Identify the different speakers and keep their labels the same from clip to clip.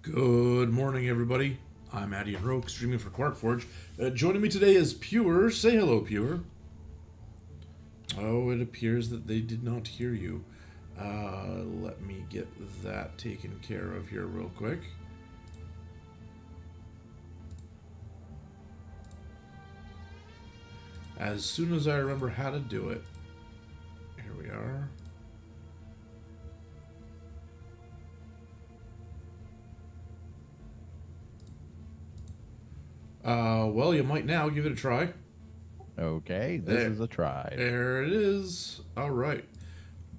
Speaker 1: Good morning, everybody. I'm Addy and Roke, streaming for QuarkForge. Joining me today is Pure. Say hello, Pure. Oh, it appears that they did not hear you. Let me get that taken care of here real quick. As soon as I remember how to do it. Here we are. Well, you might now give it a try.
Speaker 2: Okay, this is a try.
Speaker 1: There it is. All right.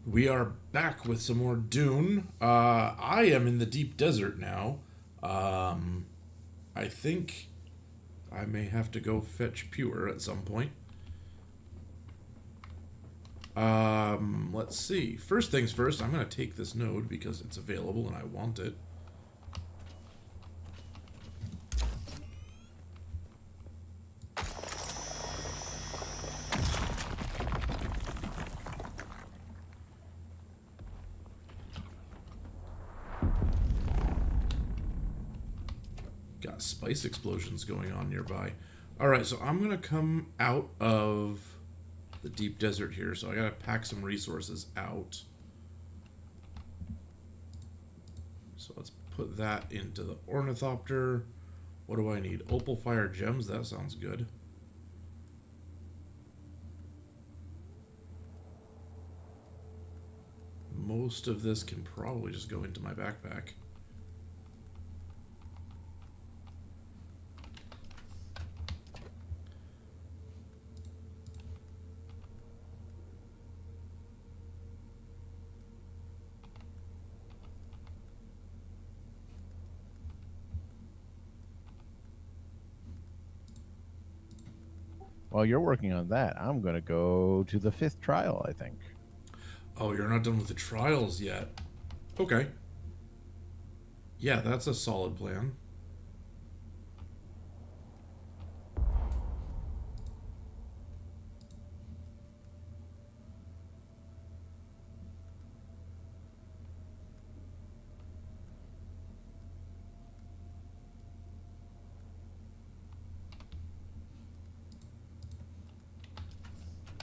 Speaker 1: We are back with some more Dune. I am in the deep desert now. I think I may have to go fetch Pure at some point. Let's see. First things first, I'm going to take this node because it's available and I want it. Got spice explosions going on nearby. Alright, so I'm going to come out of the deep desert here, so I got to pack some resources out. So let's put that into the ornithopter. What do I need? Opal fire gems, that sounds good. Most of this can probably just go into my backpack.
Speaker 2: While you're working on that, I'm going to go to the 5th trial, I think.
Speaker 1: Oh, you're not done with the trials yet. Okay. Yeah, that's a solid plan.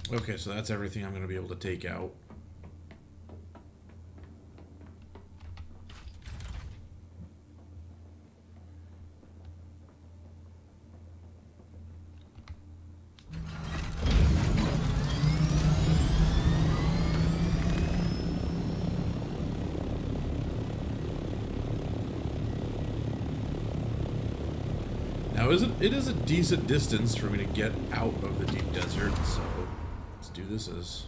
Speaker 1: Okay, so that's everything I'm going to be able to take out. Now, it is a decent distance for me to get out of the deep desert, so let's do this as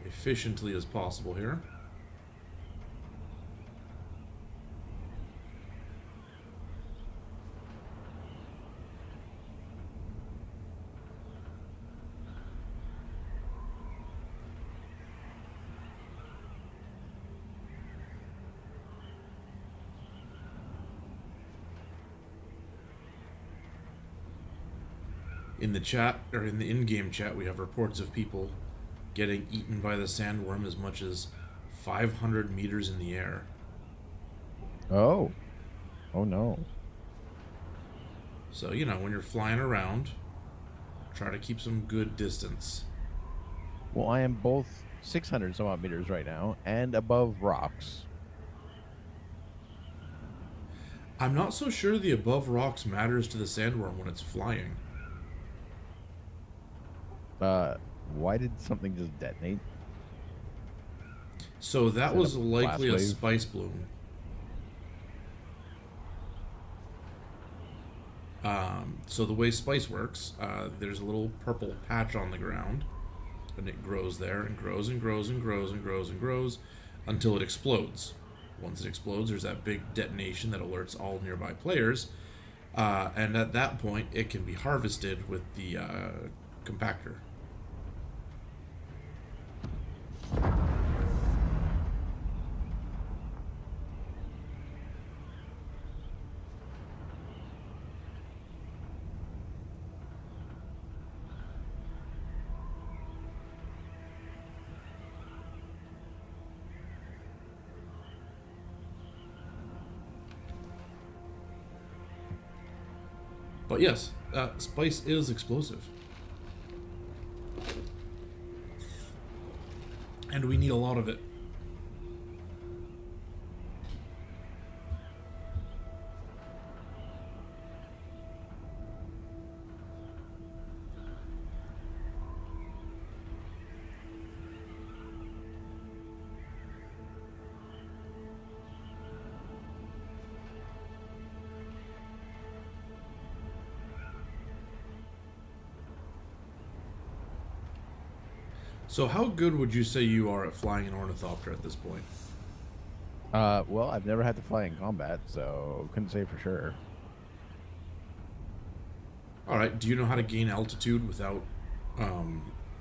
Speaker 1: efficiently as possible here. In the chat, or in the in-game chat, we have reports of people getting eaten by the sandworm as much as 500 meters in the air.
Speaker 2: Oh. Oh, no.
Speaker 1: So, you know, when you're flying around, try to keep some good distance.
Speaker 2: Well, I am both 600 some odd meters right now and above rocks.
Speaker 1: I'm not so sure the above rocks matters to the sandworm when it's flying.
Speaker 2: Why did something just detonate?
Speaker 1: So that was likely a
Speaker 2: wave?
Speaker 1: spice bloom. So the way spice works, there's a little purple patch on the ground, and it grows there and grows and grows and grows and grows and grows until it explodes. Once it explodes, there's that big detonation that alerts all nearby players, and at that point, it can be harvested with the compactor. But yes, spice is explosive. And we need a lot of it. So how good would you say you are at flying an ornithopter at this point?
Speaker 2: Well, I've never had to fly in combat, so couldn't say for sure.
Speaker 1: All right. Do you know how to gain altitude without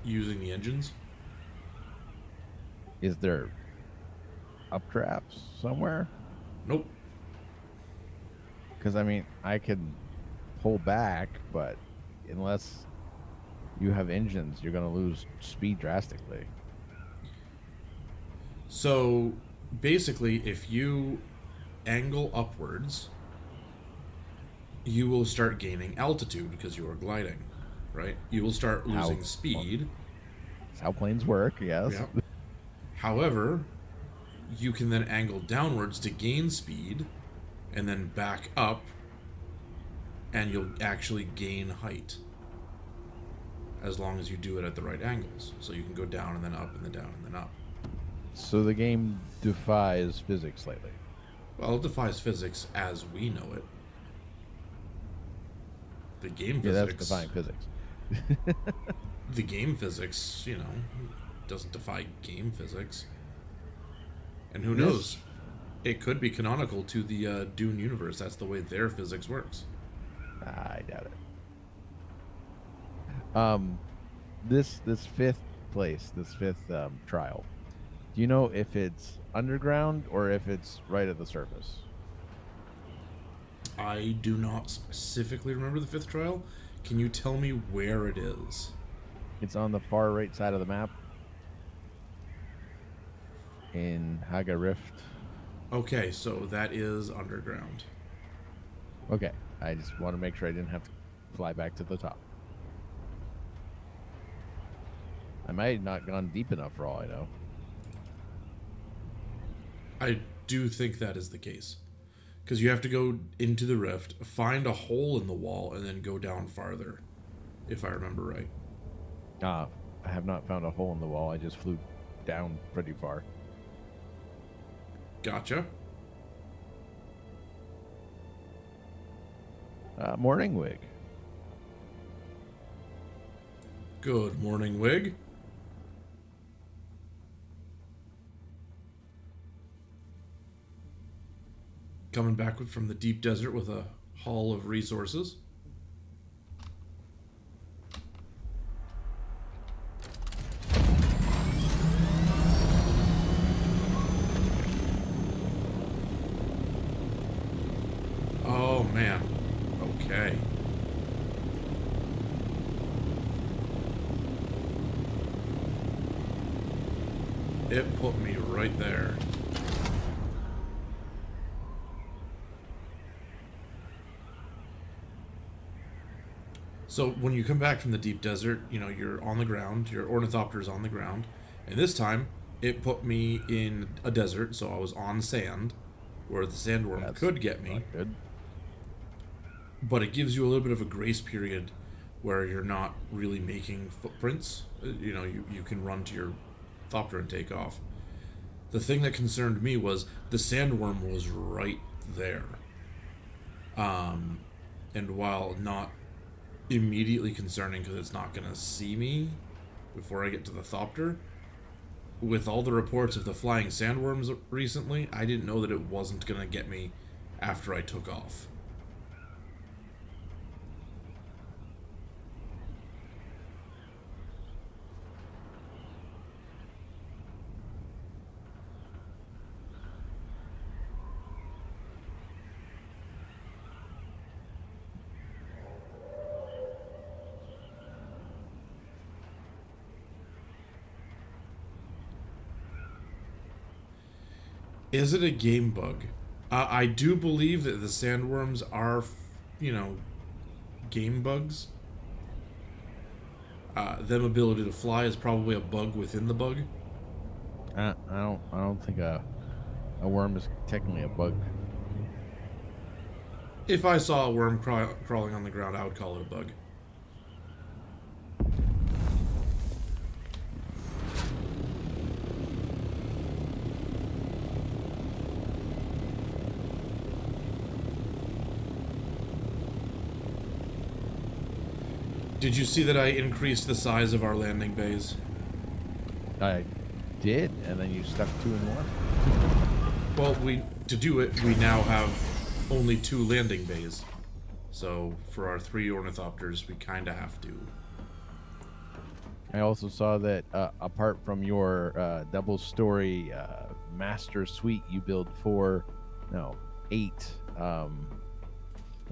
Speaker 1: using the engines?
Speaker 2: Is there updrafts somewhere?
Speaker 1: Nope.
Speaker 2: Because I mean, I can pull back, but unless you have engines, you're going to lose speed drastically.
Speaker 1: So basically, if you angle upwards, you will start gaining altitude because you are gliding, right? You will start
Speaker 2: How?
Speaker 1: losing speed.
Speaker 2: That's how planes work, yes.
Speaker 1: Yeah. However, you can then angle downwards to gain speed and then back up, and you'll actually gain height as long as you do it at the right angles. So you can go down and then up and then down and then up.
Speaker 2: So the game defies physics slightly.
Speaker 1: Well, it defies physics as we know it. The game
Speaker 2: Yeah, that's
Speaker 1: physics.
Speaker 2: defying physics.
Speaker 1: The game physics, doesn't defy game physics. And who knows? It could be canonical to the Dune universe. That's the way their physics works.
Speaker 2: I doubt it. This fifth place, this fifth trial. Do you know if it's underground or if it's right at the surface?
Speaker 1: I do not specifically remember the fifth trial. Can you tell me where it is?
Speaker 2: It's on the far right side of the map in Haga Rift.
Speaker 1: Okay, so that is underground.
Speaker 2: Okay, I just want to make sure I didn't have to fly back to the top. I might have not gone deep enough for all I know.
Speaker 1: I do think that is the case. Because you have to go into the rift, find a hole in the wall, and then go down farther, if I remember right.
Speaker 2: I have not found a hole in the wall. I just flew down pretty far.
Speaker 1: Gotcha.
Speaker 2: Morning, Wig.
Speaker 1: Good morning, Wig. Coming back from the deep desert with a haul of resources. Oh, man. Okay. It put me right there. So when you come back from the deep desert, you're on the ground, your ornithopter's on the ground, and this time it put me in a desert, so I was on sand, where the sandworm could get me.
Speaker 2: Not good.
Speaker 1: But it gives you a little bit of a grace period where you're not really making footprints. You can run to your thopter and take off. The thing that concerned me was the sandworm was right there. And while not immediately concerning because it's not going to see me before I get to the thopter, with all the reports of the flying sandworms recently, I didn't know that it wasn't going to get me after I took off. Is it a game bug? I do believe that the sandworms are, game bugs. Them ability to fly is probably a bug within the bug.
Speaker 2: I don't think a worm is technically a bug.
Speaker 1: If I saw a worm crawling on the ground, I would call it a bug. Did you see that I increased the size of our landing bays?
Speaker 2: I did, and then you stuck 2 in one.
Speaker 1: Well, to do it, we now have only 2 landing bays. So for our 3 ornithopters, we kind of have to.
Speaker 2: I also saw that apart from your double-story master suite, you build 8. What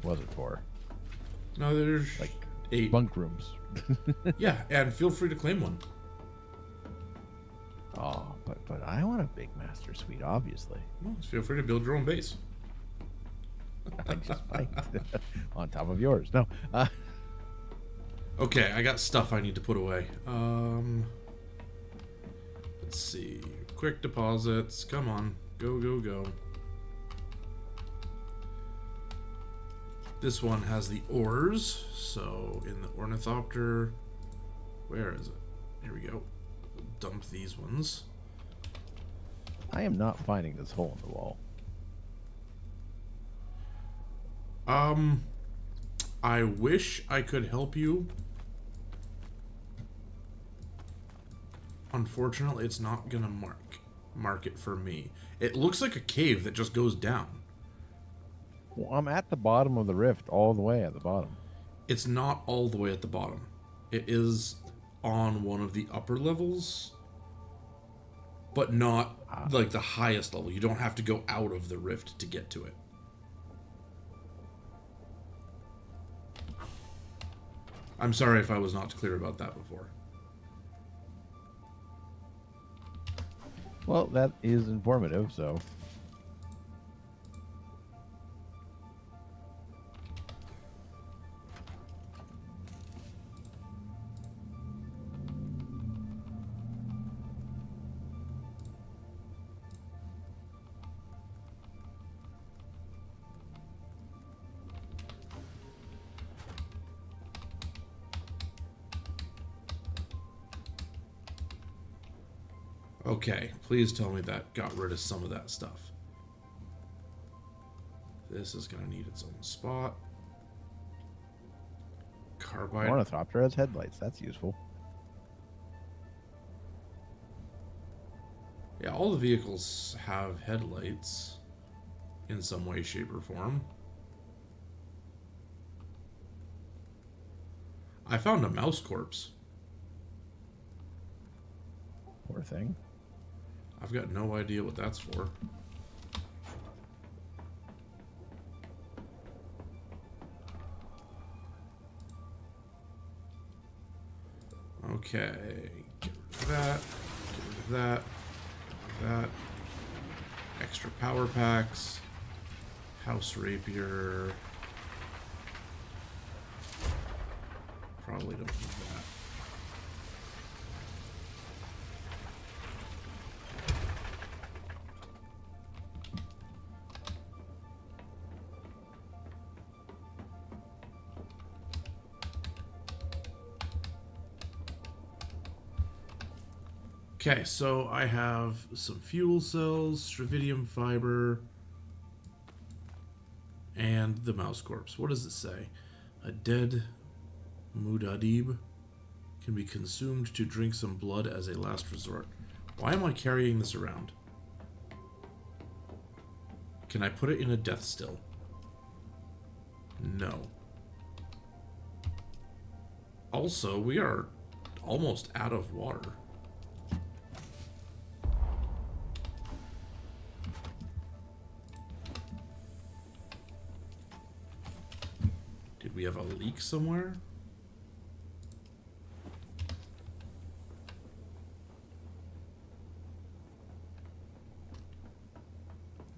Speaker 2: was it for?
Speaker 1: No, there's
Speaker 2: Like
Speaker 1: 8
Speaker 2: bunk rooms.
Speaker 1: Yeah, and feel free to claim one.
Speaker 2: Oh, but I want a big master suite, obviously.
Speaker 1: Well, feel free to build your own base.
Speaker 2: I just might. On top of yours. No.
Speaker 1: Okay, I got stuff I need to put away. Let's see. Quick deposits. Come on. Go, go, go. This one has the ores. So in the ornithopter, where is it? Here we go. Dump these ones.
Speaker 2: I am not finding this hole in the wall.
Speaker 1: I wish I could help you. Unfortunately, it's not gonna mark it for me. It looks like a cave that just goes down.
Speaker 2: Well, I'm at the bottom of the rift, all the way at the bottom.
Speaker 1: It's not all the way at the bottom. It is on one of the upper levels, but not like the highest level. You don't have to go out of the rift to get to it. I'm sorry if I was not clear about that before.
Speaker 2: Well, that is informative, so.
Speaker 1: Okay, please tell me that got rid of some of that stuff. This is gonna need its own spot. Carbide.
Speaker 2: Ornithopter has headlights. That's useful.
Speaker 1: Yeah, all the vehicles have headlights in some way, shape, or form. I found a mouse corpse.
Speaker 2: Poor thing.
Speaker 1: I've got no idea what that's for. Okay, get rid of that, get rid of that, that. Extra power packs, house rapier. Probably don't need that. Okay, so I have some fuel cells, stravidium fiber, and the mouse corpse. What does it say? A dead Mudadib can be consumed to drink some blood as a last resort. Why am I carrying this around? Can I put it in a death still? No. Also, we are almost out of water. Did we have a leak somewhere?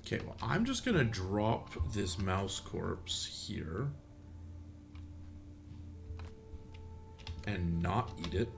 Speaker 1: Okay, well, I'm just gonna drop this mouse corpse here. and not eat it.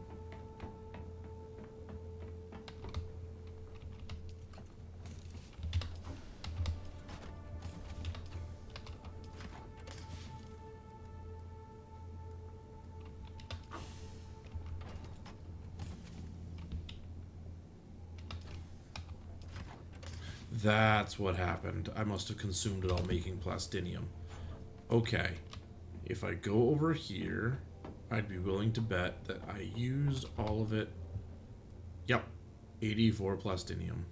Speaker 1: That's what happened. I must have consumed it all making plastinium. Okay. If I go over here, I'd be willing to bet that I used all of it. Yep. 84 plastinium.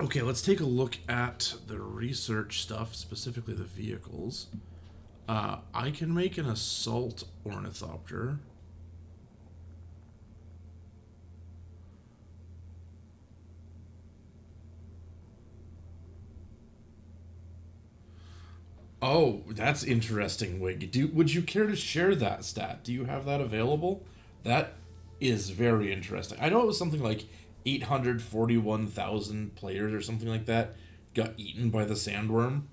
Speaker 1: Okay, let's take a look at the research stuff, specifically the vehicles. I can make an assault ornithopter. Oh, that's interesting, Wig. Would you care to share that stat? Do you have that available? That is very interesting. I know it was something like 841,000 players or something like that got eaten by the sandworm,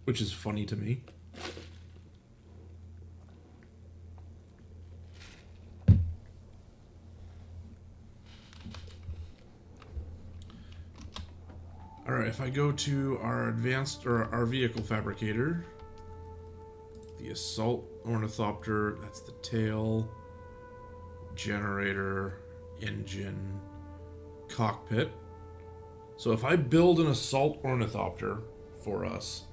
Speaker 1: which is funny to me. Alright, if I go to our advanced, or our vehicle fabricator, the assault ornithopter, that's the tail, generator, engine, cockpit. So if I build an assault ornithopter for us,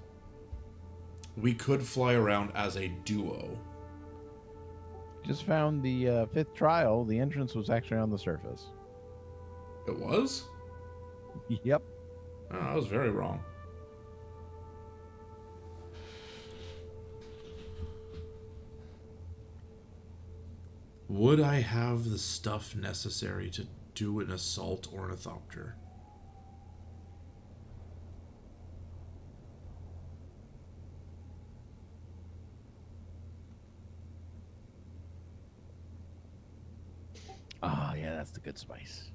Speaker 1: we could fly around as a duo.
Speaker 2: Just found the fifth trial. The entrance was actually on the surface.
Speaker 1: It was?
Speaker 2: Yep.
Speaker 1: Oh, I was very wrong. Would I have the stuff necessary to do an assault ornithopter?
Speaker 2: Oh, yeah, that's the good spice.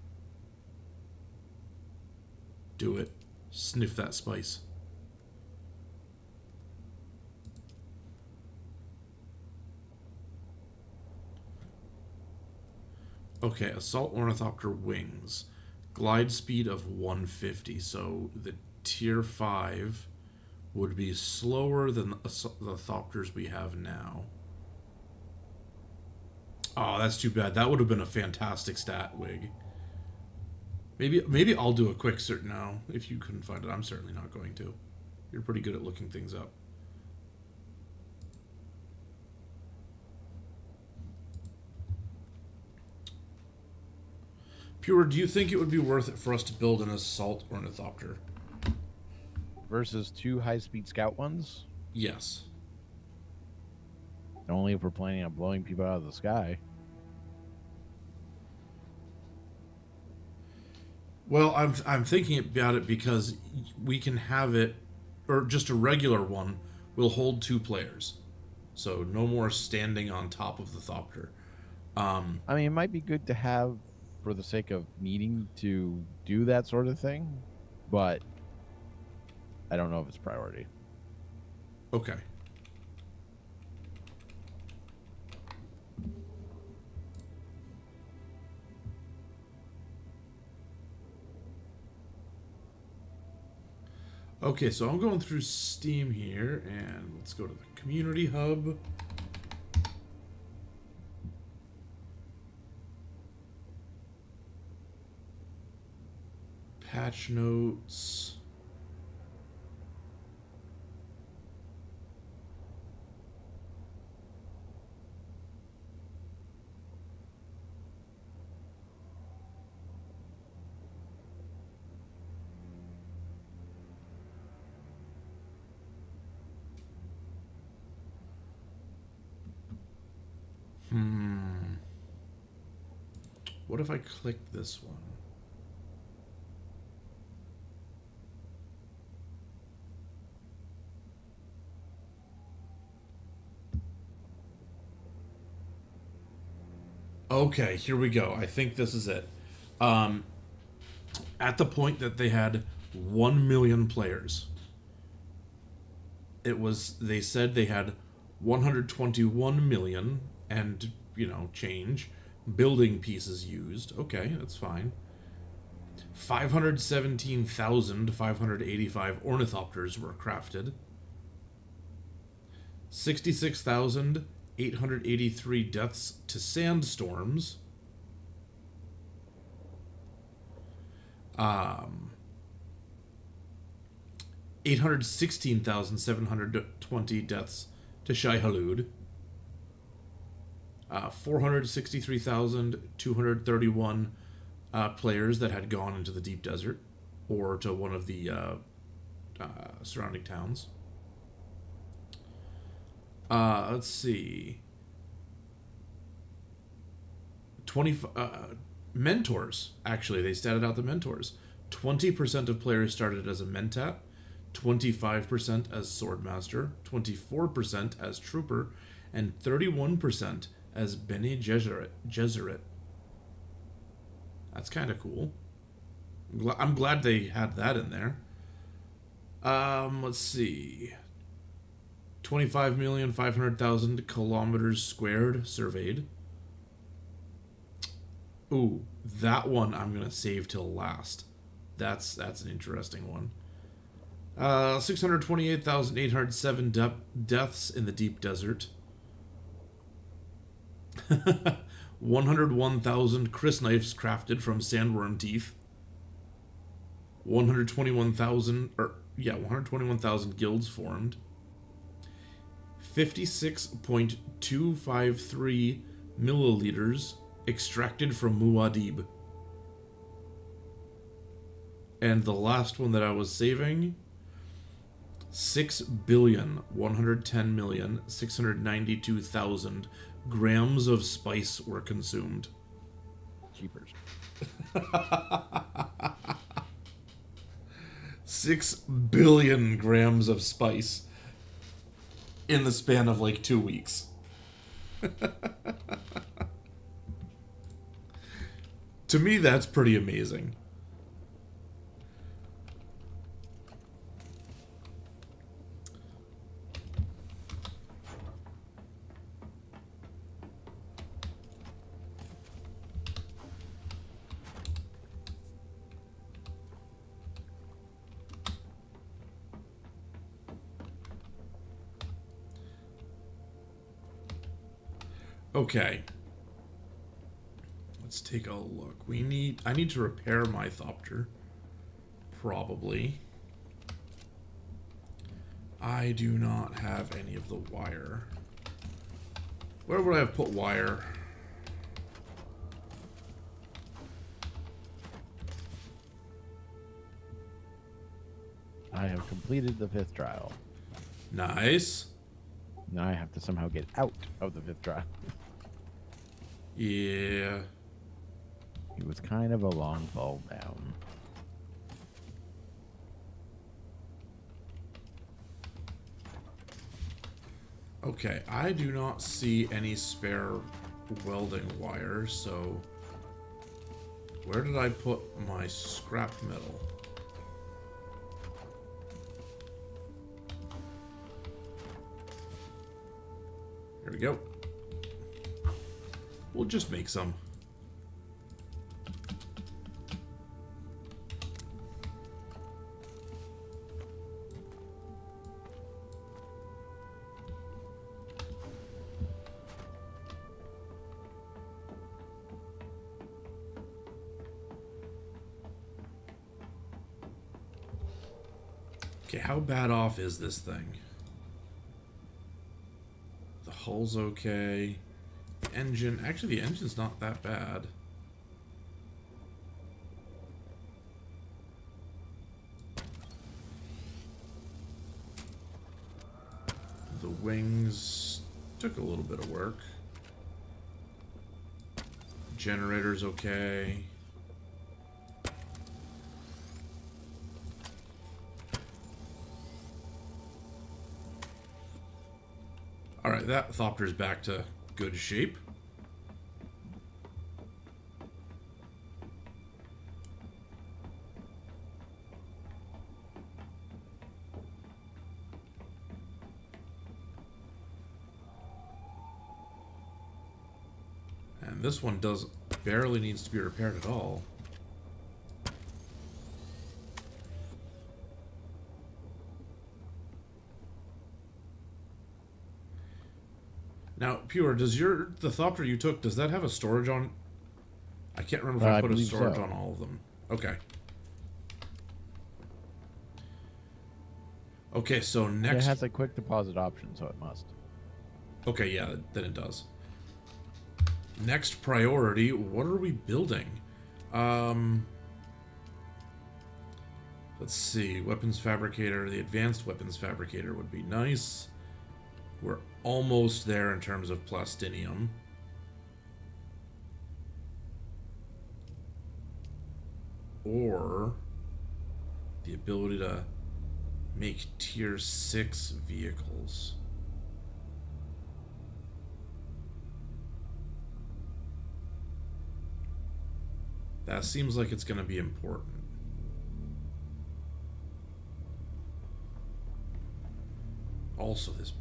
Speaker 1: Do it. Sniff that spice. Okay, assault ornithopter wings. Glide speed of 150. So the tier 5 would be slower than the ornithopters we have now. Oh, that's too bad. That would have been a fantastic stat, Wig. Maybe I'll do a quick search now. If you couldn't find it, I'm certainly not going to. You're pretty good at looking things up. Pure, do you think it would be worth it for us to build an assault ornithopter?
Speaker 2: Versus 2 high-speed scout ones?
Speaker 1: Yes.
Speaker 2: Only if we're planning on blowing people out of the sky.
Speaker 1: Well, I'm thinking about it because we can have it, or just a regular one will hold 2 players, so no more standing on top of the thopter.
Speaker 2: I mean, it might be good to have for the sake of needing to do that sort of thing, but I don't know if it's priority.
Speaker 1: Okay. Okay, so I'm going through Steam here, and let's go to the community hub. Patch notes. What if I click this one? Okay, here we go. I think this is it. Um, at the point that they had 1 million players, they said they had 121 million and, change building pieces used. Okay, that's fine. 517,585 ornithopters were crafted. 66,883 deaths to sandstorms. Um, 816,720 deaths to Shai Halud. 463,231 players that had gone into the deep desert or to one of the surrounding towns. Let's see. 20 mentors. Actually, they statted out the mentors. 20% of players started as a mentat, 25% as swordmaster, 24% as trooper, and 31% as Bene Gesserit. That's kind of cool. I'm glad they had that in there. Let's see. 25,500,000 kilometers squared surveyed. Ooh, that one I'm gonna save till last. That's an interesting one. 628,807 deaths in the deep desert. 101,000 crysknives crafted from sandworm teeth. 121,000 guilds formed. 56.253 milliliters extracted from Muad'Dib. And the last one that I was saving, 6,110,692,000 grams of spice were consumed.
Speaker 2: Cheapers.
Speaker 1: 6 billion grams of spice in the span of like 2 weeks. To me, that's pretty amazing. Okay. Let's take a look. I need to repair my Thopter. Probably. I do not have any of the wire. Where would I have put wire?
Speaker 2: I have completed the 5th trial.
Speaker 1: Nice.
Speaker 2: Now I have to somehow get out of the 5th trial.
Speaker 1: Yeah.
Speaker 2: It was kind of a long fall down.
Speaker 1: Okay, I do not see any spare welding wire, so where did I put my scrap metal? Here we go. We'll just make some. Okay, how bad off is this thing? The hull's okay. The engine, actually the engine's not that bad. The wings took a little bit of work. Generator's okay. Alright, that Thopter's back to good shape. And this one barely needs to be repaired at all. Now, Pure, does the Thopter you took, does that have a storage on? I can't remember if I put a storage on all of them. Okay. Okay, so next...
Speaker 2: It has a quick deposit option, so it must.
Speaker 1: Okay, yeah, then it does. Next priority, what are we building? Let's see, weapons fabricator. The advanced weapons fabricator would be nice. We're almost there in terms of plastinium. Or the ability to make tier 6 vehicles. That seems like it's going to be important. Also, this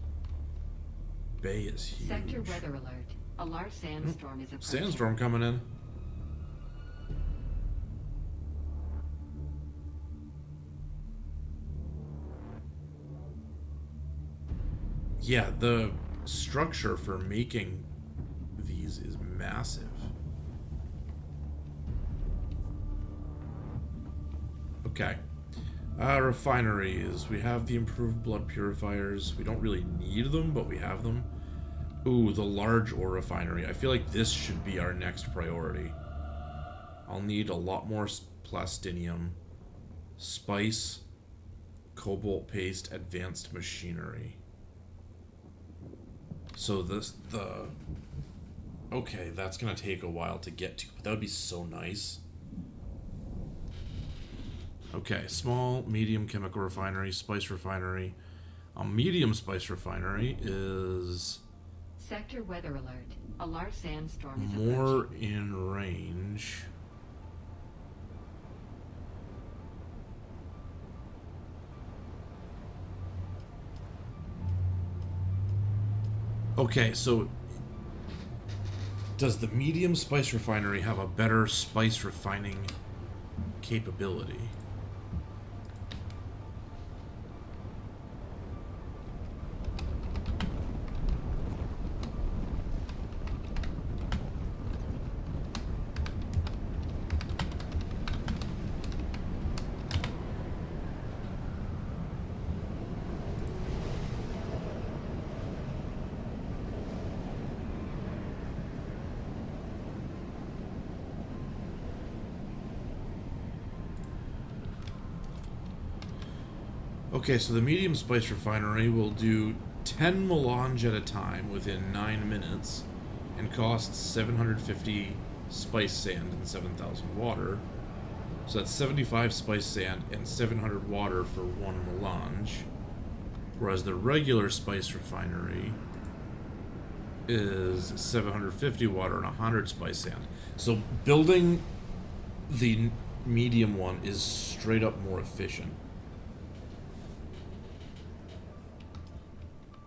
Speaker 1: bay is huge.
Speaker 3: Sector weather alert. A large sandstorm is approaching.
Speaker 1: Sandstorm coming in. Yeah, the structure for making these is massive. Okay. Refineries. We have the improved blood purifiers. We don't really need them, but we have them. Ooh, the large ore refinery. I feel like this should be our next priority. I'll need a lot more plastinium, spice, cobalt paste, advanced machinery. So okay, that's gonna take a while to get to, but that would be so nice. Okay, small, medium chemical refinery, spice refinery. A medium spice refinery is
Speaker 3: Sector weather alert. A large sandstorm is
Speaker 1: more
Speaker 3: approaching.
Speaker 1: in range. Okay, so does the medium spice refinery have a better spice refining capability? Okay, so the medium spice refinery will do 10 melange at a time within 9 minutes and costs 750 spice sand and 7,000 water. So that's 75 spice sand and 700 water for one melange. Whereas the regular spice refinery is 750 water and 100 spice sand. So building the medium one is straight up more efficient.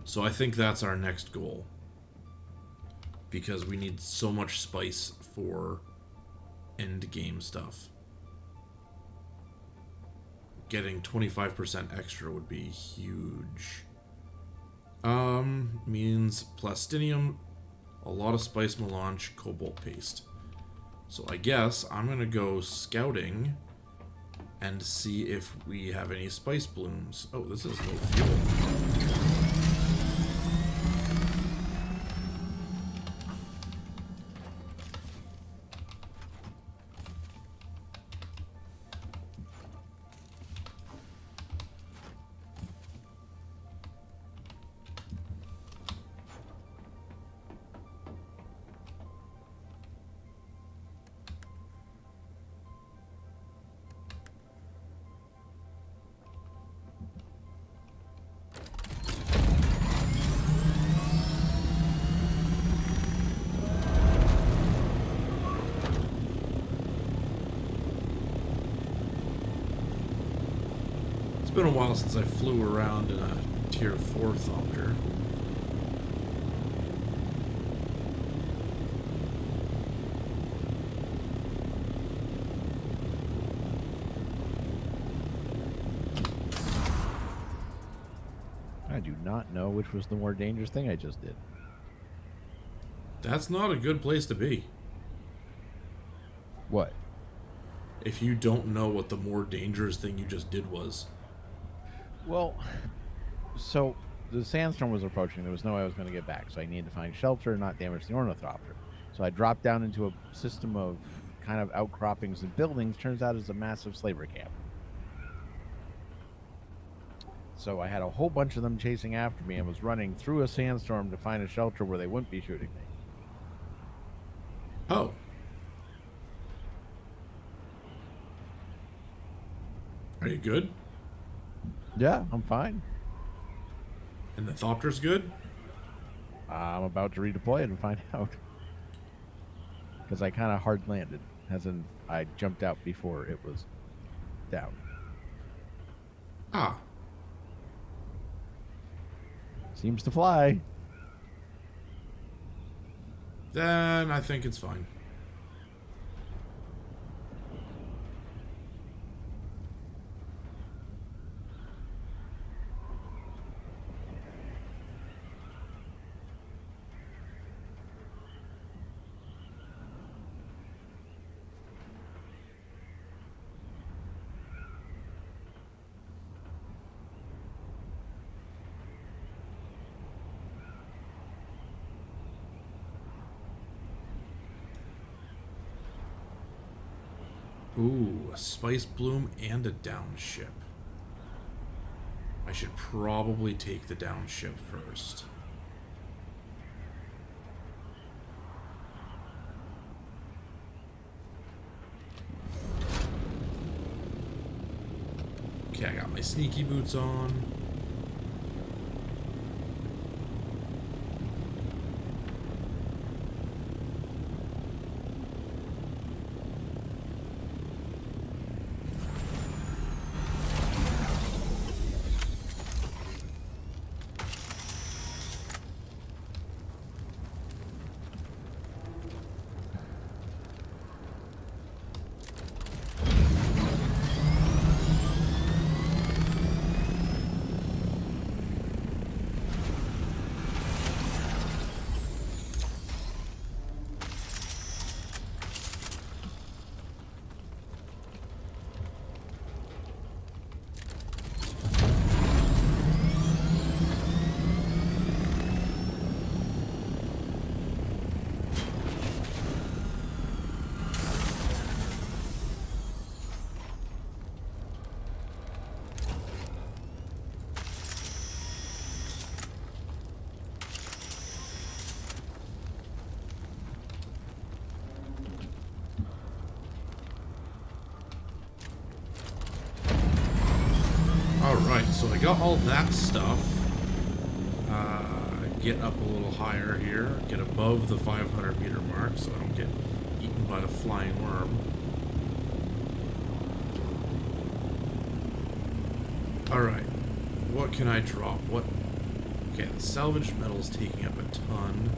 Speaker 1: So I think that's our next goal. Because we need so much spice for end game stuff. Getting 25% extra would be huge. Means plastinium, a lot of spice melange, cobalt paste. So I guess I'm gonna go scouting and see if we have any spice blooms. Oh, this is low fuel. It's been a while since I flew around in a tier 4 Thopter.
Speaker 2: which was the more dangerous thing I just did.
Speaker 1: That's not a good place to be.
Speaker 2: What?
Speaker 1: If you don't know what the more dangerous thing you just did was.
Speaker 2: Well, so the sandstorm was approaching. There was no way I was going to get back, so I needed to find shelter and not damage the ornithopter. So I dropped down into a system of kind of outcroppings and buildings. Turns out it's a massive slaver camp. So I had a whole bunch of them chasing after me and was running through a sandstorm to find a shelter where they wouldn't be shooting me.
Speaker 1: Oh. Are you good?
Speaker 2: Yeah, I'm fine.
Speaker 1: And the Thopter's good?
Speaker 2: I'm about to redeploy it and find out. Because I kind of hard landed, as in I jumped out before it was down.
Speaker 1: Ah.
Speaker 2: Seems to fly.
Speaker 1: Then I think it's fine. Ooh, a spice bloom and a downship. I should probably take the downship first. Okay, I got my sneaky boots on. Alright, so I got all that stuff. Get up a little higher here. Get above the 500 meter mark so I don't get eaten by a flying worm. Alright, what can I drop? What? Okay, the salvaged metal's taking up a ton.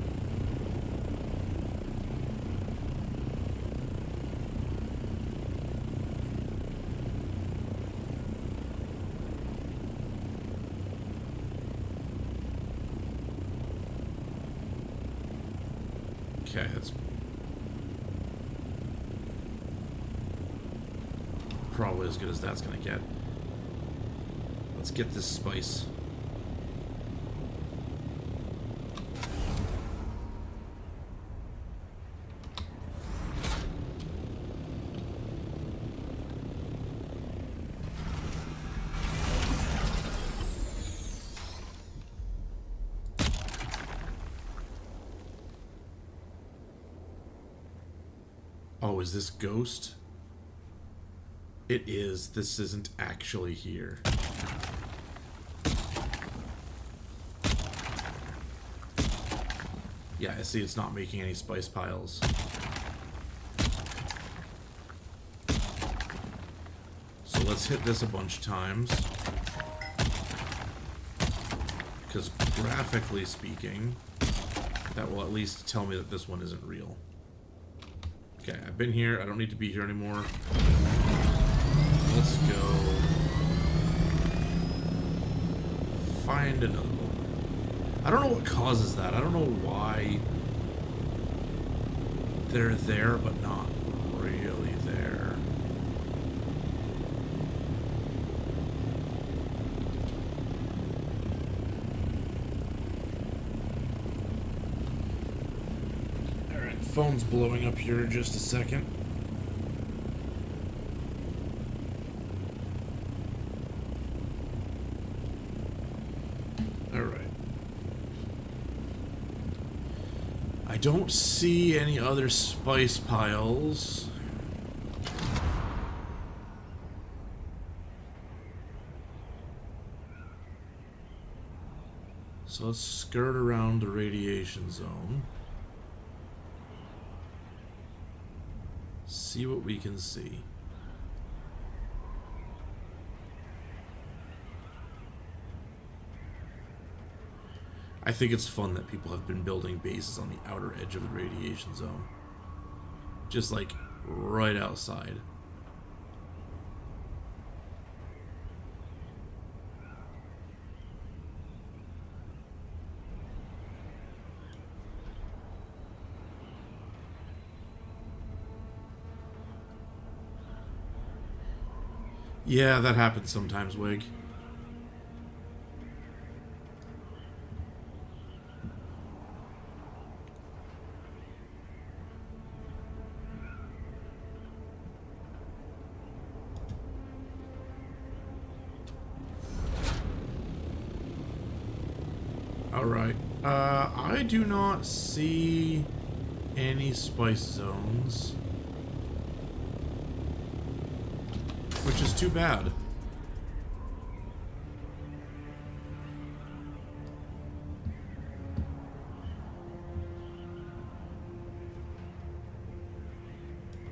Speaker 1: Okay, that's probably as good as that's gonna get. Let's get this spice. Oh, is this Ghost? It is. This isn't actually here. Yeah, I see it's not making any spice piles. So let's hit this a bunch of times. Because graphically speaking, that will at least tell me that this one isn't real. Okay, I've been here. I don't need to be here anymore. Let's go find another one. I don't know what causes that. I don't know why they're there, but not really there. Alright, phone's blowing up here in just a second. Alright. I don't see any other spice piles. So let's skirt around the radiation zone. See what we can see. I think it's fun that people have been building bases on the outer edge of the radiation zone. Just like right outside. Yeah, that happens sometimes, Wig. Alright. I do not see any spice zones. Which is too bad.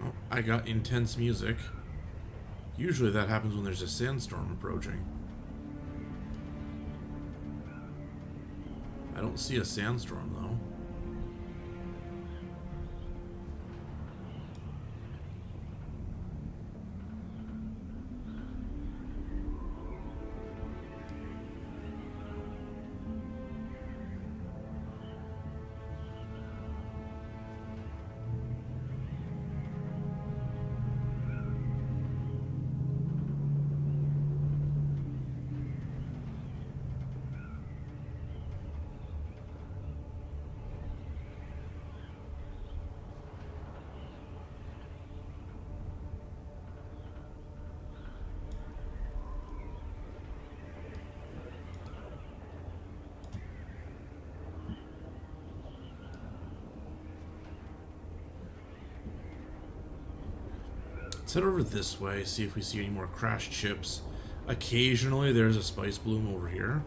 Speaker 1: Oh, I got intense music. Usually that happens when there's a sandstorm approaching. I don't see a sandstorm though. Let's head over this way, see if we see any more crashed ships. Occasionally there's a spice bloom over here.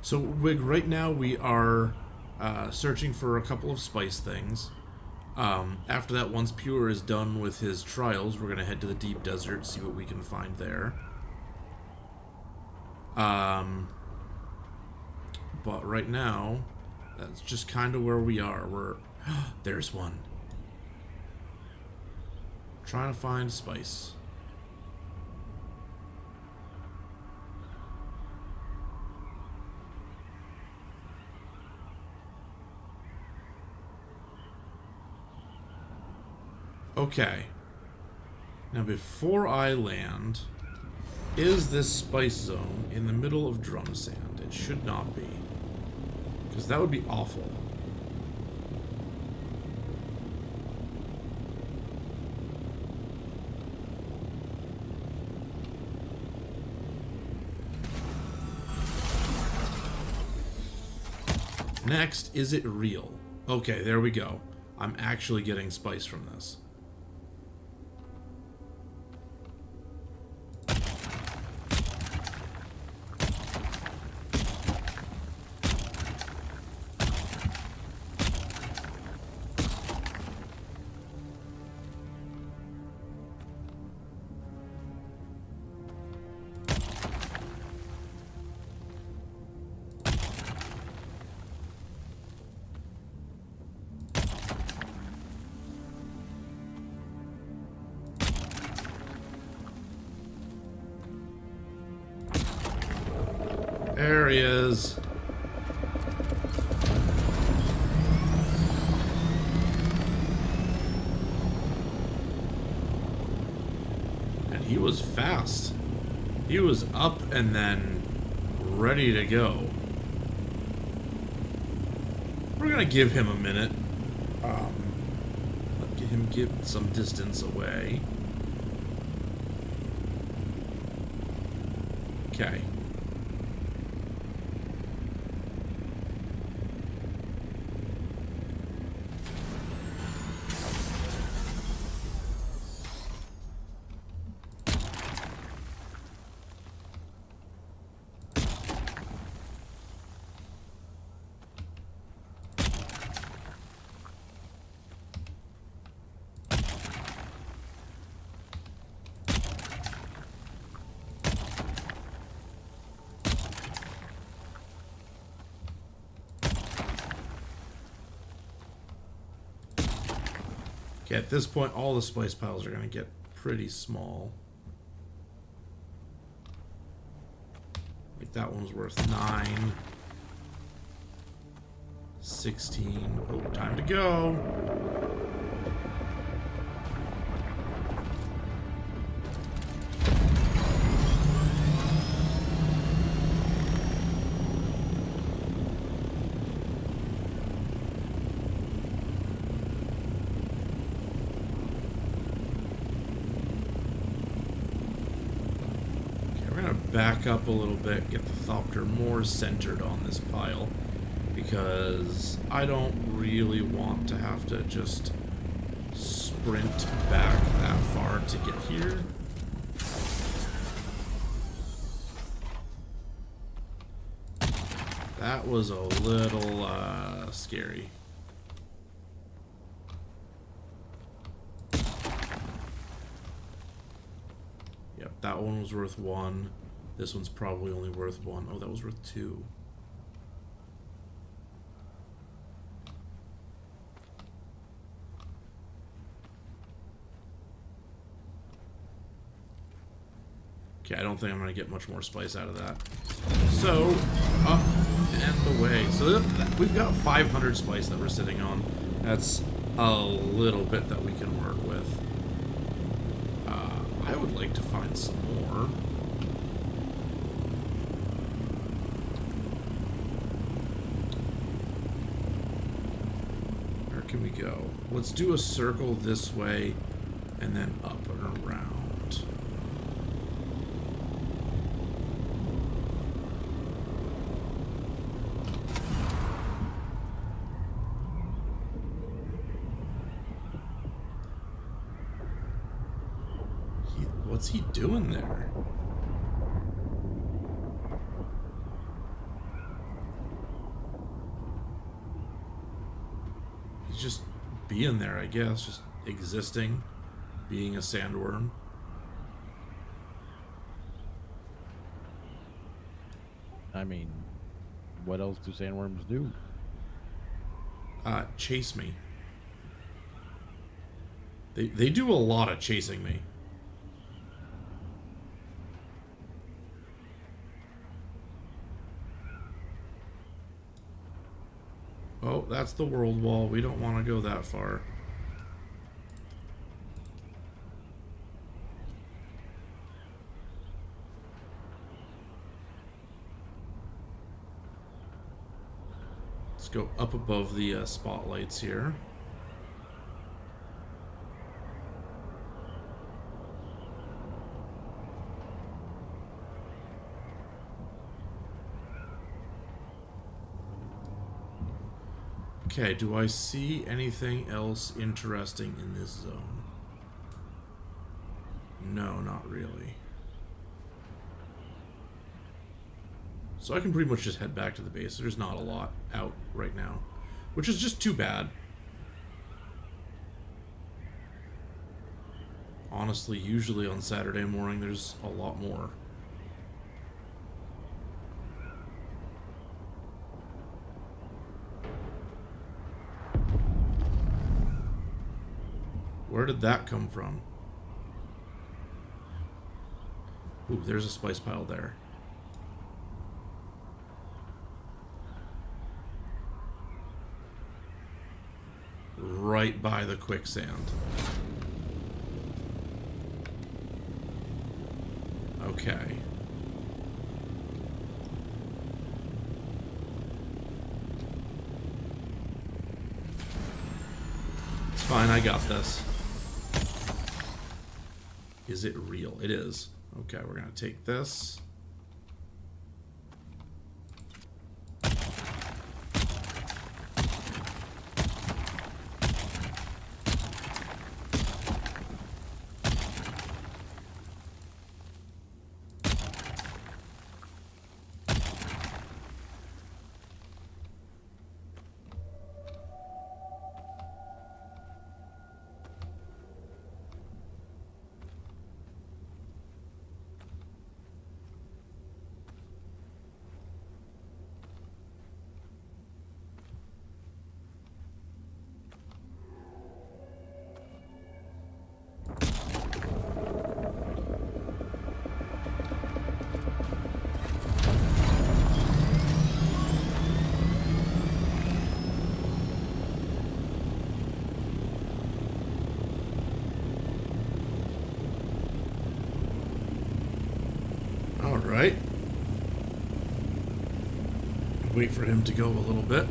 Speaker 1: So, Wig, right now we are searching for a couple of spice things. After that, once Pure is done with his trials, we're going to head to the deep desert, see what we can find there. But right now, that's just kind of where we are. There's one. Trying to find spice. Okay. Now before I land, is this spice zone in the middle of drum sand? It should not be. Because that would be awful. Next, is it real? Okay, there we go. I'm actually getting spice from this. There he is. And he was fast. He was up and then ready to go. We're gonna give him a minute. Let him get some distance away. Okay. Okay, at this point, all the spice piles are going to get pretty small. Like that one's worth 9. 16. Oh, time to go. Back up a little bit, get the Thopter more centered on this pile, because I don't really want to have to just sprint back that far to get here. That was a little scary. Yep, that one was worth 1. This one's probably only worth 1. Oh, that was worth 2. Okay, I don't think I'm going to get much more spice out of that. So, up and away. So we've got 500 spice that we're sitting on. That's a little bit that we can work with. I would like to find some more. Can we go? Let's do a circle this way and then up and around. What's he doing there? Just being there, I guess. Just existing, being a sandworm.
Speaker 2: I mean, what else do sandworms do?
Speaker 1: Chase me. They do a lot of chasing me. Oh, that's the world wall. We don't want to go that far. Let's go up above the spotlights here. Okay, do I see anything else interesting in this zone? No, not really. So I can pretty much just head back to the base. There's not a lot out right now, which is just too bad. Honestly, usually on Saturday morning there's a lot more. Where did that come from? Ooh, there's a spice pile there. Right by the quicksand. Okay. It's fine, I got this. Is it real? It is. Okay, we're gonna take this. Alright. Wait for him to go a little bit.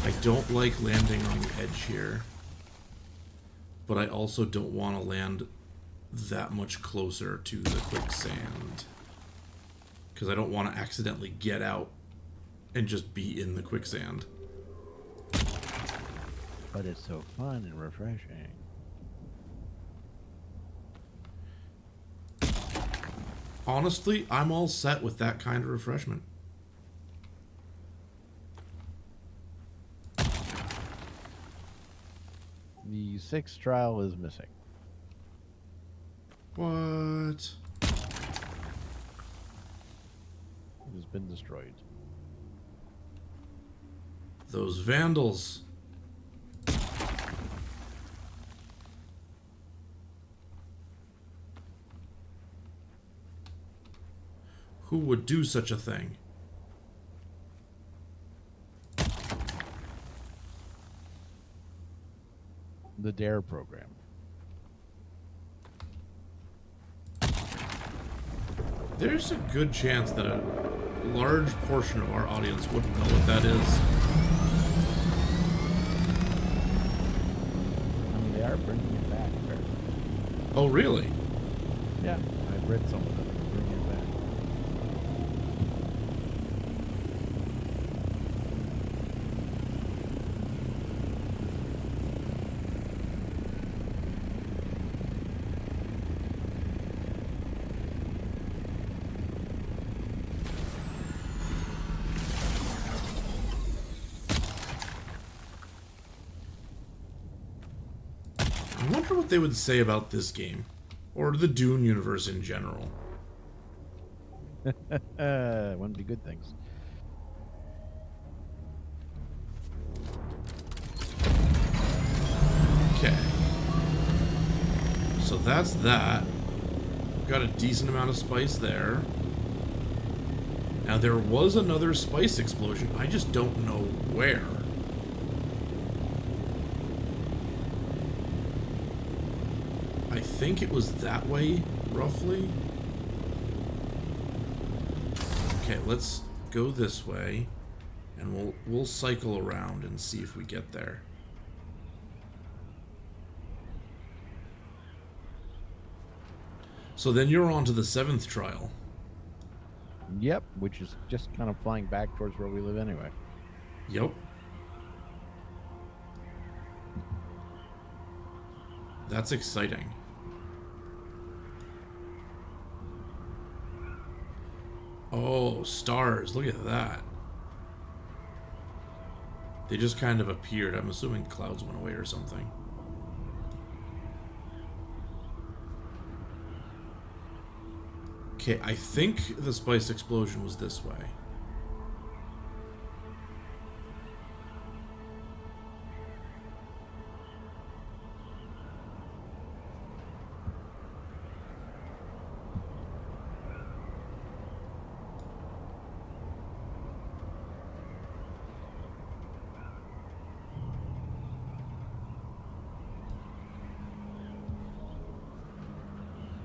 Speaker 1: I don't like landing on the edge here, but I also don't want to land that much closer to the quicksand, because I don't want to accidentally get out and just be in the quicksand.
Speaker 2: But it's so fun and refreshing.
Speaker 1: Honestly, I'm all set with that kind of refreshment.
Speaker 2: The 6th trial is missing.
Speaker 1: What?
Speaker 2: It has been destroyed.
Speaker 1: Those vandals. Who would do such a thing?
Speaker 2: The DARE program.
Speaker 1: There's a good chance that a large portion of our audience wouldn't know what that is.
Speaker 2: I mean, they are bringing it back. Apparently.
Speaker 1: Oh, really?
Speaker 2: Yeah, I've read some of them. They're bringing it back.
Speaker 1: I wonder what they would say about this game, or the Dune universe in general.
Speaker 2: Wouldn't be good things.
Speaker 1: Okay. So that's that. Got a decent amount of spice there. Now there was another spice explosion. I just don't know where. I think it was that way, roughly. Okay, let's go this way, and we'll cycle around and see if we get there. So then you're on to the 7th trial.
Speaker 2: Yep, which is just kind of flying back towards where we live anyway.
Speaker 1: Yep. That's exciting. Oh, stars. Look at that. They just kind of appeared. I'm assuming clouds went away or something. Okay, I think the spice explosion was this way.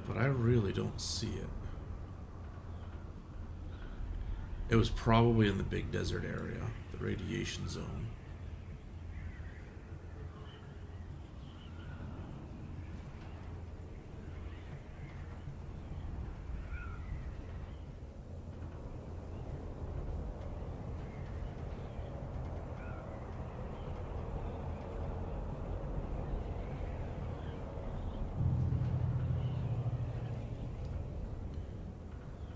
Speaker 1: But I really don't see it. It was probably in the big desert area, the radiation zone.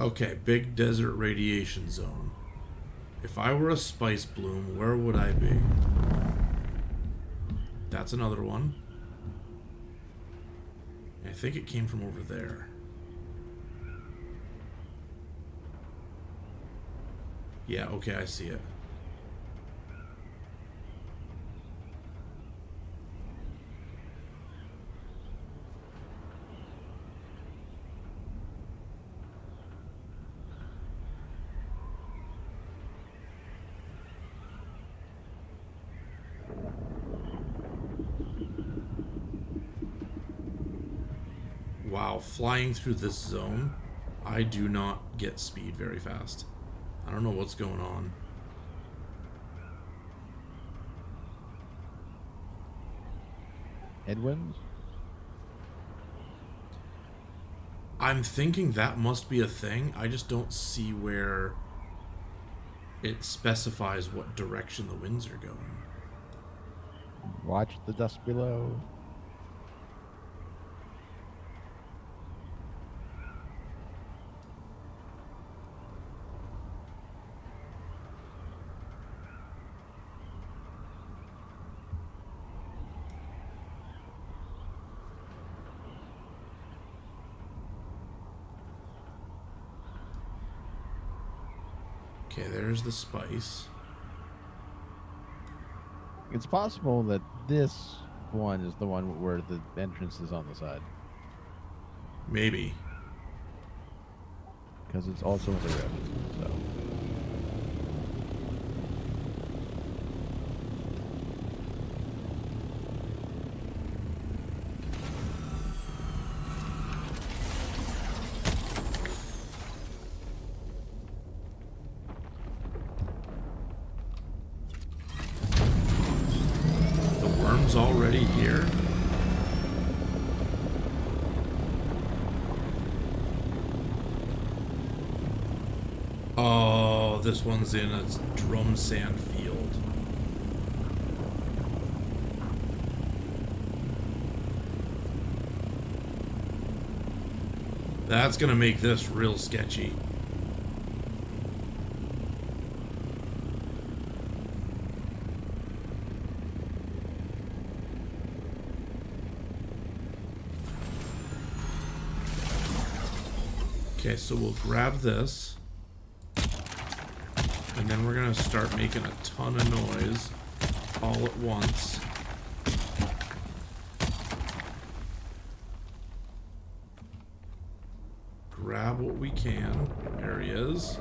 Speaker 1: Okay, big desert radiation zone. If I were a spice bloom, where would I be? That's another one. I think it came from over there. Yeah, okay, I see it. Wow, flying through this zone, I do not get speed very fast. I don't know what's going on.
Speaker 2: Headwinds?
Speaker 1: I'm thinking that must be a thing. I just don't see where it specifies what direction the winds are going.
Speaker 2: Watch the dust below.
Speaker 1: Okay, there's the spice.
Speaker 2: It's possible that this one is the one where the entrance is on the side.
Speaker 1: Maybe.
Speaker 2: Because it's also in the rift, so...
Speaker 1: Already here. Oh, this one's in a drum sand field. That's gonna make this real sketchy. Okay, so we'll grab this, and then we're gonna start making a ton of noise all at once. Grab what we can. There he is.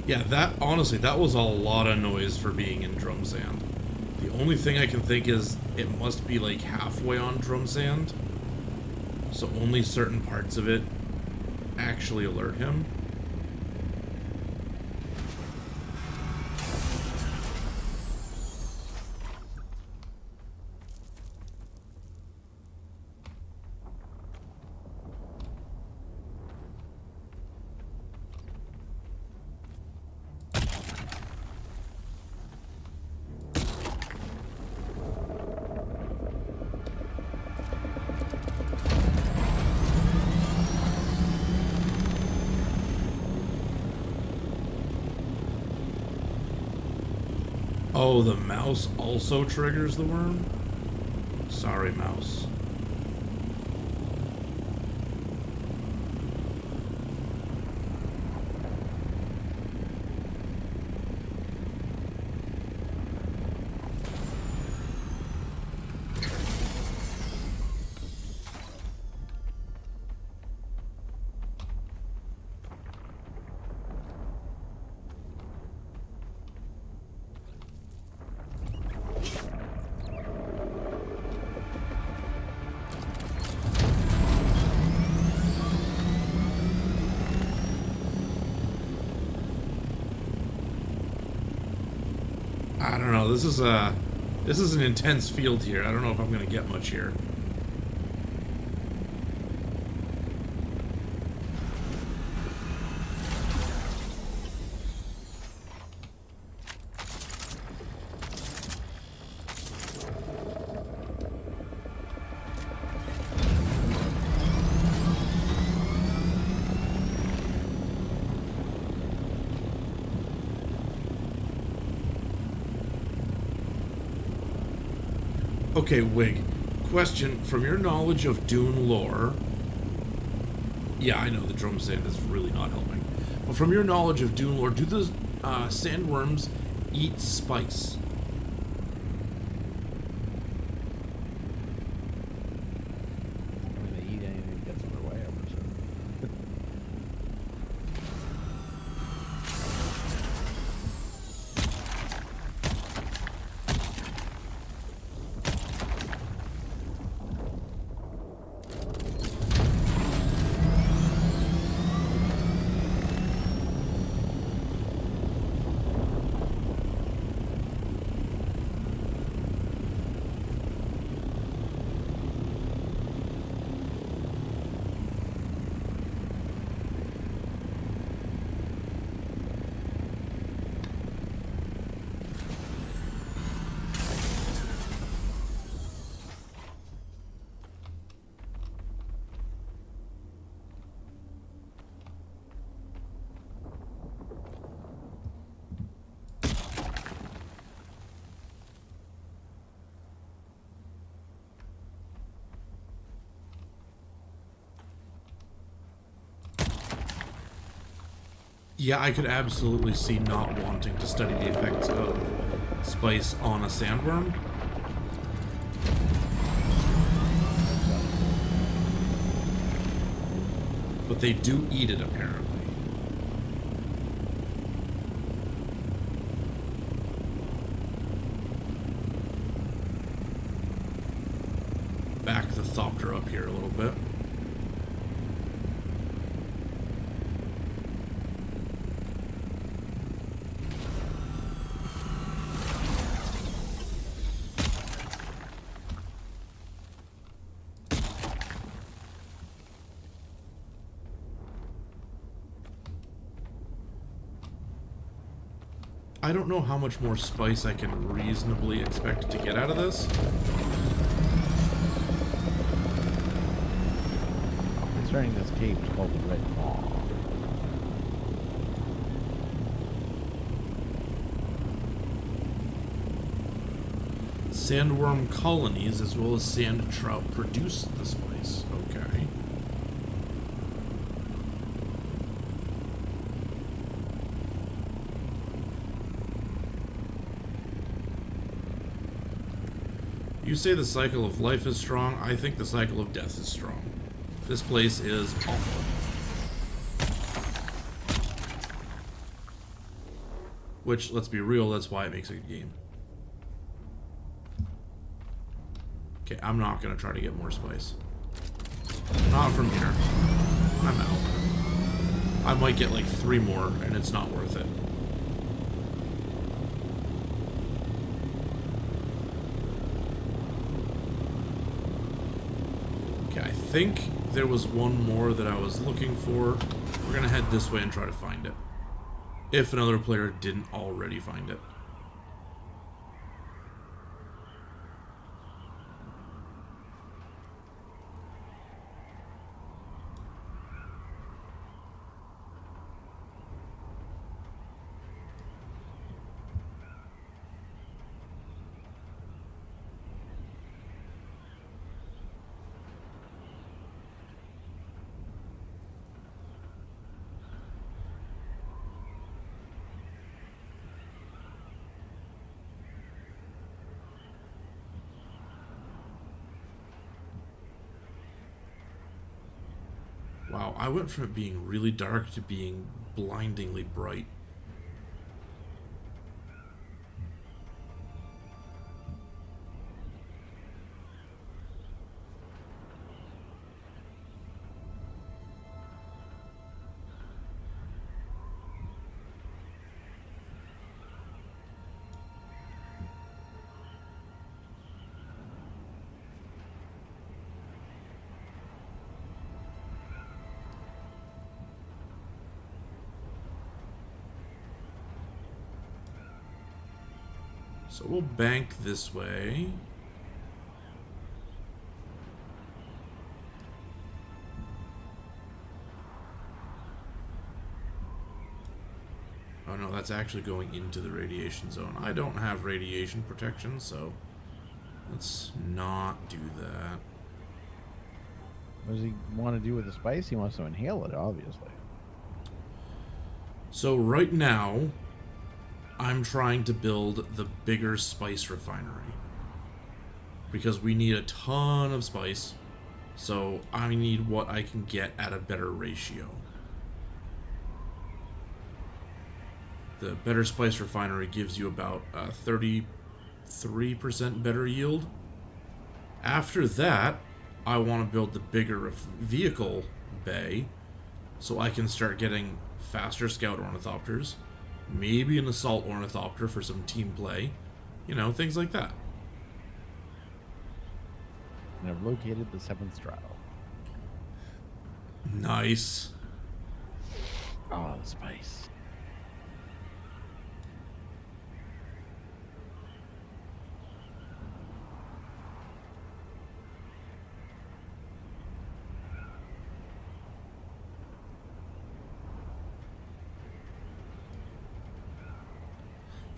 Speaker 1: Yeah, honestly, that was a lot of noise for being in drum sand. The only thing I can think is it must be like halfway on drum sand, so only certain parts of it actually alert him. Oh, the mouse also triggers the worm? Sorry, mouse. I don't know. This is an intense field here. I don't know if I'm gonna get much here. Okay, Wig. Question: from your knowledge of Dune lore, yeah, I know the drum sand is really not helping. But from your knowledge of Dune lore, do the sandworms eat spice?
Speaker 2: I mean, they eat anything that gets in their way, I would assume.
Speaker 1: Yeah, I could absolutely see not wanting to study the effects of spice on a sandworm. But they do eat it, apparently. Back the Thopter up here a little bit. I don't know how much more spice I can reasonably expect to get out of this.
Speaker 2: Concerning this cave is called the Red Maw.
Speaker 1: Sandworm colonies as well as sand trout produce the spice. Okay. You say the cycle of life is strong. I think the cycle of death is strong. This place is awful. Which, let's be real, that's why it makes a good game. Okay, I'm not gonna try to get more spice. Not from here. I'm out. I might get like 3 more, and it's not worth it. Okay, I think there was one more that I was looking for. We're gonna head this way and try to find it. If another player didn't already find it. Wow, I went from it being really dark to being blindingly bright. So we'll bank this way. Oh no, that's actually going into the radiation zone. I don't have radiation protection, so let's not do that.
Speaker 2: What does he want to do with the spice? He wants to inhale it, obviously.
Speaker 1: So right now, I'm trying to build the bigger spice refinery. Because we need a ton of spice, so I need what I can get at a better ratio. The better spice refinery gives you about 33% better yield. After that, I want to build the bigger vehicle bay so I can start getting faster scout ornithopters, maybe an assault ornithopter for some team play, you know, things like that.
Speaker 2: And I've located the 7th straddle.
Speaker 1: Nice.
Speaker 2: Oh, the spice.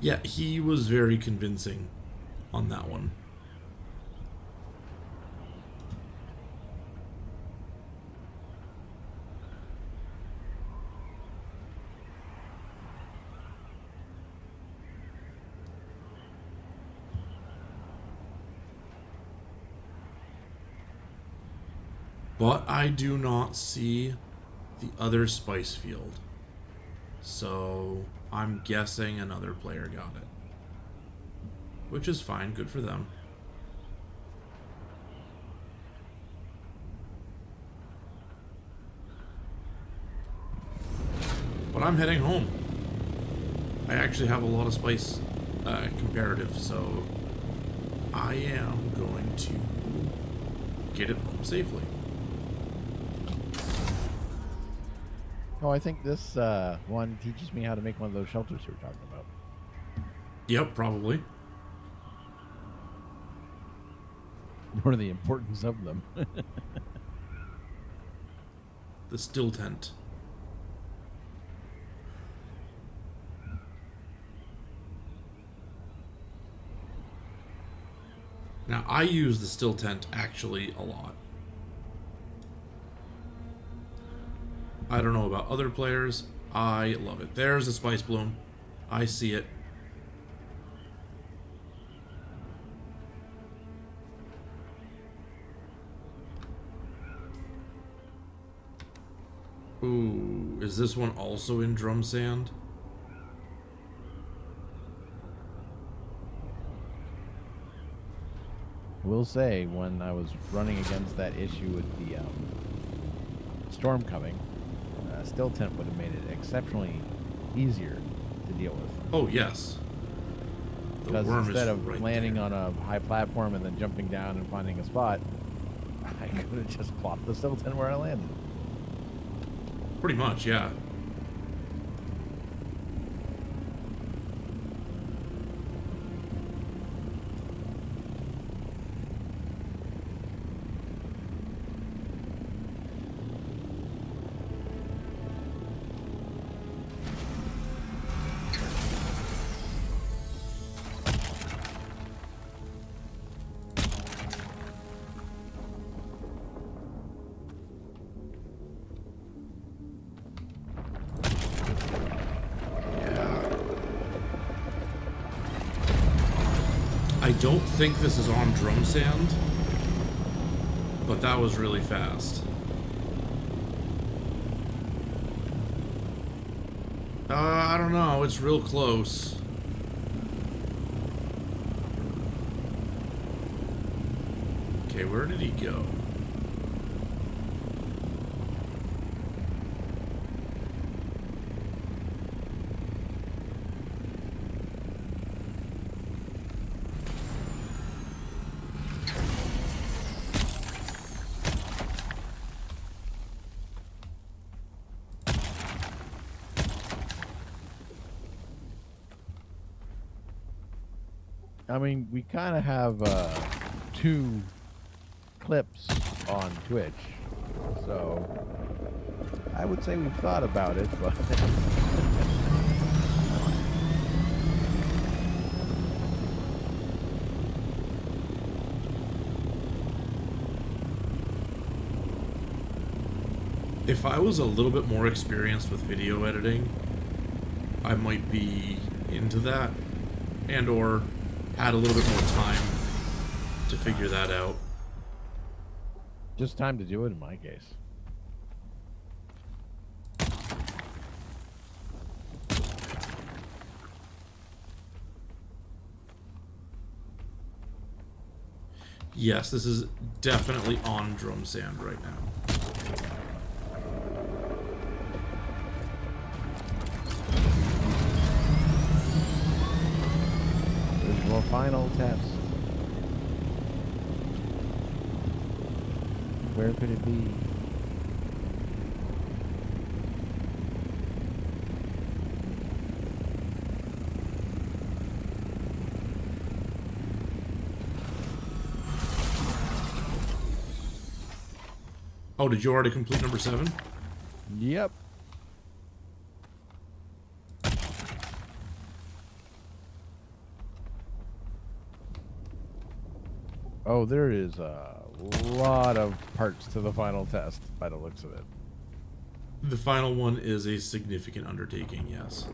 Speaker 1: Yeah, he was very convincing on that one. But I do not see the other spice field. So I'm guessing another player got it. Which is fine, good for them. But I'm heading home. I actually have a lot of spice comparative, so I am going to get it home safely.
Speaker 2: Oh, I think this one teaches me how to make one of those shelters you were talking about.
Speaker 1: Yep, probably.
Speaker 2: What are the importance of them?
Speaker 1: The still tent. Now, I use the still tent actually a lot. I don't know about other players. I love it. There's a spice bloom. I see it. Ooh, is this one also in drum sand?
Speaker 2: I will say, when I was running against that issue with the storm coming, still tent would have made it exceptionally easier to deal with.
Speaker 1: Oh, yes. The
Speaker 2: Because
Speaker 1: worm
Speaker 2: instead
Speaker 1: is
Speaker 2: of
Speaker 1: right
Speaker 2: landing
Speaker 1: there.
Speaker 2: on a high platform and then jumping down and finding a spot, I could have just plopped the still tent where I landed.
Speaker 1: Pretty much, yeah. I don't think this is on drum sand, but that was really fast. I don't know. It's real close. Okay, where did he go?
Speaker 2: I mean, we kind of have 2 clips on Twitch, so I would say we've thought about it, but
Speaker 1: If I was a little bit more experienced with video editing, I might be into that, and or had a little bit more time to figure that out.
Speaker 2: just time to do it in my case.
Speaker 1: Yes, this is definitely on drum sand right now.
Speaker 2: There's your final test. Where could it be?
Speaker 1: Oh, did you already complete number 7?
Speaker 2: Yep. Oh, there is a lot of parts to the final test by the looks of it.
Speaker 1: The final one is a significant undertaking, yes.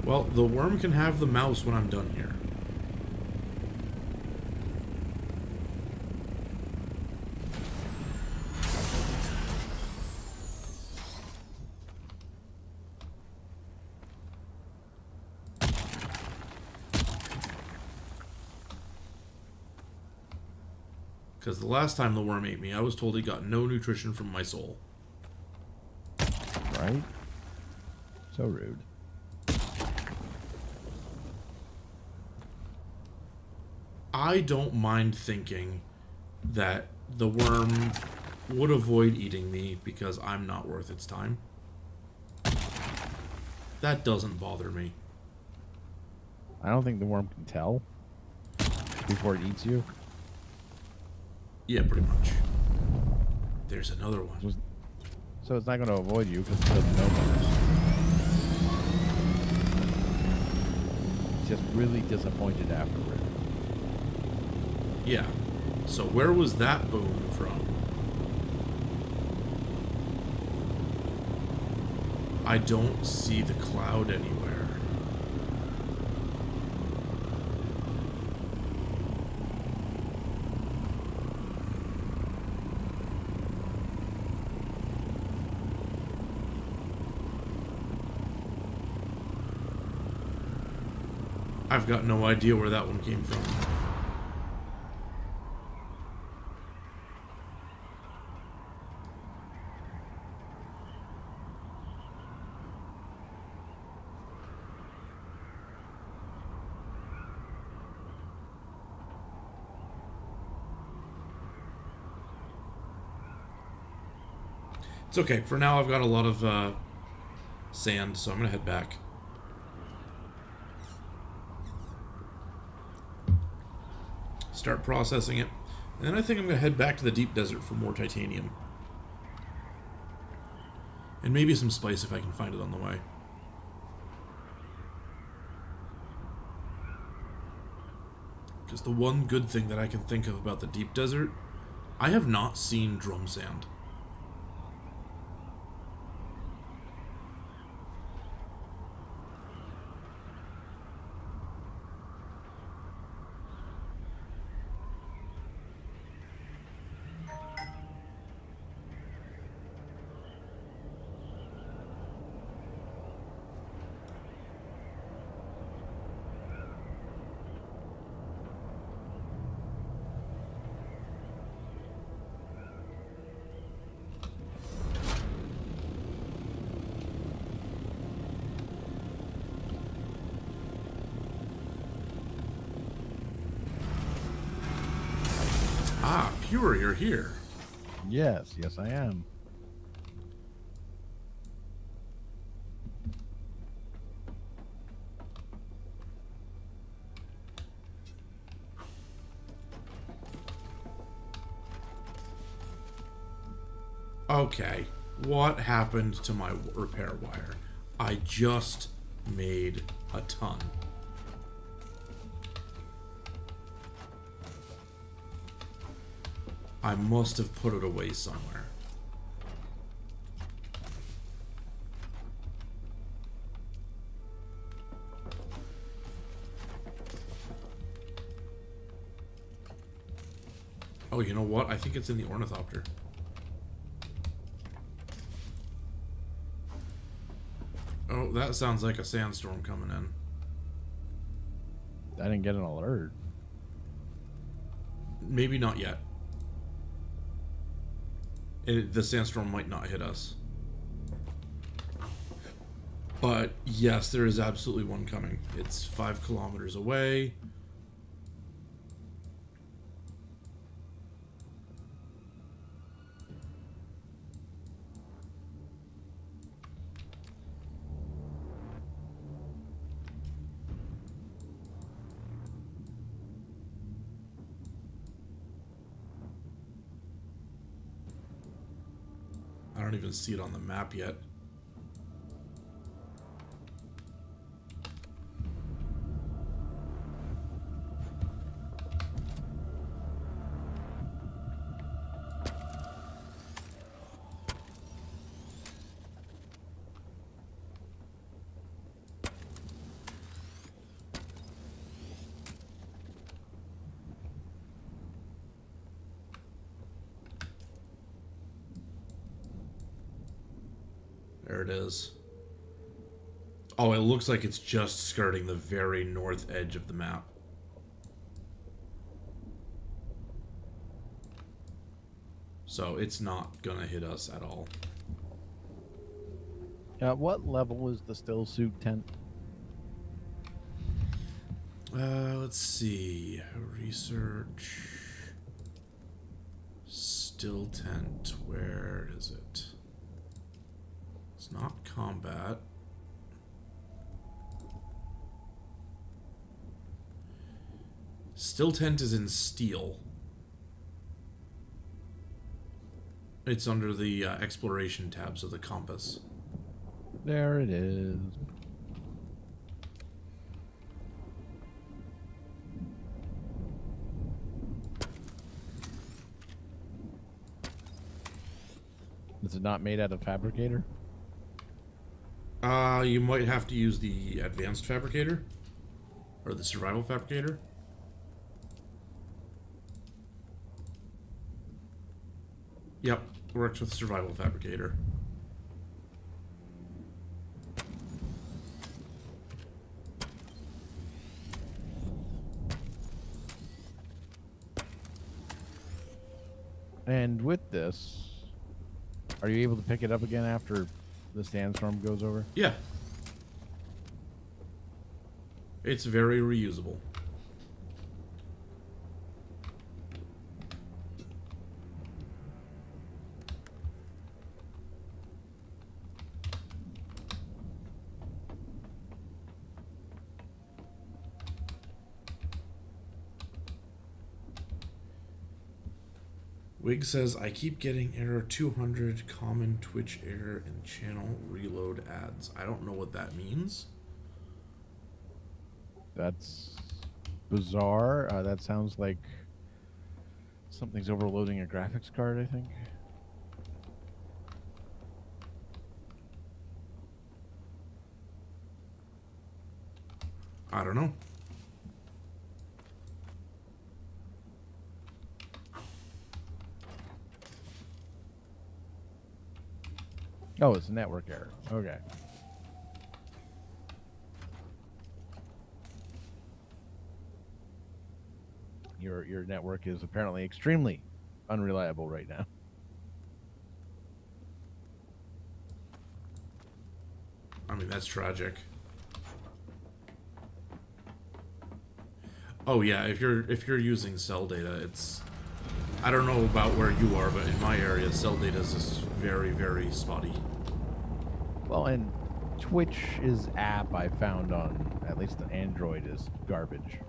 Speaker 1: Well, the worm can have the mouse when I'm done here. Because the last time the worm ate me, I was told he got no nutrition from my soul.
Speaker 2: Right? So rude.
Speaker 1: I don't mind thinking that the worm would avoid eating me because I'm not worth its time. That doesn't bother me.
Speaker 2: I don't think the worm can tell before it eats you.
Speaker 1: Yeah, pretty much. There's another one.
Speaker 2: So it's not going to avoid you because it doesn't know better. It's just really disappointed afterward.
Speaker 1: Yeah. So where was that boom from? I don't see the cloud anywhere. I've got no idea where that one came from. It's okay. For now, I've got a lot of sand, so I'm going to head back. Start processing it. And then I think I'm going to head back to the deep desert for more titanium. And maybe some spice if I can find it on the way. Because the one good thing that I can think of about the deep desert, I have not seen drum sand. Ah, Pure, you're here.
Speaker 2: Yes, I am.
Speaker 1: Okay, what happened to my repair wire? I just made a ton. I must have put it away somewhere. Oh, you know what? I think it's in the ornithopter. Oh, that sounds like a sandstorm coming in.
Speaker 2: I didn't get an alert.
Speaker 1: Maybe not yet. The sandstorm might not hit us. But yes, there is absolutely one coming. It's 5 kilometers away. I don't even see it on the map yet. There it is. Oh, it looks like it's just skirting the very north edge of the map. So it's not gonna hit us at all.
Speaker 2: What level is the still suit tent?
Speaker 1: Let's see. Research. Still tent. Where is it? It's not combat. Still tent is in steel. It's under the exploration tabs of the compass.
Speaker 2: There it is. Is it not made out of fabricator?
Speaker 1: You might have to use the advanced fabricator. Or the survival fabricator. Yep, works with survival fabricator.
Speaker 2: And with this, are you able to pick it up again after the sandstorm goes over?
Speaker 1: Yeah. It's very reusable. Wig says, I keep getting error 200, common Twitch error, and channel reload ads. I don't know what that means.
Speaker 2: That's bizarre. That sounds like something's overloading a graphics card, I think.
Speaker 1: I don't know.
Speaker 2: Oh, it's a network error. Okay. Your network is apparently extremely unreliable right now.
Speaker 1: I mean, that's tragic. Oh yeah, if you're using cell data, it's, I don't know about where you are, but in my area, cell data is just very, very spotty.
Speaker 2: Well, and Twitch's app I found on at least the Android is garbage.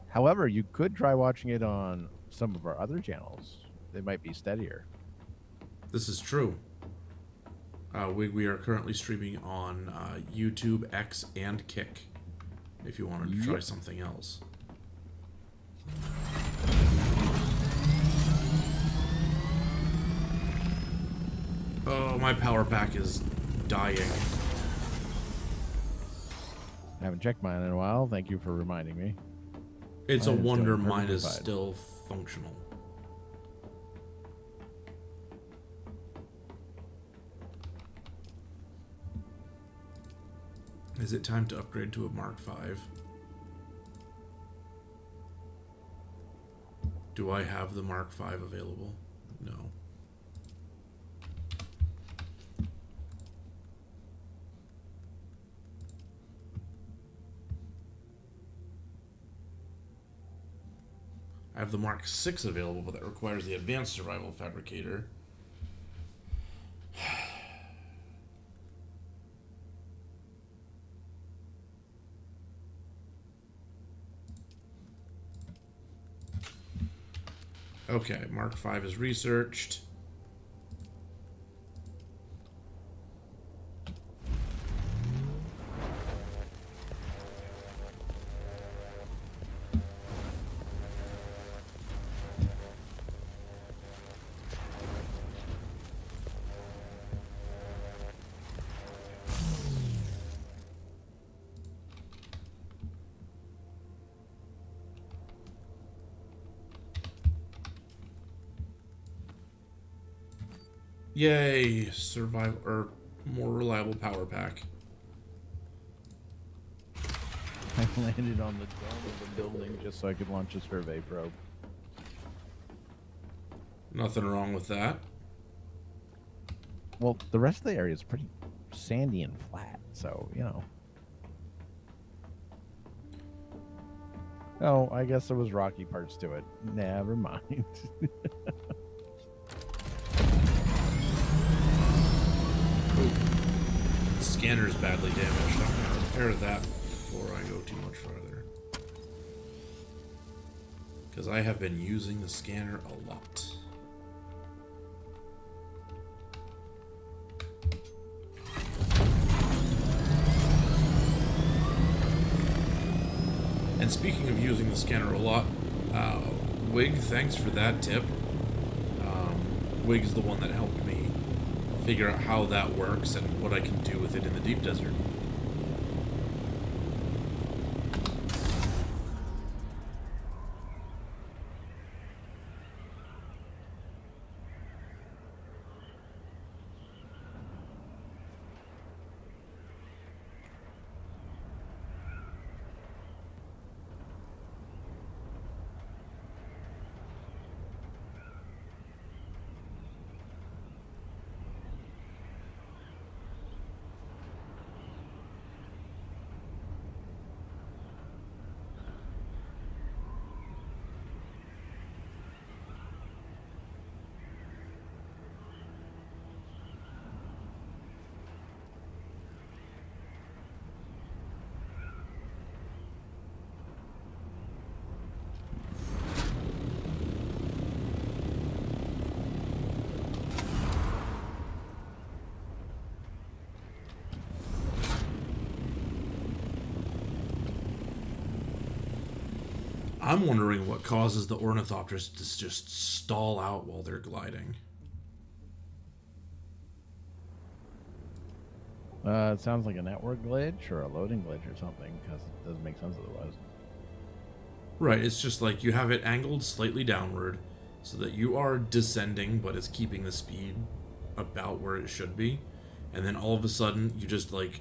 Speaker 2: However, you could try watching it on some of our other channels. They might be steadier.
Speaker 1: This is true. We are currently streaming on YouTube, X, and Kick. If you wanted to try something else. Oh, my power pack is dying.
Speaker 2: I haven't checked mine in a while. Thank you for reminding me.
Speaker 1: It's a
Speaker 2: Mine is
Speaker 1: wonder
Speaker 2: doing
Speaker 1: mine is
Speaker 2: perfectly fine.
Speaker 1: still functional. Is it time to upgrade to a Mark V? Do I have the Mark V available? No. I have the Mark VI available, but that requires the Advanced Survival Fabricator. Okay, Mark V is researched. Yay, survival or more reliable power pack.
Speaker 2: I landed on the dome of the building just so I could launch a survey probe.
Speaker 1: Nothing wrong with that.
Speaker 2: Well, the rest of the area is pretty sandy and flat, so, you know. Oh, I guess there was rocky parts to it. Never mind.
Speaker 1: Scanner's badly damaged. I'm gonna repair that before I go too much farther. Because I have been using the scanner a lot. And speaking of using the scanner a lot, Wig, thanks for that tip. Wig's the one that helped me figure out how that works and what I can do with it in the deep desert. I'm wondering what causes the ornithopters to just stall out while they're gliding.
Speaker 2: It sounds like a network glitch or a loading glitch or something, because it doesn't make sense otherwise.
Speaker 1: Right, it's just like you have it angled slightly downward so that you are descending, but it's keeping the speed about where it should be. And then all of a sudden, you just like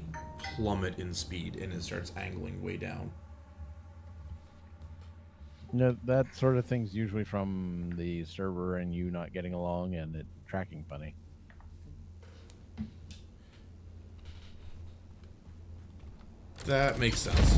Speaker 1: plummet in speed and it starts angling way down.
Speaker 2: No, that sort of thing's usually from the server and you not getting along and it tracking funny.
Speaker 1: That makes sense.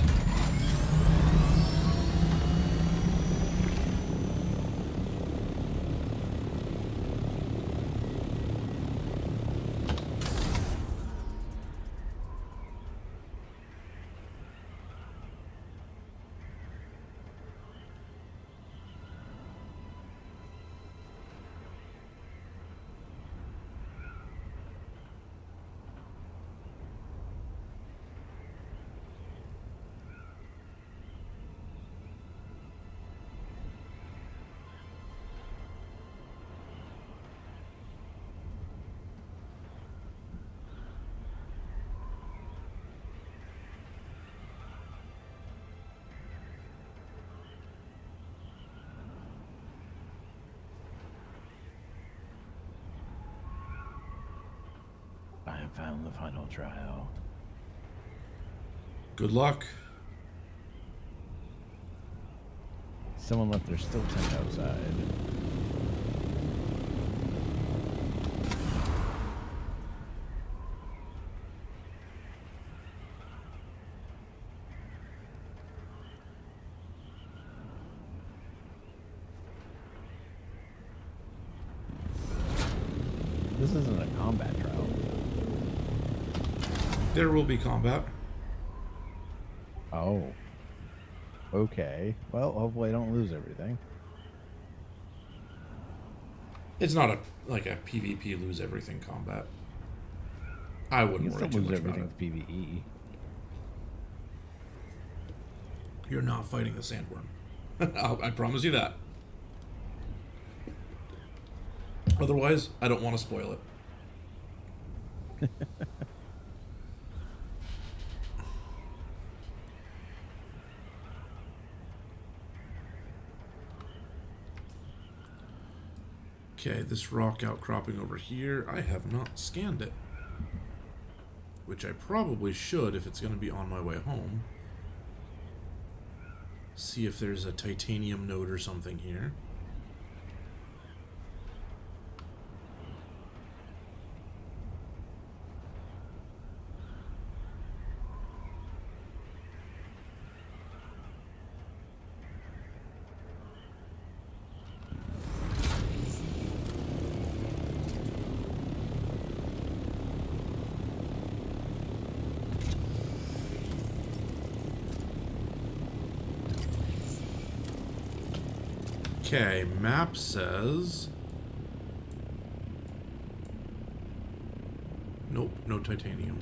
Speaker 2: I have found the final trial.
Speaker 1: Good luck.
Speaker 2: Someone left their still tent outside. This isn't a combat trial.
Speaker 1: There will be combat.
Speaker 2: Oh. Okay. Well, hopefully I don't lose everything.
Speaker 1: It's not a PvP lose everything combat. I
Speaker 2: You
Speaker 1: wouldn't
Speaker 2: can
Speaker 1: worry
Speaker 2: still
Speaker 1: too
Speaker 2: lose
Speaker 1: much about
Speaker 2: everything
Speaker 1: it.
Speaker 2: to PvE.
Speaker 1: You're not fighting the sandworm. I promise you that. Otherwise, I don't want to spoil it. Okay, this rock outcropping over here, I have not scanned it. Which I probably should if it's going to be on my way home. See if there's a titanium node or something here. Okay, map says... Nope, no titanium.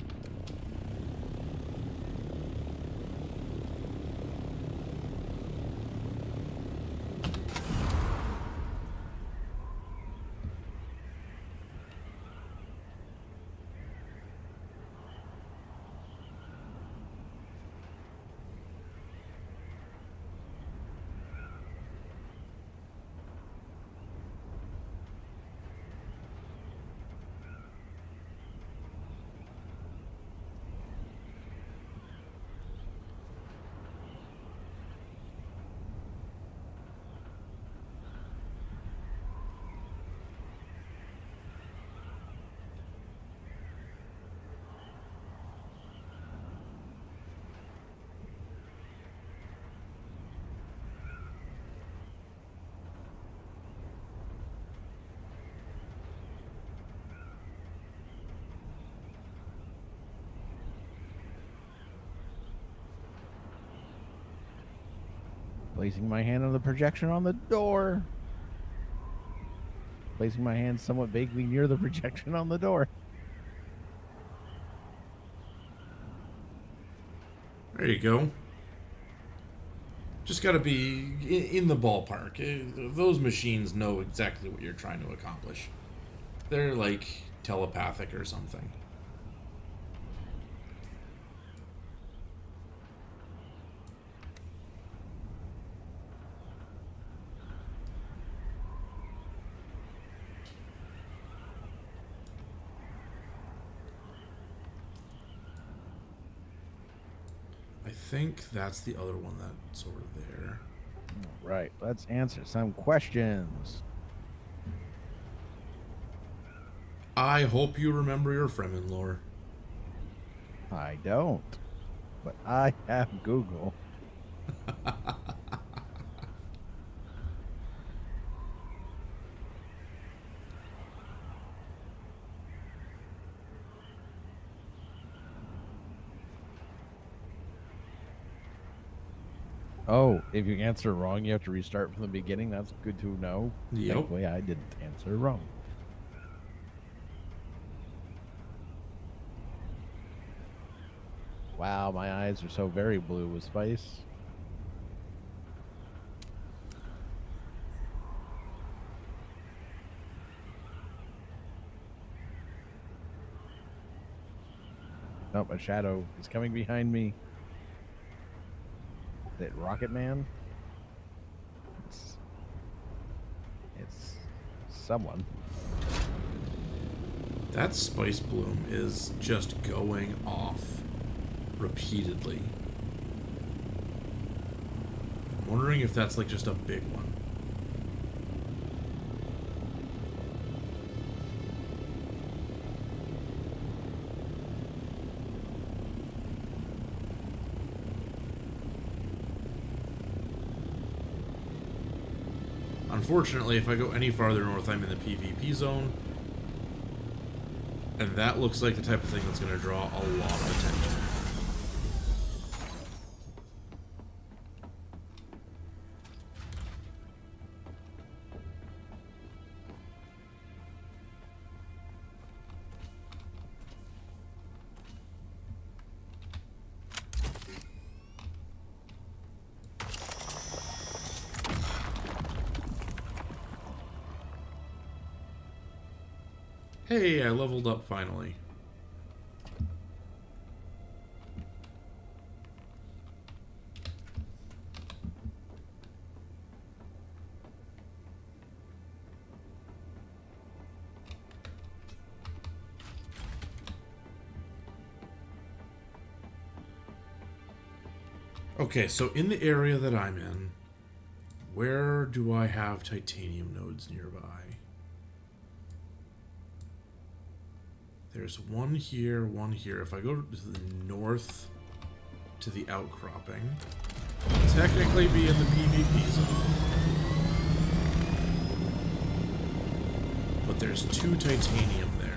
Speaker 2: Placing my hand on the projection on the door. Placing my hand somewhat vaguely near the projection on the door.
Speaker 1: There you go. Just got to be in the ballpark. Those machines know exactly what you're trying to accomplish. They're like telepathic or something. I think that's the other one that's over there.
Speaker 2: Right. Let's answer some questions.
Speaker 1: I hope you remember your Fremen lore.
Speaker 2: I don't, but I have Google. Oh, if you answer wrong, you have to restart from the beginning. That's good to know.
Speaker 1: Yep.
Speaker 2: Thankfully, I didn't answer wrong. Wow, my eyes are so very blue with spice. Nope, a shadow is coming behind me. Is it Rocket Man? It's someone.
Speaker 1: That spice bloom is just going off repeatedly. I'm wondering if that's like just a big one. Unfortunately, if I go any farther north, I'm in the PvP zone. And that looks like the type of thing that's going to draw a lot of attention. Hey, I leveled up finally. Okay, so in the area that I'm in, where do I have titanium nodes nearby? There's one here, one here. If I go to the north to the outcropping, I'll technically be in the PvP zone. But there's 2 titanium there.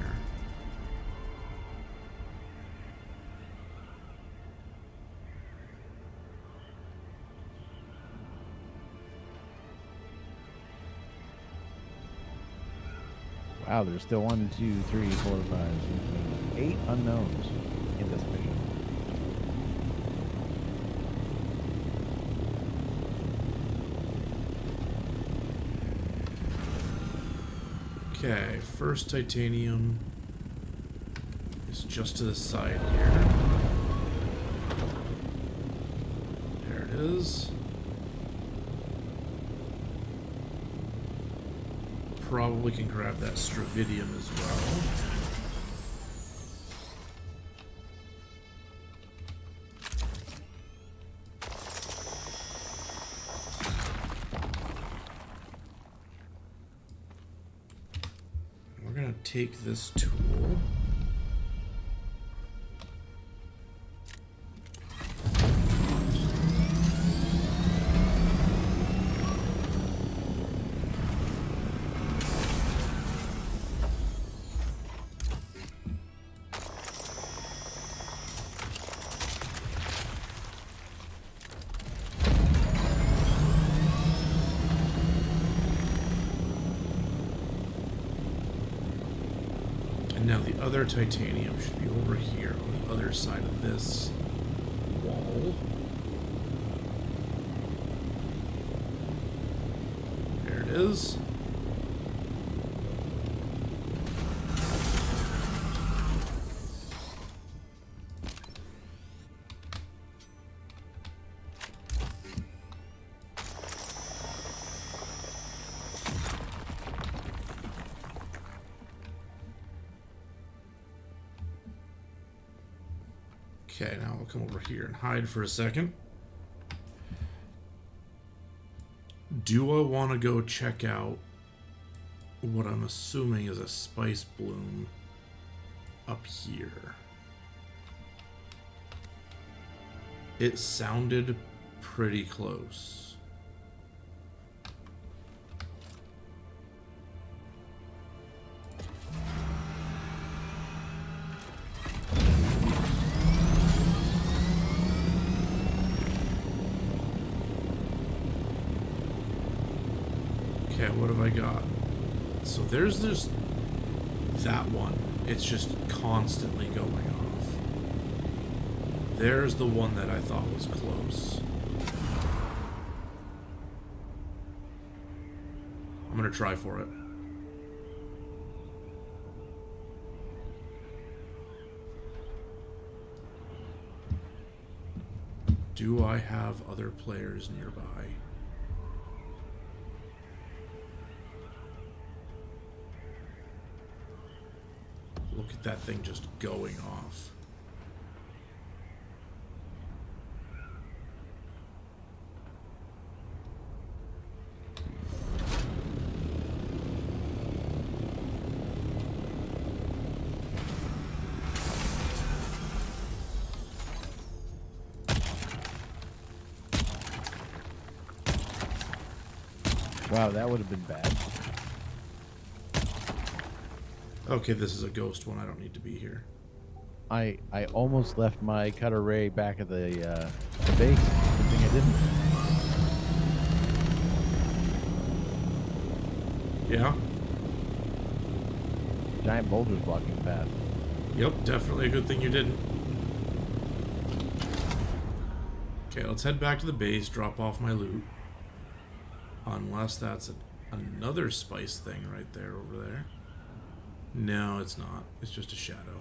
Speaker 2: Wow, there's still 1, 2, 3, 4, 5, 6, 7, 8 unknowns in this mission.
Speaker 1: Okay, first titanium is just to the side here. There it is. Probably can grab that stravidium as well. We're gonna take this tool. Now the other titanium should be over here on the other side of this wall. is. Okay, now I'll come over here and hide for a second. Do I want to go check out what I'm assuming is a spice bloom up here? It sounded pretty close. Okay, what have I got? So there's this, that one. It's just constantly going off. There's the one that I thought was close. I'm gonna try for it. Do I have other players nearby? Look at that thing just going off.
Speaker 2: Wow, that would have been bad.
Speaker 1: Okay, this is a ghost one. I don't need to be here.
Speaker 2: I almost left my cutter ray back at the base. Good thing I didn't.
Speaker 1: Yeah?
Speaker 2: Giant boulders blocking the path.
Speaker 1: Yep, definitely a good thing you didn't. Okay, let's head back to the base, drop off my loot. Unless that's another spice thing right there over there. No, it's not. It's just a shadow.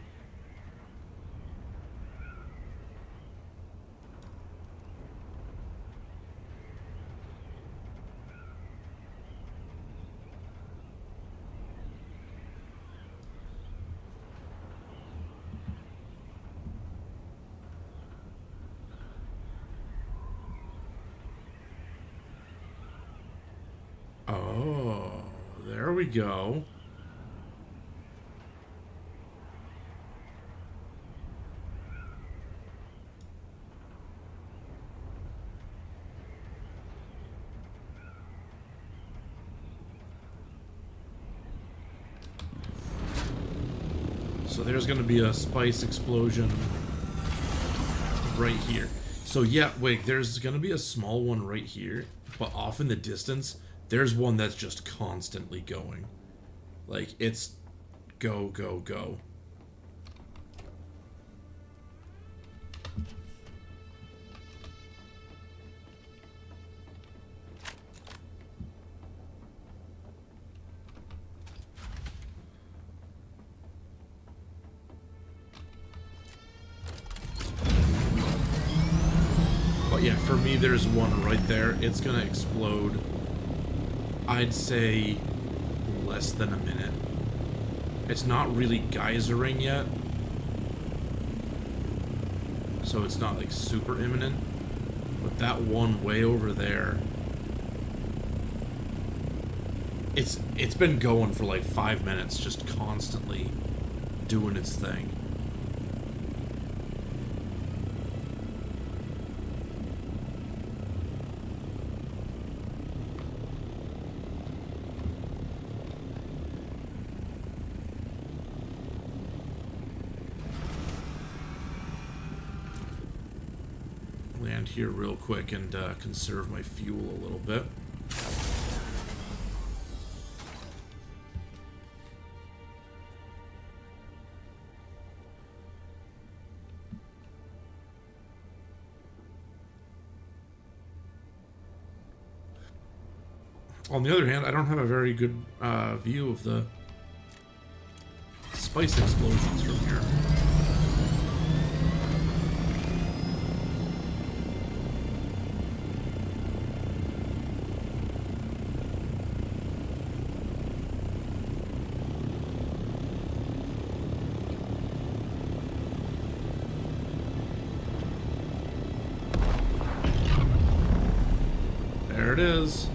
Speaker 1: Oh, there we go. So there's going to be a spice explosion right here. So yeah, wait, there's going to be a small one right here, but off in the distance, there's one that's just constantly going. Like, it's go, go, go. But yeah, for me, there's one right there. It's gonna explode, I'd say, less than a minute. It's not really geysering yet, so it's not like super imminent. But that one way over there, it's been going for like 5 minutes, just constantly doing its thing. Land here real quick and conserve my fuel a little bit. On the other hand, I don't have a very good view of the spice explosions from here. There it is.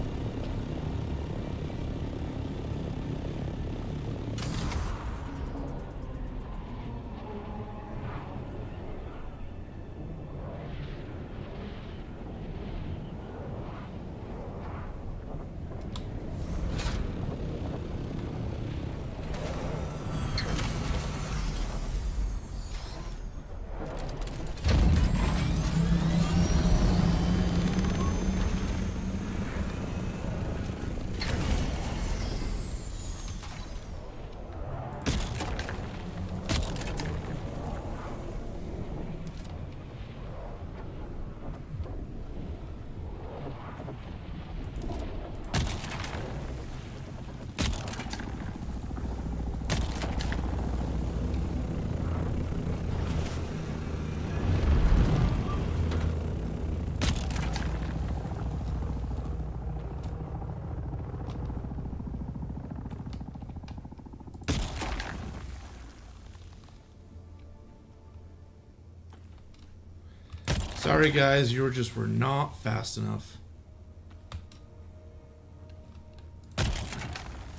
Speaker 1: Sorry guys, you were not fast enough.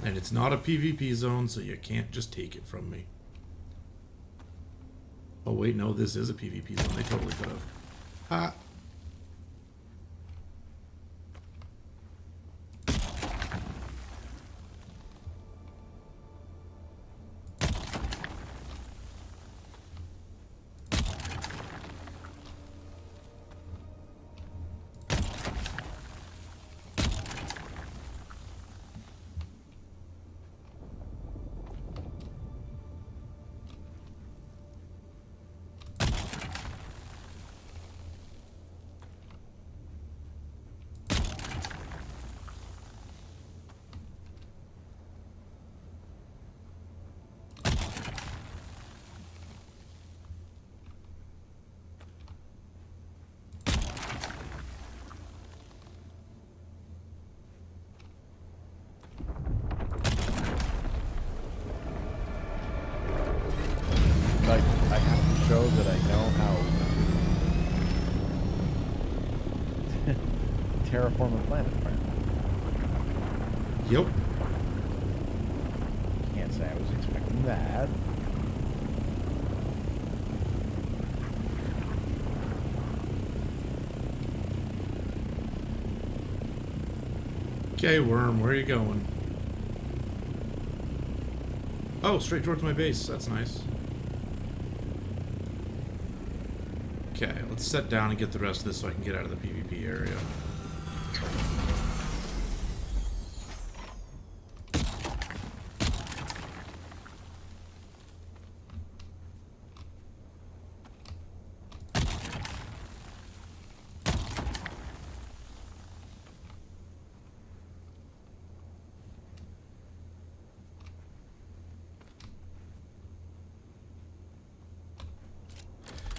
Speaker 1: And it's not a PvP zone, so you can't just take it from me. Oh wait, no, this is a PvP zone. They totally could have. Ha!
Speaker 2: Like, I have to show that I know how to terraform a planet, apparently.
Speaker 1: Yep.
Speaker 2: Can't say I was expecting that.
Speaker 1: Okay, worm, where are you going? Oh, straight towards my base. That's nice. Okay, let's set down and get the rest of this so I can get out of the PvP area.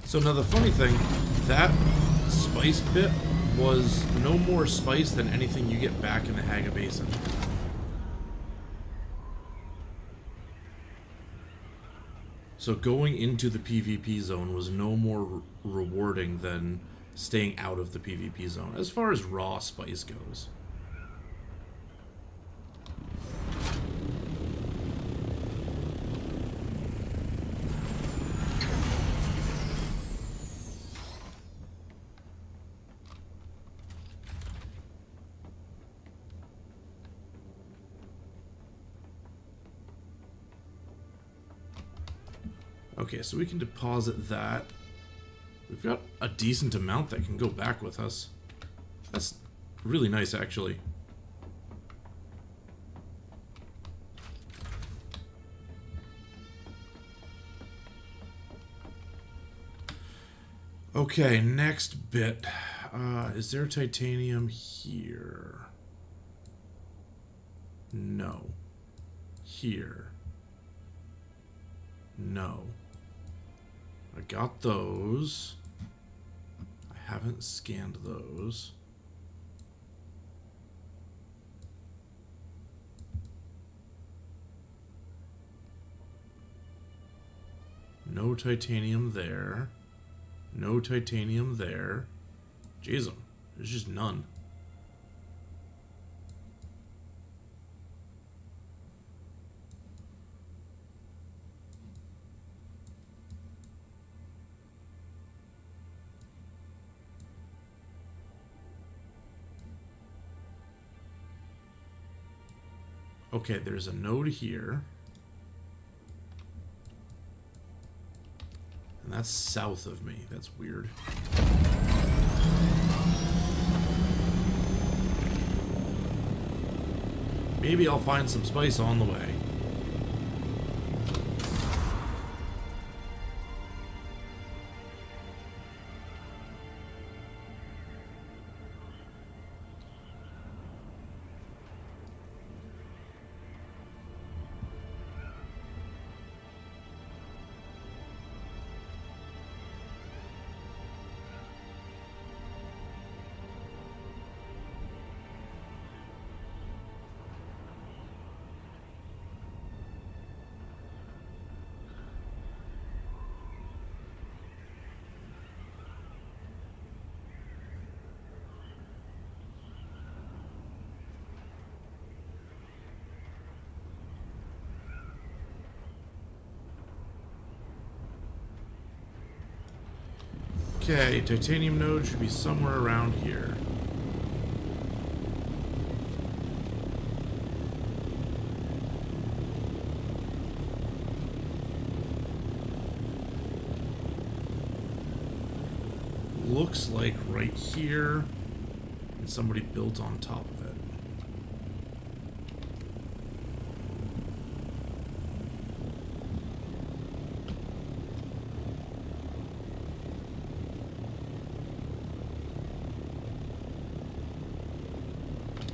Speaker 1: So now the funny thing, that spice bit was no more spice than anything you get back in the Haga Basin. So going into the PvP zone was no more rewarding than staying out of the PvP zone, as far as raw spice goes. Okay, so we can deposit that. We've got a decent amount that can go back with us. That's really nice, actually. Okay, next bit. Is there titanium here? No. Here. No. I got those. I haven't scanned those. No titanium there. No titanium there. Jeez, there's just none. Okay, there's a node here. And that's south of me. That's weird. Maybe I'll find some spice on the way. Okay, titanium node should be somewhere around here. Looks like right here, and somebody built on top of it.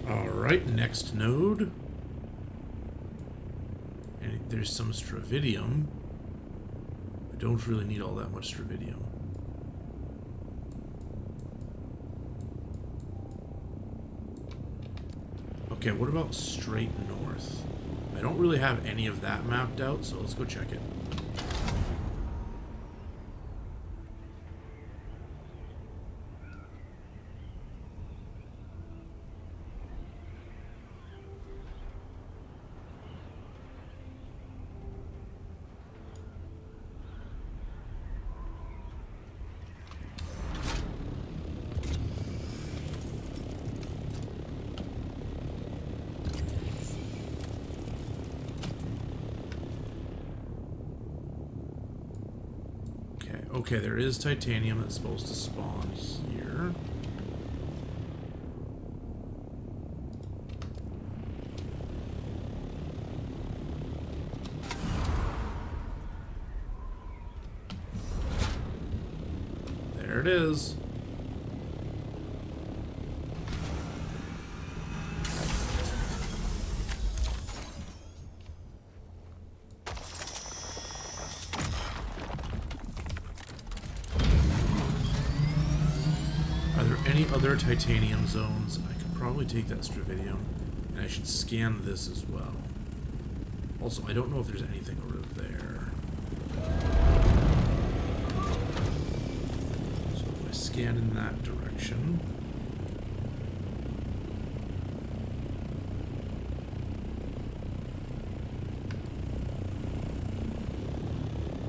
Speaker 1: Alright, next node. And there's some stravidium. I don't really need all that much stravidium. Okay, what about straight north? I don't really have any of that mapped out, so let's go check it. Okay, there is titanium that's supposed to spawn here. There it is. Other titanium zones. I could probably take that stravidium, and I should scan this as well. Also, I don't know if there's anything over there. So if I scan in that direction.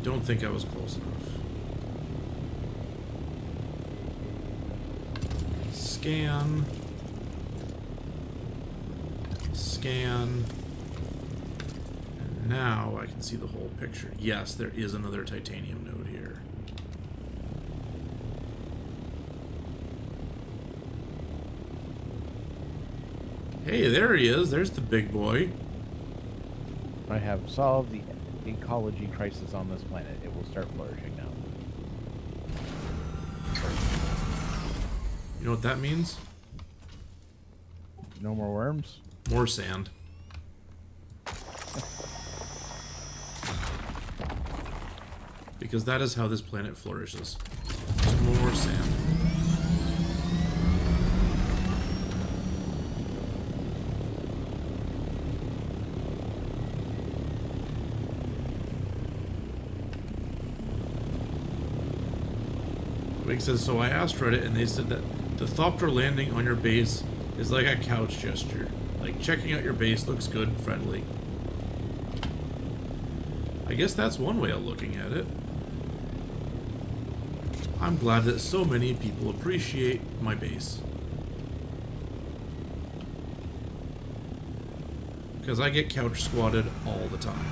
Speaker 1: Don't think I was close enough. Scan. Scan. And now I can see the whole picture. Yes, there is another titanium node here. Hey, there he is. There's the big boy.
Speaker 2: I have solved the ecology crisis on this planet. It will start flourishing now.
Speaker 1: You know what that means?
Speaker 2: No more worms?
Speaker 1: More sand. Because that is how this planet flourishes. Just more sand. Wig says, so I asked Reddit and they said that the Thopter landing on your base is like a couch gesture. Like checking out your base looks good, friendly. I guess that's one way of looking at it. I'm glad that so many people appreciate my base. Because I get couch squatted all the time.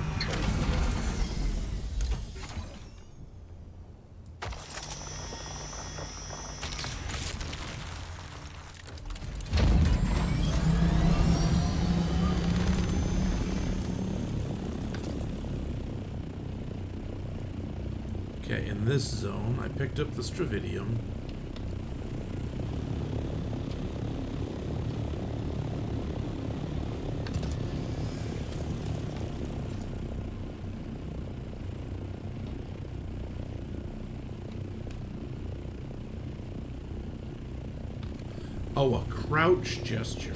Speaker 1: Okay, in this zone, I picked up the Stravidium. Oh, a crouch gesture.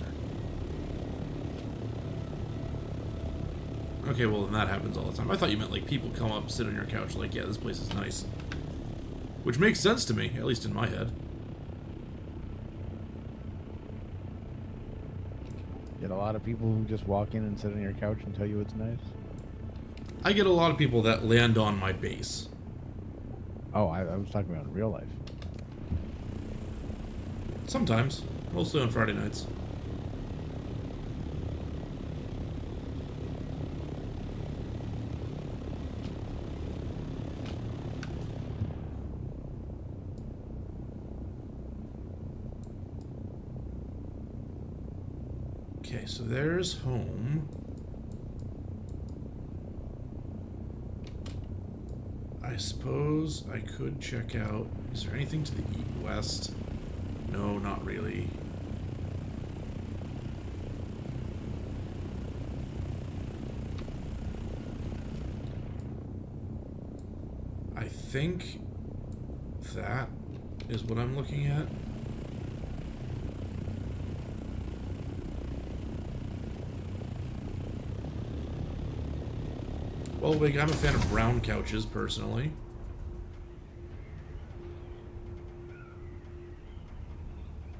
Speaker 1: Okay, well then that happens all the time. I thought you meant like people come up, sit on your couch like, yeah, this place is nice. Which makes sense to me, at least in my head.
Speaker 2: Get a lot of people who just walk in and sit on your couch and tell you it's nice.
Speaker 1: I get a lot of people that land on my base.
Speaker 2: Oh, I was talking about in real life.
Speaker 1: Sometimes. Mostly on Friday nights. Okay, so there's home. I suppose I could check out... Is there anything to the west? No, not really. I think that is what I'm looking at. Well, Wig, I'm a fan of brown couches, personally.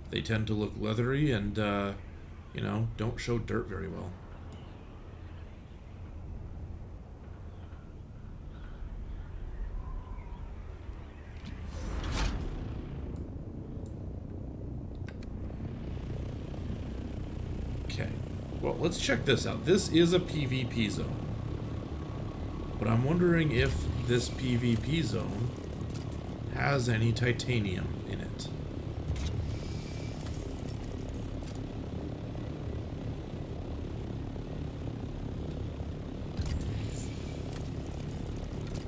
Speaker 1: They tend to look leathery and, you know, don't show dirt very well. Okay, well, let's check this out. This is a PvP zone. But I'm wondering if this PvP zone has any titanium in it.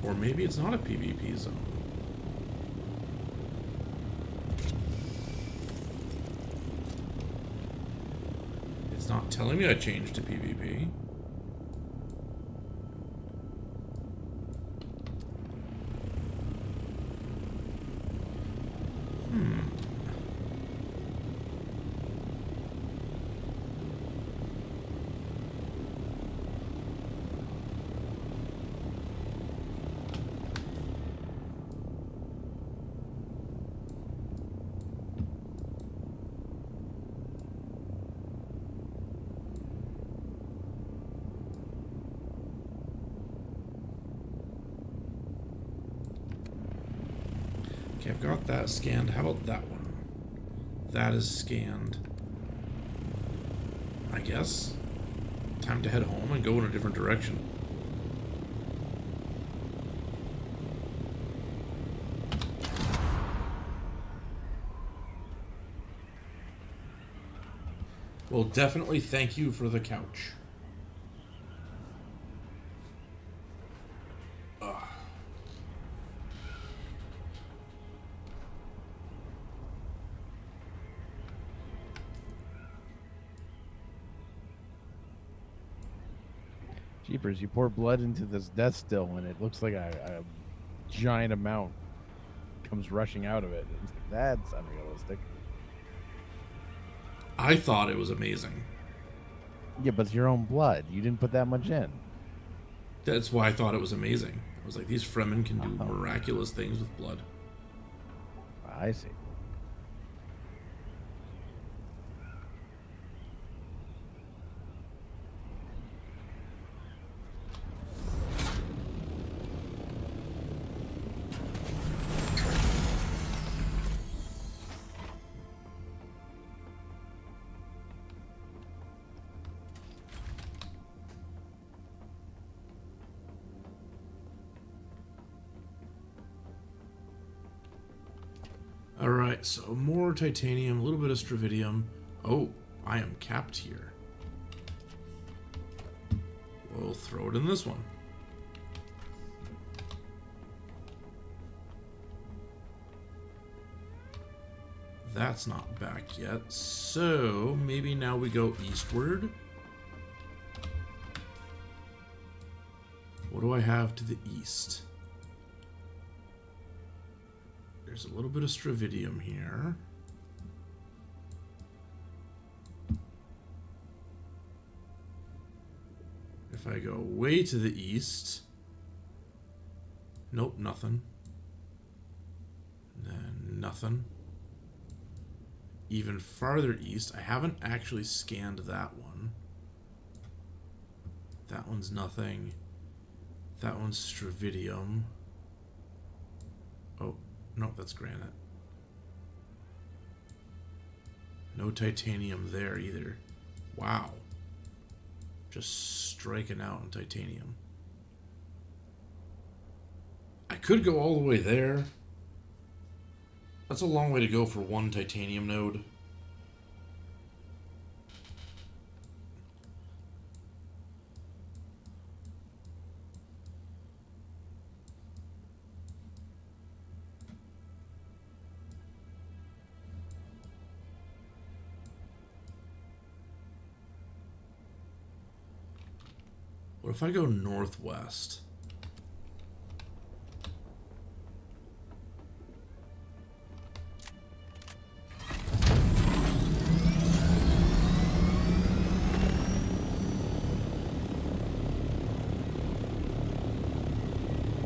Speaker 1: Or maybe it's not a PvP zone. It's not telling me I changed to PvP. Okay, I've got that scanned. How about that one? That is scanned. I guess. Time to head home and go in a different direction. Well, definitely thank you for the couch.
Speaker 2: Jeepers, you pour blood into this death still, and it looks like a giant amount comes rushing out of it. It's like, that's unrealistic.
Speaker 1: I thought it was amazing.
Speaker 2: Yeah, but it's your own blood. You didn't put that much in.
Speaker 1: That's why I thought it was amazing. I was like, these Fremen can do
Speaker 2: Oh.
Speaker 1: miraculous things with blood.
Speaker 2: I see.
Speaker 1: Alright, so more titanium, a little bit of stravidium. Oh, I am capped here. We'll throw it in this one. That's not back yet, so maybe now we go eastward. What do I have to the east? There's a little bit of stravidium here. If I go way to the east, nope, nothing. Then nothing. Even farther east, I haven't actually scanned that one. That one's nothing. That one's stravidium. Oh, no, that's granite. No titanium there either. Wow. Just striking out on titanium. I could go all the way there. That's a long way to go for one titanium node. What if I go northwest?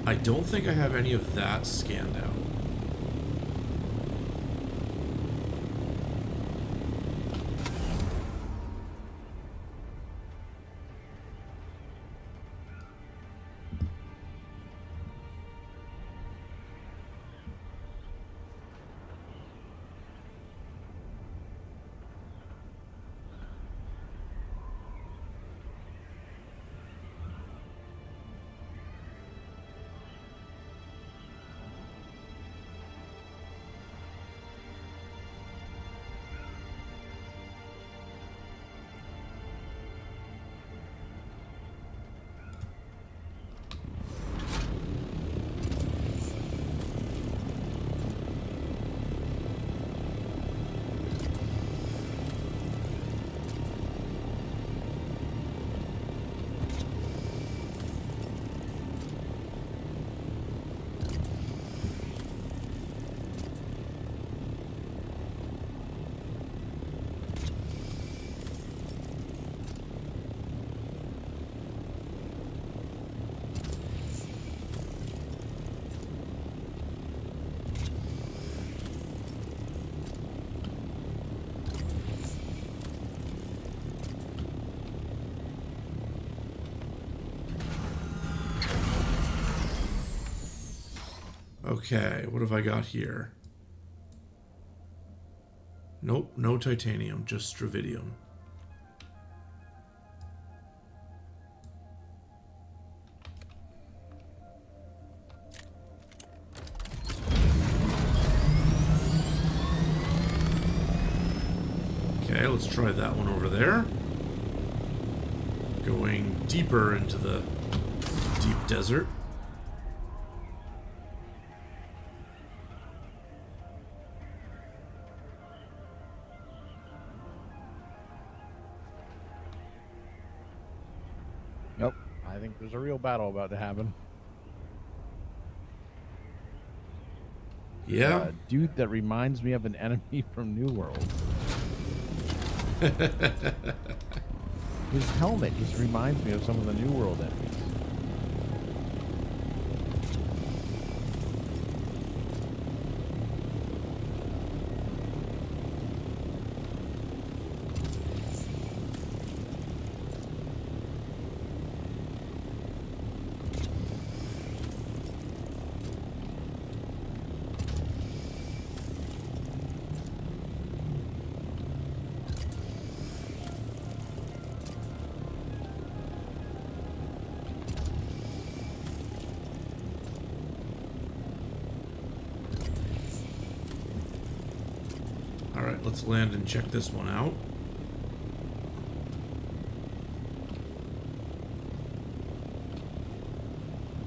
Speaker 1: I don't think I have any of that scanned out. Okay, what have I got here? Nope, no titanium, just stravidium. Okay, let's try that one over there. Going deeper into the deep desert.
Speaker 2: Nope, I I think there's a real battle about to happen.
Speaker 1: Yeah.
Speaker 2: Dude that reminds me of an enemy from New World. His helmet just reminds me of some of the New World enemies.
Speaker 1: Alright, let's land and check this one out.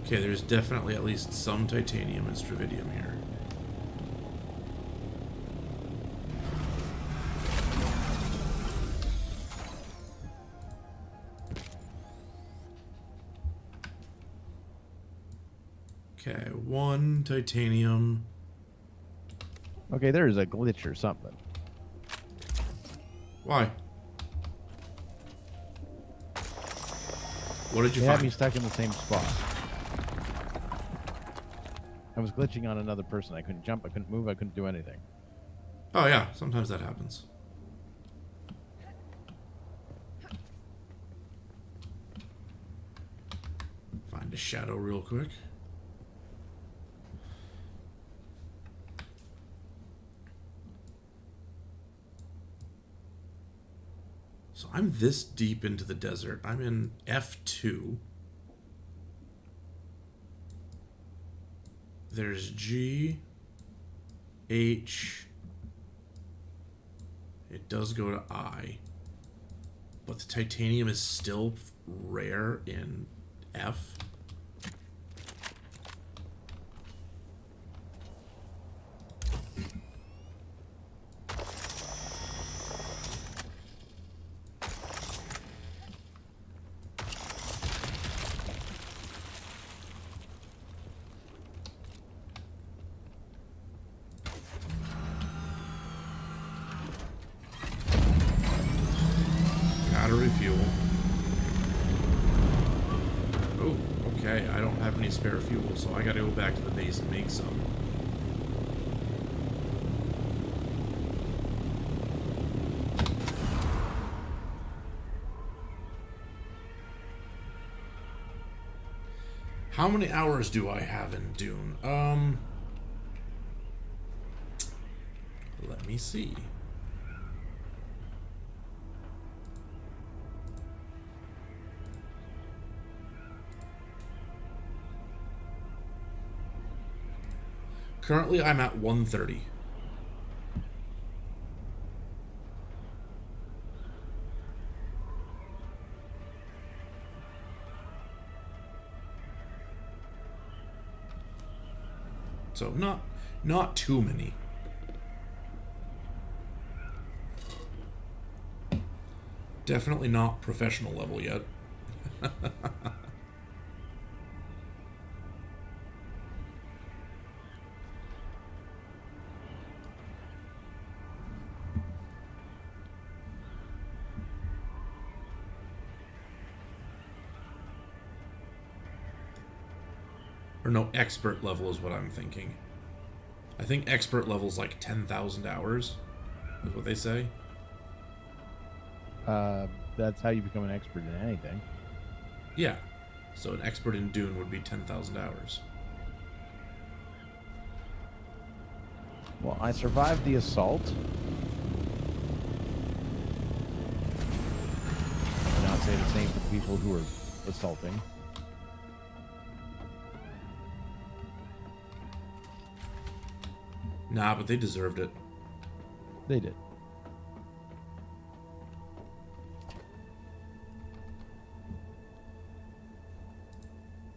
Speaker 1: Okay, there's definitely at least some titanium and stravidium here. Okay, 1 titanium.
Speaker 2: Okay, there is a glitch or something.
Speaker 1: Why? What did you
Speaker 2: They had
Speaker 1: find?
Speaker 2: me stuck in the same spot. I was glitching on another person. I couldn't jump, I couldn't move, I couldn't do anything.
Speaker 1: Oh yeah, sometimes that happens. Find a shadow real quick. So I'm this deep into the desert. I'm in F2. There's G, H. It does go to I. But the titanium is still rare in F. Gotta refuel. Oh, okay. I don't have any spare fuel, so I gotta go back to the base and make some. How many hours do I have in Dune? Let me see. Currently, I'm at 130. So not too many. Definitely not professional level yet. Or no, expert level is what I'm thinking. I think expert level is like 10,000 hours, is what they say.
Speaker 2: That's how you become an expert in anything.
Speaker 1: Yeah. So an expert in Dune would be 10,000 hours.
Speaker 2: Well, I survived the assault. I would not say the same for the people who were assaulting.
Speaker 1: Nah, but they deserved it.
Speaker 2: They did.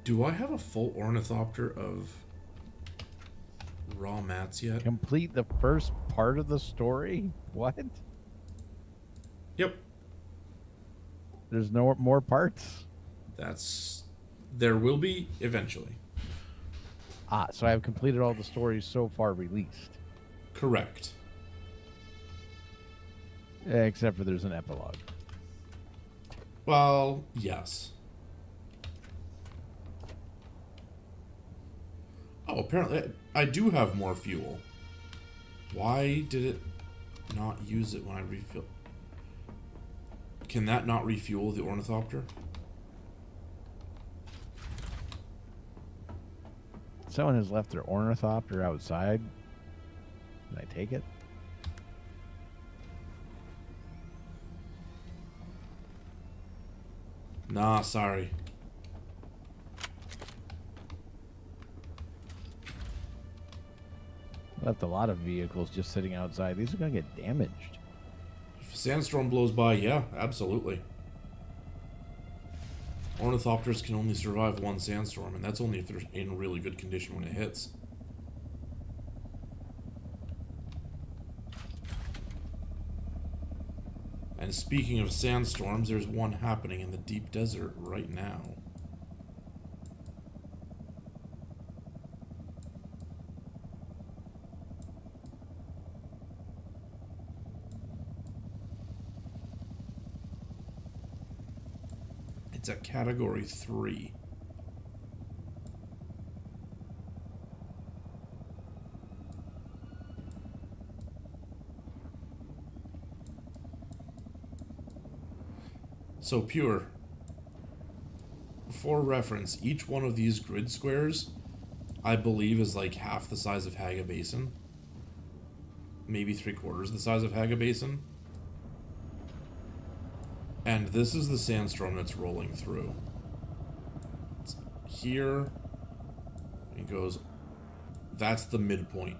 Speaker 1: Do I have a full ornithopter of raw mats yet?
Speaker 2: Complete the first part of the story? What?
Speaker 1: Yep.
Speaker 2: There's no more parts?
Speaker 1: That's There will be eventually.
Speaker 2: Ah, so I have completed all the stories so far released.
Speaker 1: Correct.
Speaker 2: Except for there's an epilogue.
Speaker 1: Well, yes. Oh, apparently I do have more fuel. Why did it not use it when I refill? Can that not refuel the ornithopter?
Speaker 2: Someone has left their ornithopter outside. Can I take it?
Speaker 1: Nah, sorry.
Speaker 2: Left a lot of vehicles just sitting outside. These are going to get damaged.
Speaker 1: If a sandstorm blows by, yeah, absolutely. Ornithopters can only survive one sandstorm, and that's only if they're in really good condition when it hits. And speaking of sandstorms, there's one happening in the deep desert right now. It's a category 3. So pure. For reference, each one of these grid squares, I believe, is like half the size of Haga Basin. Maybe 3/4 the size of Haga Basin. And this is the sandstorm that's rolling through. It's here. It goes. That's the midpoint.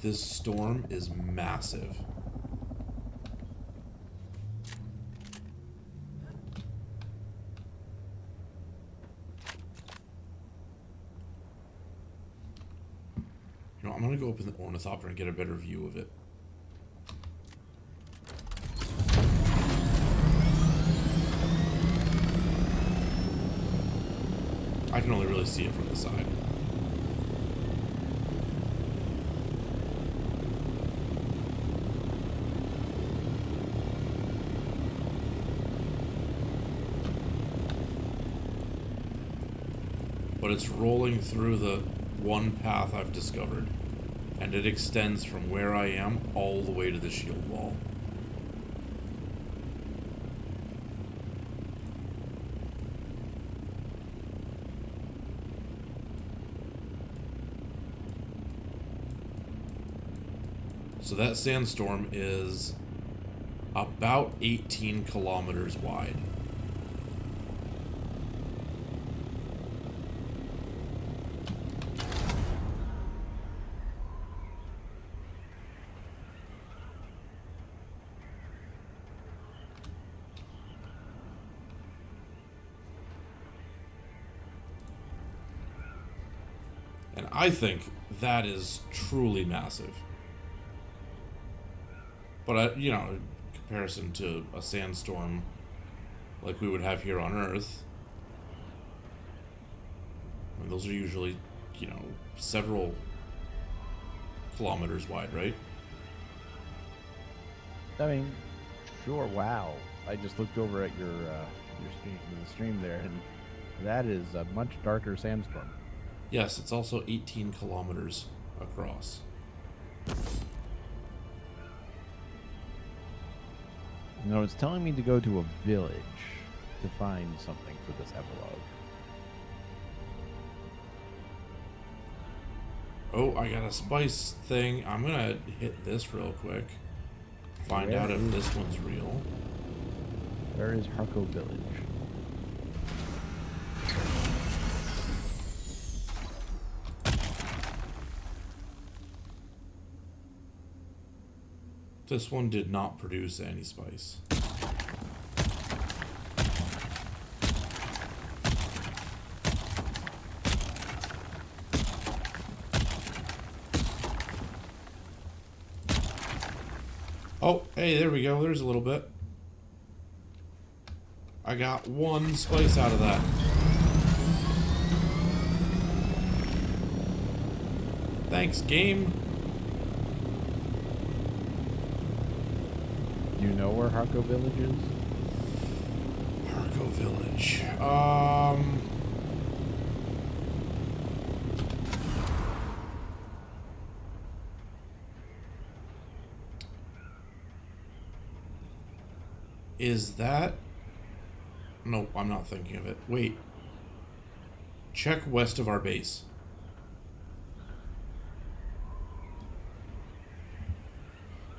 Speaker 1: This storm is massive. You know, I'm gonna go up in the ornithopter and get a better view of it. I can only really see it from the side. But it's rolling through the one path I've discovered, and it extends from where I am all the way to the shield wall. So that sandstorm is about 18 kilometers wide. And I think that is truly massive. But, you know, in comparison to a sandstorm like we would have here on Earth, I mean, those are usually, you know, several kilometers wide, right?
Speaker 2: I mean, sure. Wow. I just looked over at your stream there, and that is a much darker sandstorm.
Speaker 1: Yes, it's also 18 kilometers across.
Speaker 2: You know, it's telling me to go to a village to find something for this epilogue.
Speaker 1: Oh, I got a spice thing. I'm gonna hit this real quick. Find out if this one's real.
Speaker 2: Where is Harco Village?
Speaker 1: This one did not produce any spice. Oh, hey, there we go. There's a little bit. I got 1 spice out of that. Thanks, game.
Speaker 2: Do you know where Harco Village is?
Speaker 1: Harco Village. Is that... Nope, I'm not thinking of it. Wait. Check west of our base.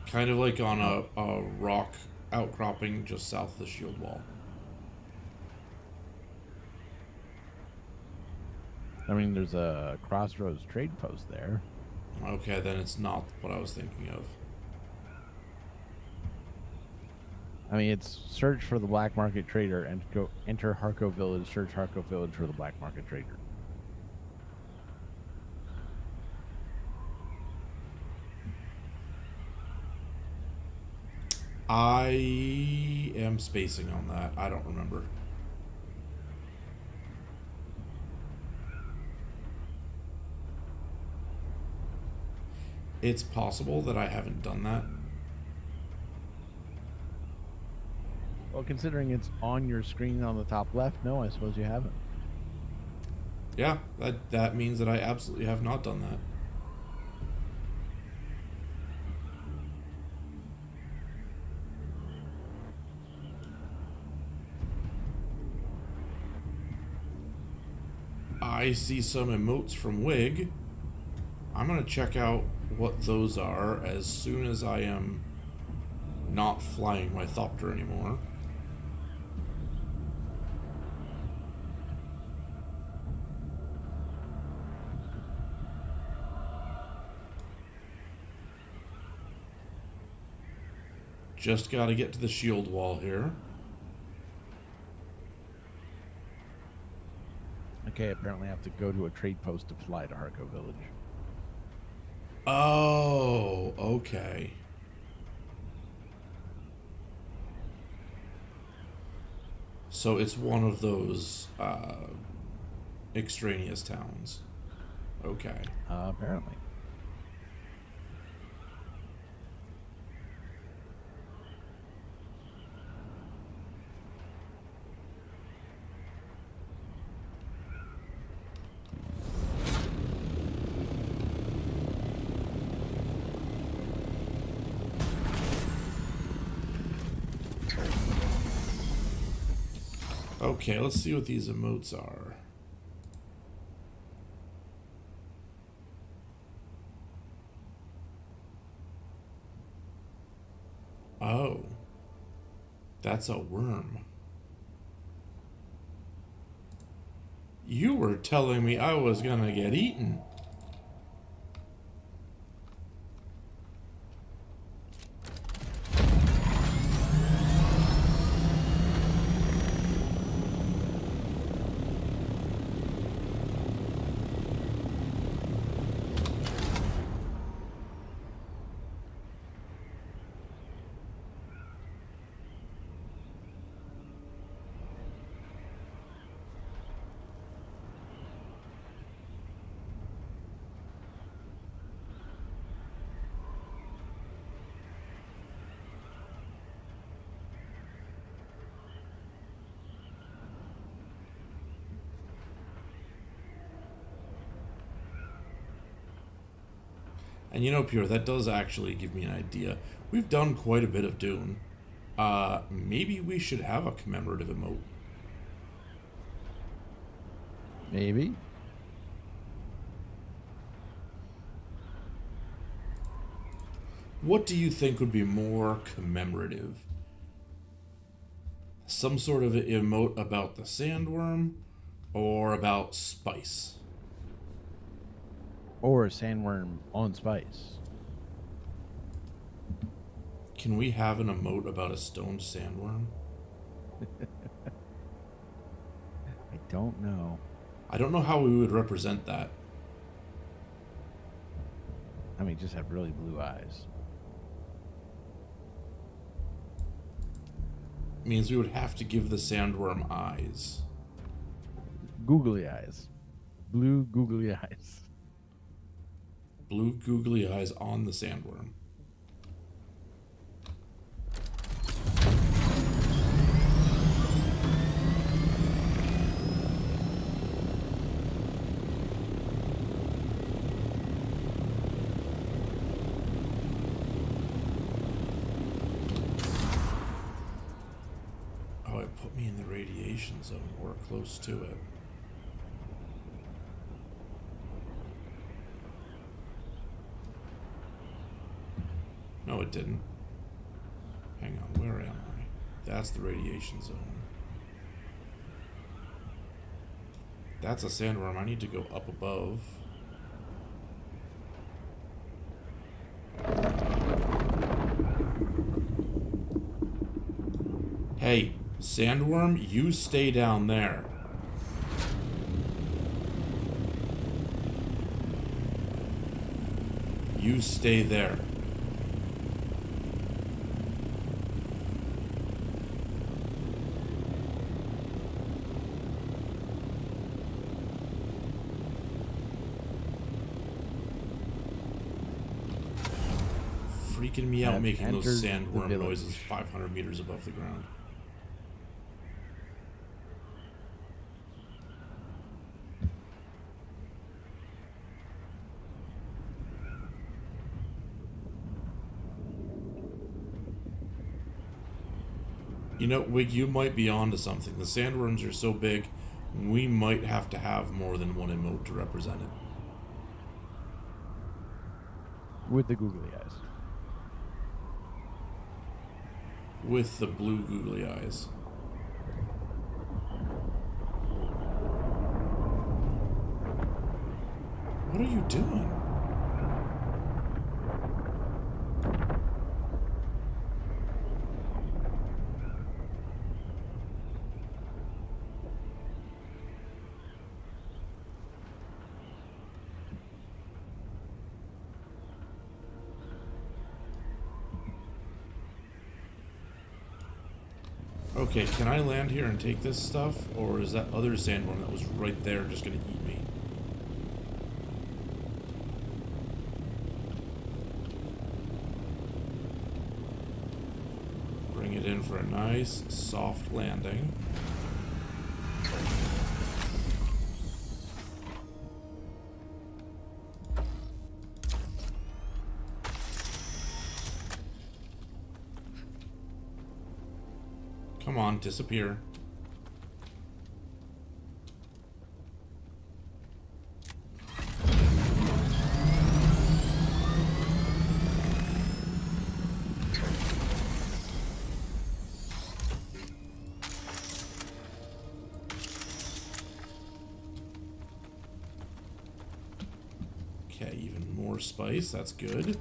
Speaker 1: Kind of like on a rock outcropping just south of the shield wall.
Speaker 2: I mean, there's a Crossroads trade post there.
Speaker 1: Okay, then it's not what I was thinking of.
Speaker 2: I mean, it's search for the black market trader and go enter Harco Village, search Harco Village for the black market trader.
Speaker 1: I am spacing on that. I don't remember. It's possible that I haven't done that.
Speaker 2: Well, considering it's on your screen on the top left, no, I suppose you haven't.
Speaker 1: Yeah, that means that I absolutely have not done that. I see some emotes from Wig. I'm gonna check out what those are as soon as I am not flying my Thopter anymore. Just gotta get to the shield wall here.
Speaker 2: Okay, apparently I have to go to a trade post to fly to Harco Village.
Speaker 1: Oh, okay. So it's one of those extraneous towns. Okay.
Speaker 2: Apparently.
Speaker 1: Okay, let's see what these emotes are. Oh. That's a worm. You were telling me I was gonna get eaten. And you know, Pure, that does actually give me an idea. We've done quite a bit of Dune. Maybe we should have a commemorative emote.
Speaker 2: Maybe.
Speaker 1: What do you think would be more commemorative? Some sort of emote about the sandworm or about spice?
Speaker 2: Or a sandworm on spice.
Speaker 1: Can we have an emote about a stoned sandworm?
Speaker 2: I don't know.
Speaker 1: I don't know how we would represent that.
Speaker 2: I mean, just have really blue eyes.
Speaker 1: means we would have to give the sandworm eyes.
Speaker 2: Googly eyes. Blue googly eyes.
Speaker 1: Blue googly eyes on the sandworm. Oh, it put me in the radiation zone or close to it. No, it didn't. Hang on, where am I? That's the radiation zone. That's a sandworm. I need to go up above. Hey, sandworm, you stay down there. You stay there. Freaking me out
Speaker 2: Have
Speaker 1: making those
Speaker 2: entered the
Speaker 1: sandworm
Speaker 2: village.
Speaker 1: noises 500 meters above the ground. You know, Wig, you might be onto something. The sandworms are so big, we might have to have more than one emote to represent it.
Speaker 2: With the googly eyes.
Speaker 1: With the blue googly eyes. What are you doing? Okay, can I land here and take this stuff? Or is that other sandworm that was right there just gonna eat me? Bring it in for a nice, soft landing. Come on, disappear. Okay, even more spice, that's good.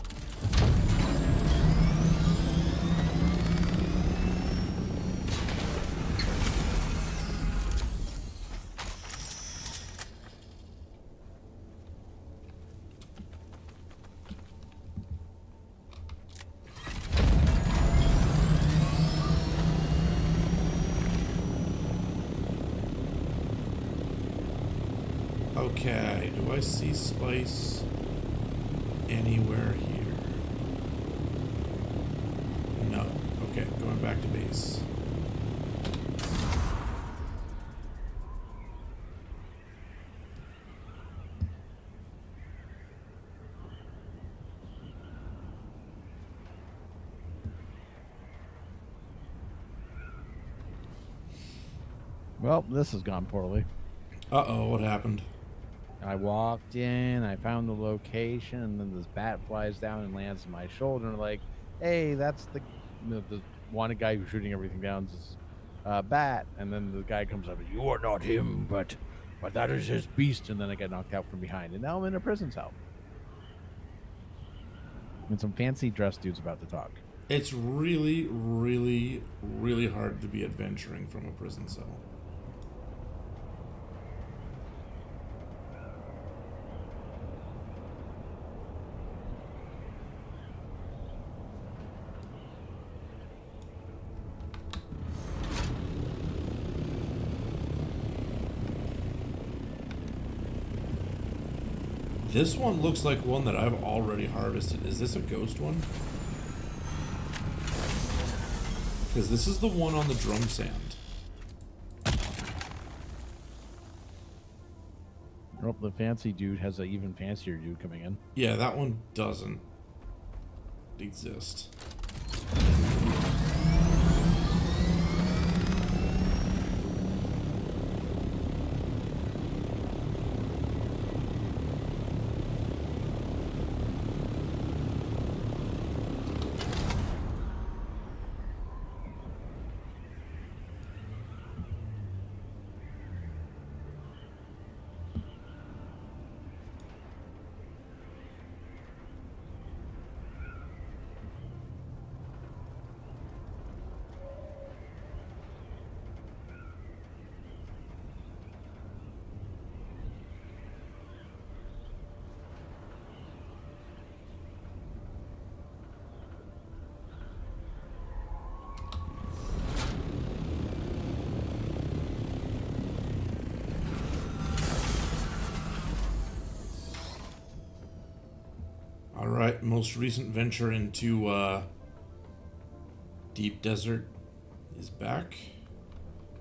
Speaker 1: Okay, do I see spice anywhere here? No. Okay, going back to base.
Speaker 2: Well, this has gone poorly.
Speaker 1: Uh-oh, what happened?
Speaker 2: I walked in, I found the location, and then this bat flies down and lands on my shoulder. And like, hey, that's the wanted guy who's shooting everything down. This bat, and then the guy comes up, you are not him, but that is his beast. And then I get knocked out from behind, and now I'm in a prison cell. And some fancy dress dude's about to talk.
Speaker 1: It's really, really, really hard to be adventuring from a prison cell. This one looks like one that I've already harvested. Is this a ghost one? Because this is the one on the drum sand.
Speaker 2: Oh, the fancy dude has an even fancier dude coming in.
Speaker 1: Yeah, that one doesn't exist. Alright, most recent venture into deep desert is back.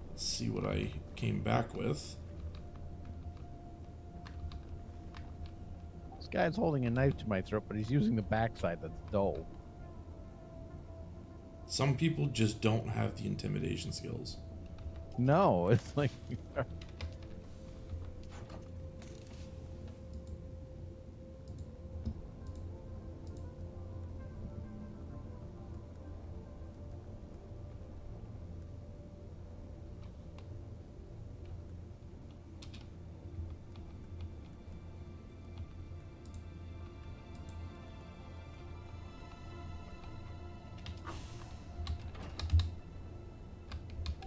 Speaker 1: Let's see what I came back with.
Speaker 2: This guy's holding a knife to my throat, but he's using the backside that's dull.
Speaker 1: Some people just don't have the intimidation skills.
Speaker 2: No, it's like...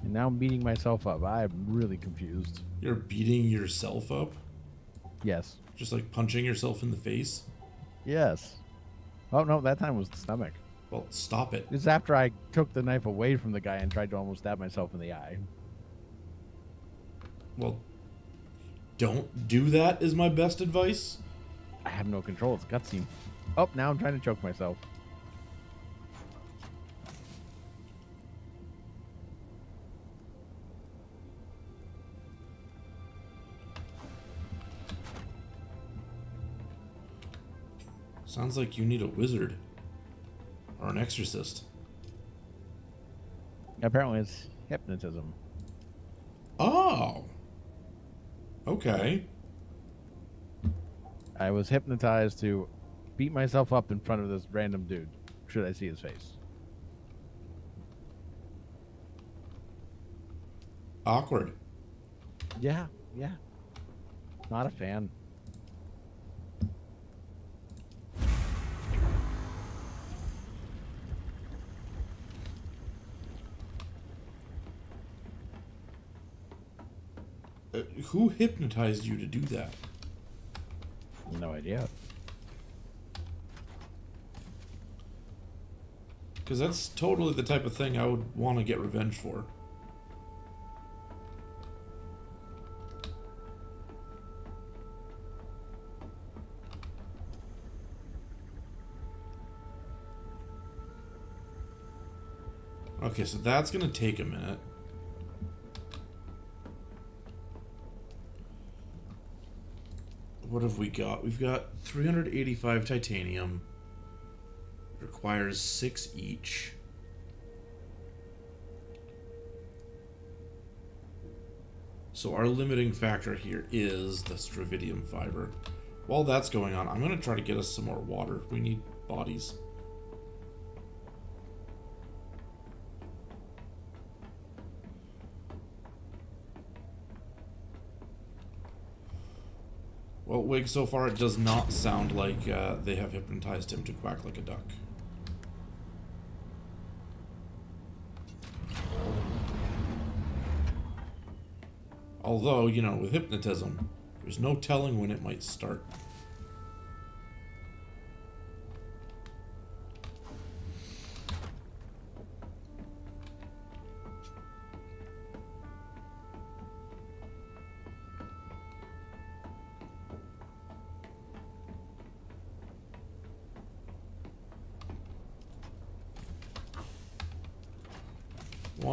Speaker 2: And now I'm beating myself up. I'm really confused.
Speaker 1: You're beating yourself up?
Speaker 2: Yes.
Speaker 1: Just like punching yourself in the face?
Speaker 2: Yes. Oh, no, that time was the stomach.
Speaker 1: Well, stop it.
Speaker 2: This is after I took the knife away from the guy and tried to almost stab myself in the eye.
Speaker 1: Well, don't do that is my best advice.
Speaker 2: I have no control. It's a cutscene. Oh, now I'm trying to choke myself.
Speaker 1: Sounds like you need a wizard. Or an exorcist.
Speaker 2: Apparently it's hypnotism.
Speaker 1: Oh! Okay.
Speaker 2: I was hypnotized to beat myself up in front of this random dude. Should I see his face?
Speaker 1: Awkward.
Speaker 2: Yeah. Not a fan.
Speaker 1: Who hypnotized you to do that?
Speaker 2: No idea.
Speaker 1: Because that's totally the type of thing I would want to get revenge for. Okay, so that's going to take a minute. What have we got? We've got 385 titanium. Requires 6 each. So our limiting factor here is the stravidium fiber. While that's going on, I'm going to try to get us some more water. We need bodies. Well, Wig, so far it does not sound like they have hypnotized him to quack like a duck. Although, you know, with hypnotism, there's no telling when it might start.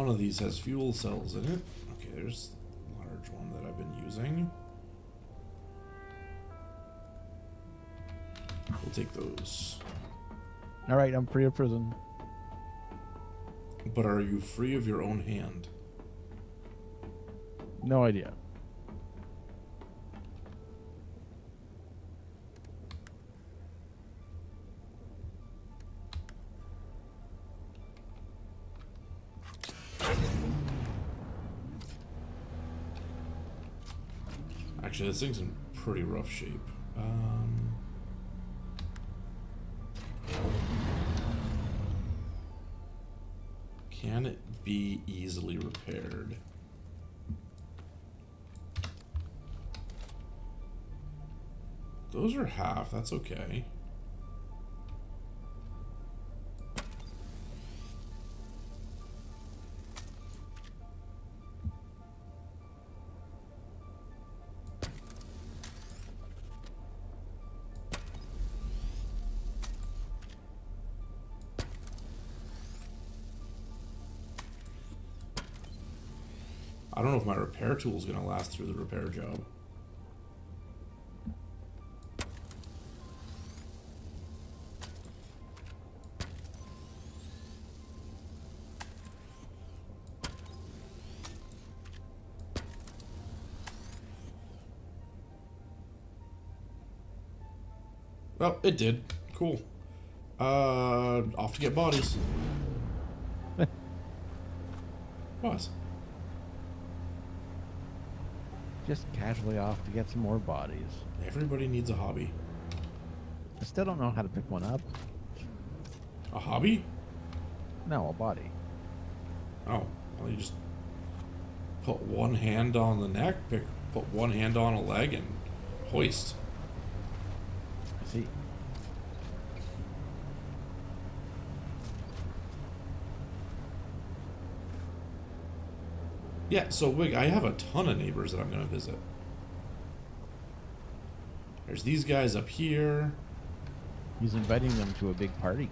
Speaker 1: one of these has fuel cells in it. Okay, there's a large one that I've been using. We'll take those.
Speaker 2: All right, I'm free of prison.
Speaker 1: But are you free of your own hand?
Speaker 2: No idea.
Speaker 1: Actually, this thing's in pretty rough shape. Can it be easily repaired? Those are half, that's okay. I don't know if my repair tool is going to last through the repair job. Well, it did. Cool. Off to get bodies. What?
Speaker 2: Just casually off to get some more bodies.
Speaker 1: Everybody needs a hobby.
Speaker 2: I still don't know how to pick one up.
Speaker 1: A hobby?
Speaker 2: No, a body.
Speaker 1: Oh, well, you just put one hand on the neck, put one hand on a leg, and hoist.
Speaker 2: I see.
Speaker 1: Yeah, so Wig, I have a ton of neighbors that I'm going to visit. There's these guys up here.
Speaker 2: He's inviting them to a big party.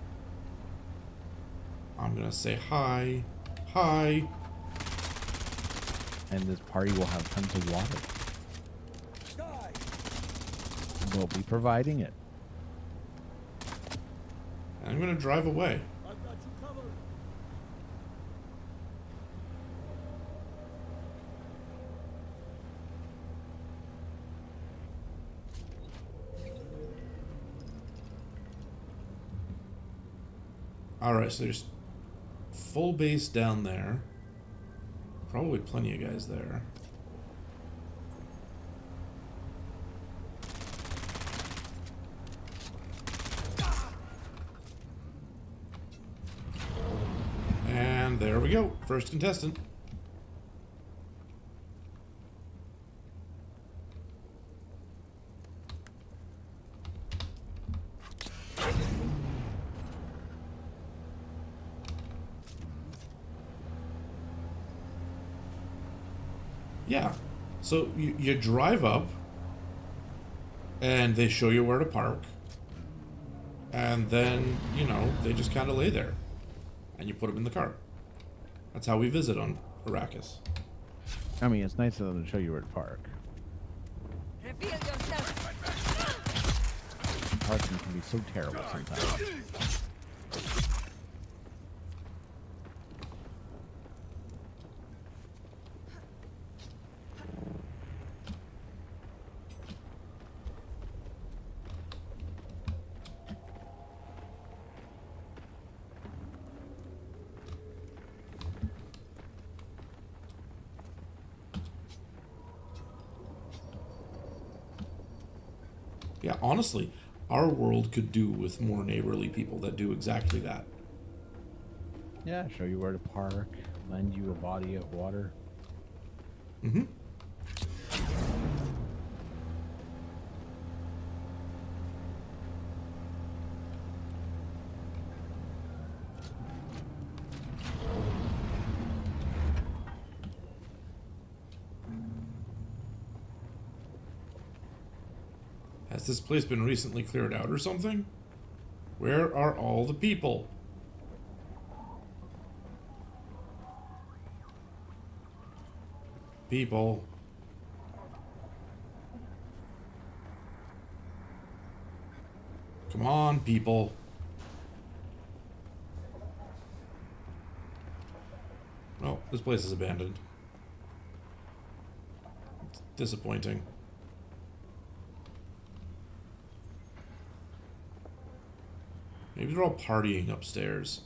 Speaker 1: I'm going to say hi. Hi.
Speaker 2: And this party will have tons of water. We'll be providing it.
Speaker 1: And I'm going to drive away.
Speaker 4: I've got you covered.
Speaker 1: Alright, so there's full base down there. Probably plenty of guys there. And there we go. First contestant. Yeah. So you drive up, and they show you where to park, and then, you know, they just kind of lay there, and you put them in the car. That's how we visit on Arrakis.
Speaker 2: I mean, it's nice of them to show you where to park.
Speaker 5: Reveal yourself.
Speaker 2: Parking can be so terrible sometimes.
Speaker 1: Yeah, honestly, our world could do with more neighborly people that do exactly that.
Speaker 2: Yeah, show you where to park, lend you a body of water.
Speaker 1: Mm-hmm. Has this place been recently cleared out or something? Where are all the people? People. Come on, people. Oh, this place is abandoned. It's disappointing. Maybe they're all partying upstairs.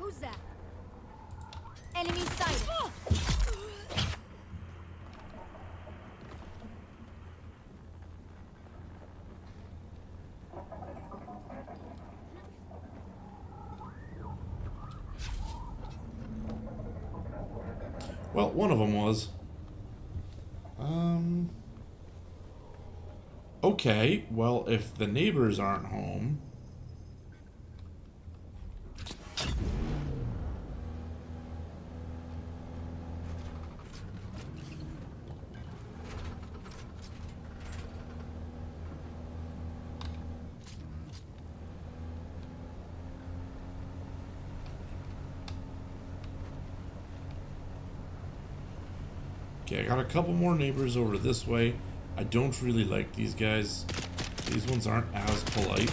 Speaker 5: Who's that? Enemy sighted.
Speaker 1: Well, one of them was. Okay, well, if the neighbors aren't home... Okay, I got a couple more neighbors over this way. I don't really like these guys. These ones aren't as polite.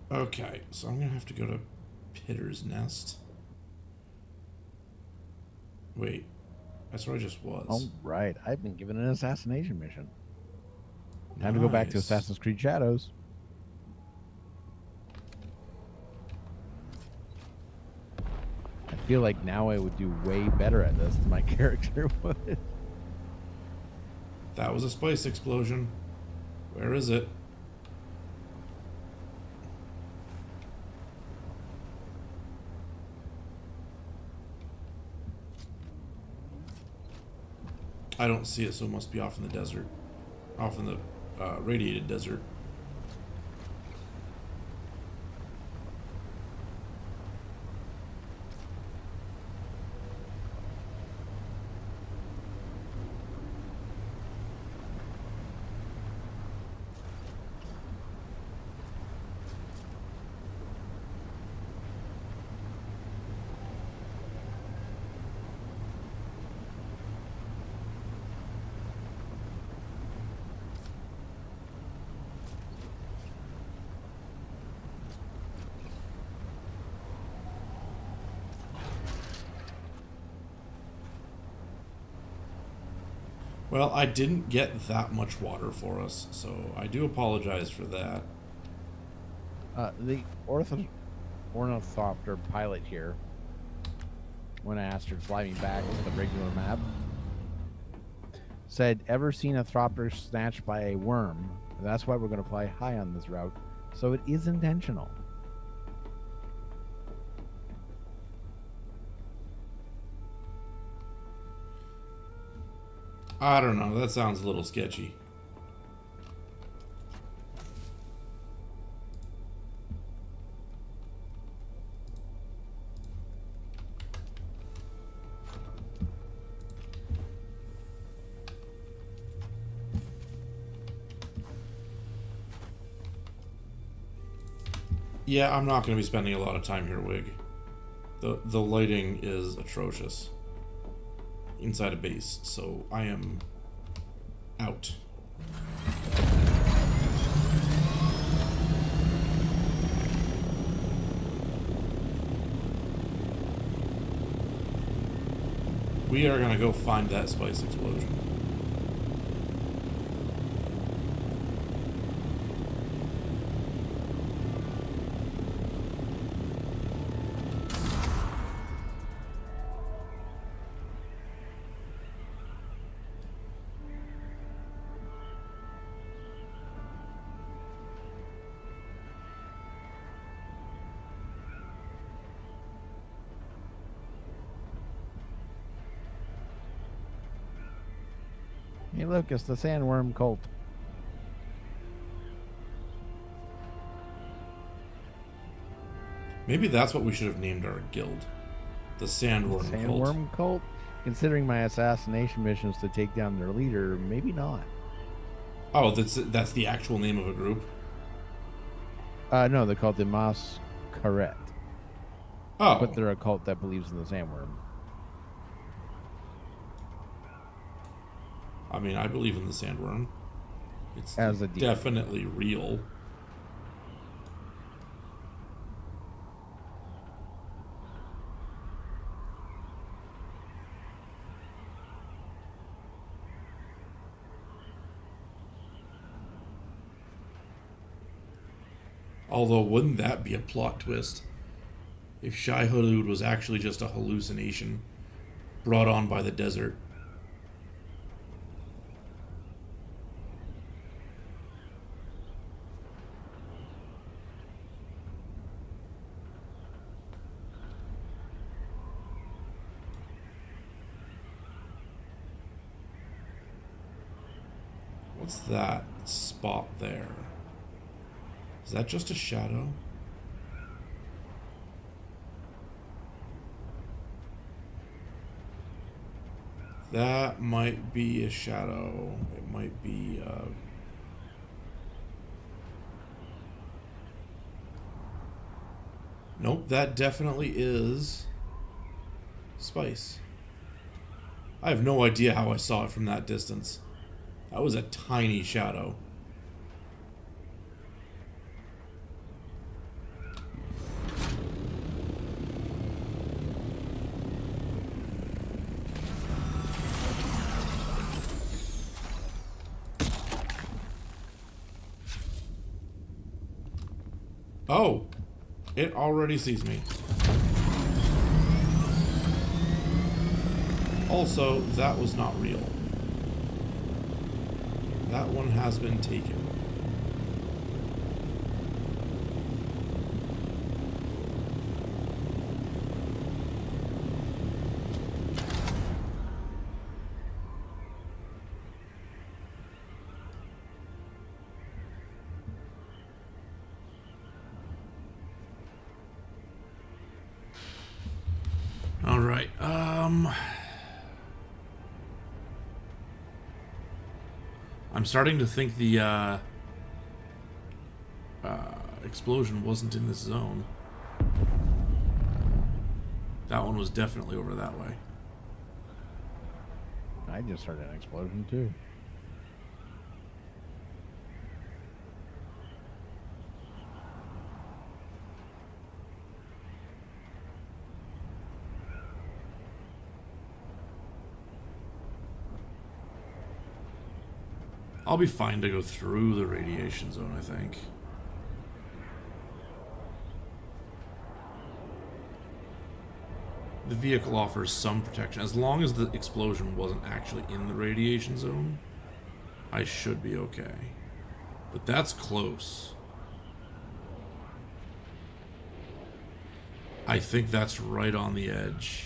Speaker 1: Okay, so I'm gonna have to go to Pitter's Nest. Wait, that's where I just was.
Speaker 2: Oh, right. I've been given an assassination mission. Time to go back to
Speaker 1: Nice.
Speaker 2: Assassin's Creed Shadows. I feel like now I would do way better at this than my character would.
Speaker 1: That was a spice explosion. Where is it? I don't see it, so it must be off in the desert. Off in the radiated desert. Well, I didn't get that much water for us, so I do apologize for that.
Speaker 2: The ornithopter pilot here, when I asked her to fly me back to the regular map, said, ever seen a thropter snatched by a worm? That's why we're going to fly high on this route. So it is intentional.
Speaker 1: I don't know, that sounds a little sketchy. Yeah, I'm not going to be spending a lot of time here, Wig. The lighting is atrocious inside a base, so I am out. we are gonna go find that spice explosion.
Speaker 2: Hey, look, it's the sandworm cult.
Speaker 1: Maybe that's what we should have named our guild. The Sandworm Cult.
Speaker 2: Sandworm cult? Considering my assassination missions to take down their leader, maybe not.
Speaker 1: Oh, that's the actual name of a group?
Speaker 2: No, they're called the Mas Karet.
Speaker 1: Oh.
Speaker 2: But they're a cult that believes in the sandworm.
Speaker 1: I mean, I believe in the sandworm. It's
Speaker 2: As a demon.
Speaker 1: definitely real. Although, wouldn't that be a plot twist? If Shai Hulud was actually just a hallucination brought on by the desert. What's that spot there? Is that just a shadow? That might be a shadow. It might be Nope, that definitely is spice. I have no idea how I saw it from that distance. That was a tiny shadow. Oh, it already sees me. Also, that was not real. That one has been taken. All right. I'm starting to think the explosion wasn't in this zone. That one was definitely over that way.
Speaker 2: I just heard an explosion too.
Speaker 1: I'll be fine to go through the radiation zone, I think. The vehicle offers some protection. As long as the explosion wasn't actually in the radiation zone, I should be okay. But that's close. I think that's right on the edge.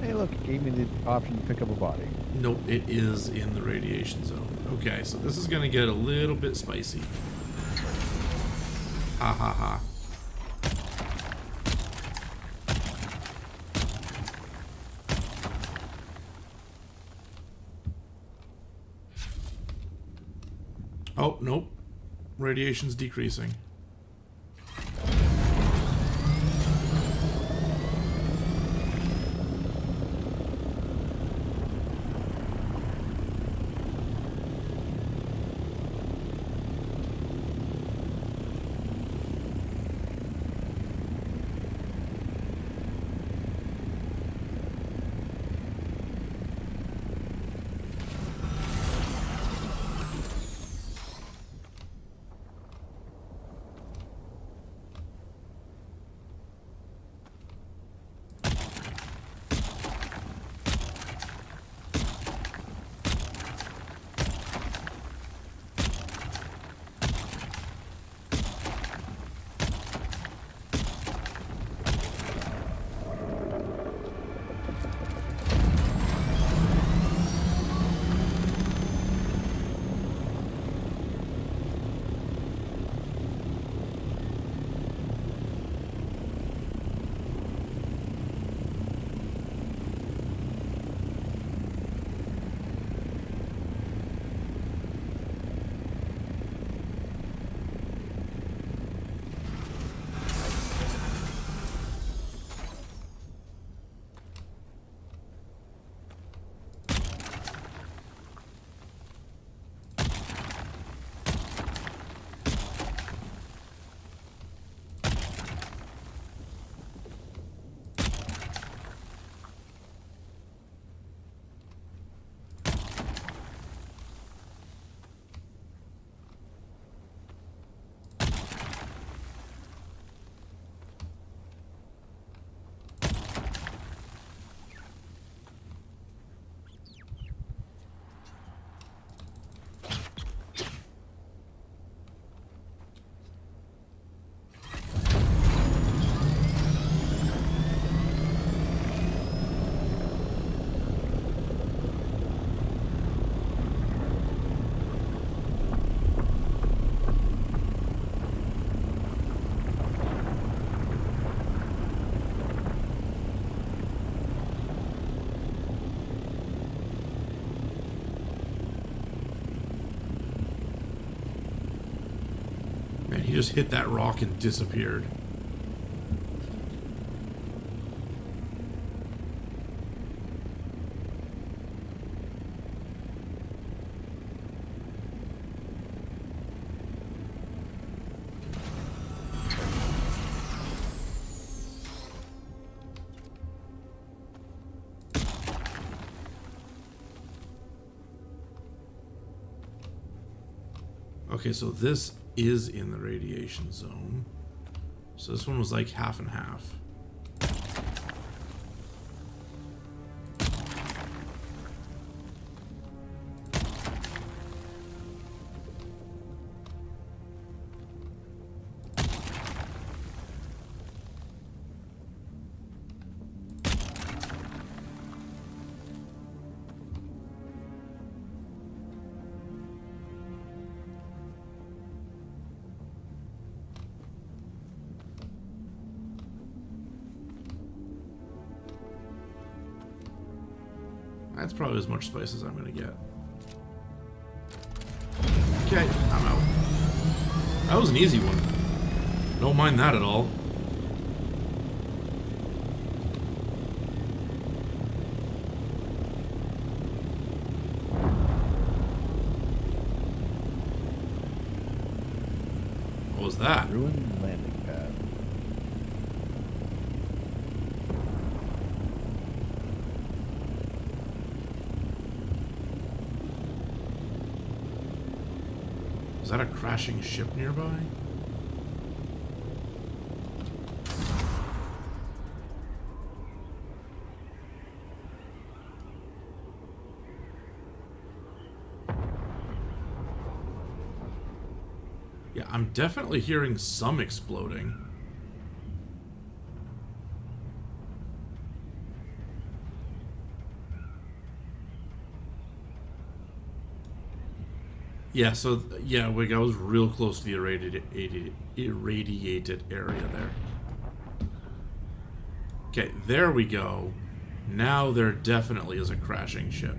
Speaker 2: Hey, look, it gave me the option to pick up a body.
Speaker 1: Nope, it is in the radiation zone. Okay, so this is gonna get a little bit spicy. Ha ha ha. Oh, nope. Radiation's decreasing. Alright, he just hit that rock and disappeared. Okay, so this is in the radiation zone. So this one was like half and half. That's probably as much spice as I'm gonna get. Okay, I'm out. That was an easy one. Don't mind that at all. What was that?
Speaker 2: Ruined landing pad.
Speaker 1: Is that a crashing ship nearby? Yeah, I'm definitely hearing some exploding. Yeah, so, yeah, like I was real close to the irradiated area there. Okay, there we go. Now there definitely is a crashing ship.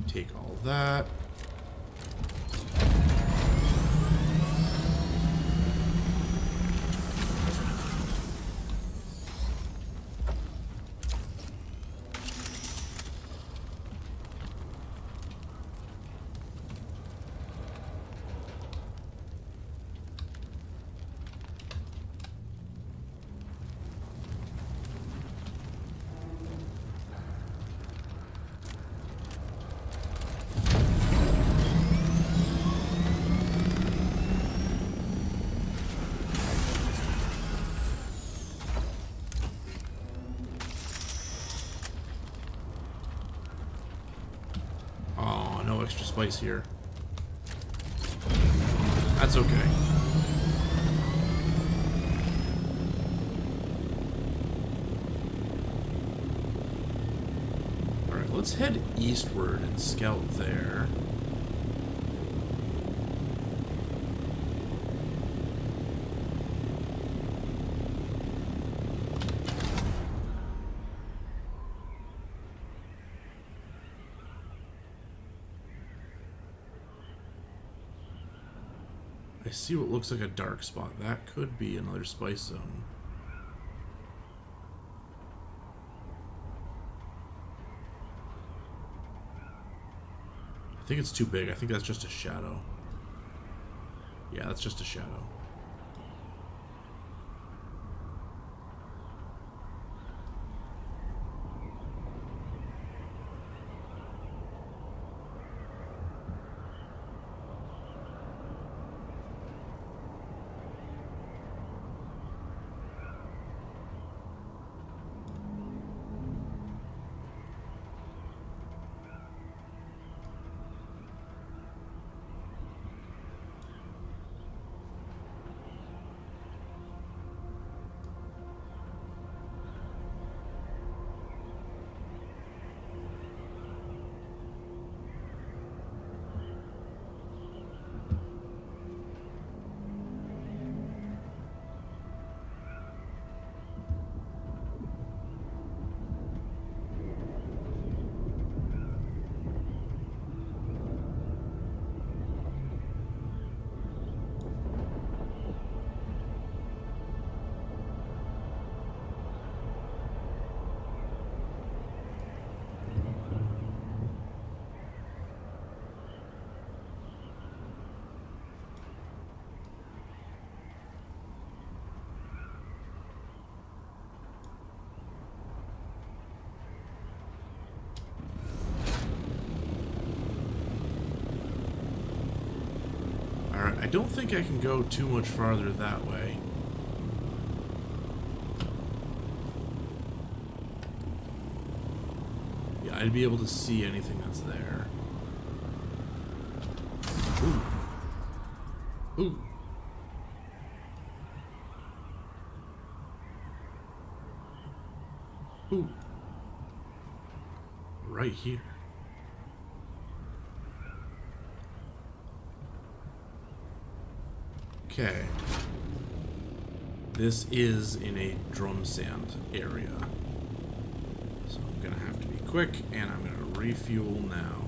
Speaker 1: Take all that. Oh, no extra spice here. That's okay. Alright, let's head eastward and scout there. I see what looks like a dark spot. That could be another spice zone. I think it's too big. I think that's just a shadow. Yeah, that's just a shadow. Alright, I don't think I can go too much farther that way. Yeah, I'd be able to see anything that's there. Ooh. Ooh. Ooh. Right here. Okay. This is in a drum sand area. So I'm gonna have to be quick, and I'm gonna refuel now.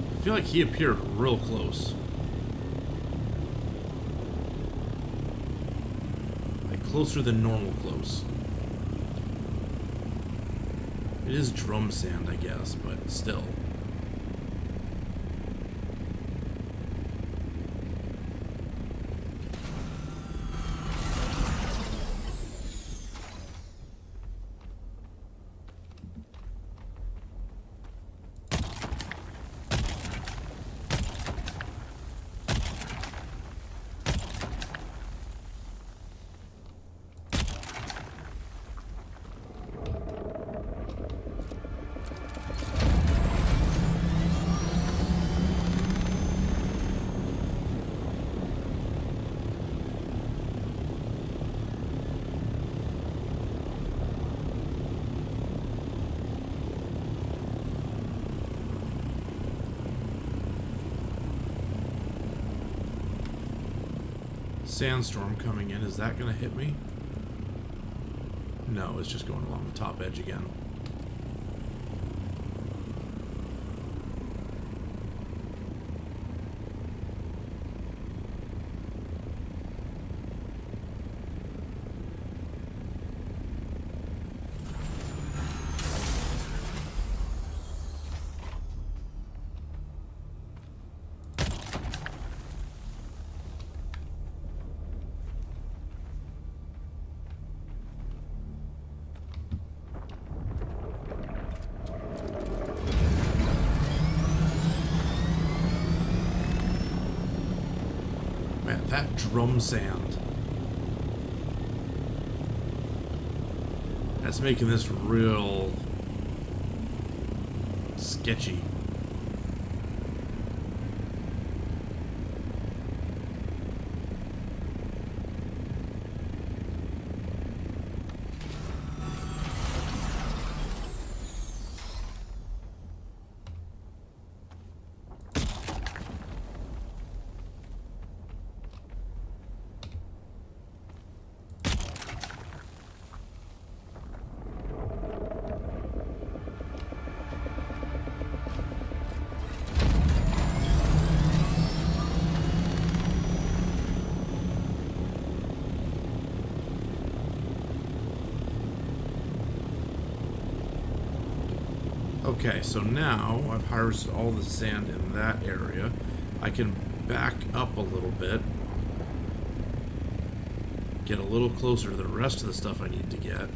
Speaker 1: I feel like he appeared real close. Like closer than normal close. It is drum sand, I guess, but still. Sandstorm coming in. Is that going to hit me? No, it's just going along the top edge again. Man, that drum sand. That's making this real sketchy. Okay, so now I've harvested all the sand in that area. I can back up a little bit, get a little closer to the rest of the stuff I need to get.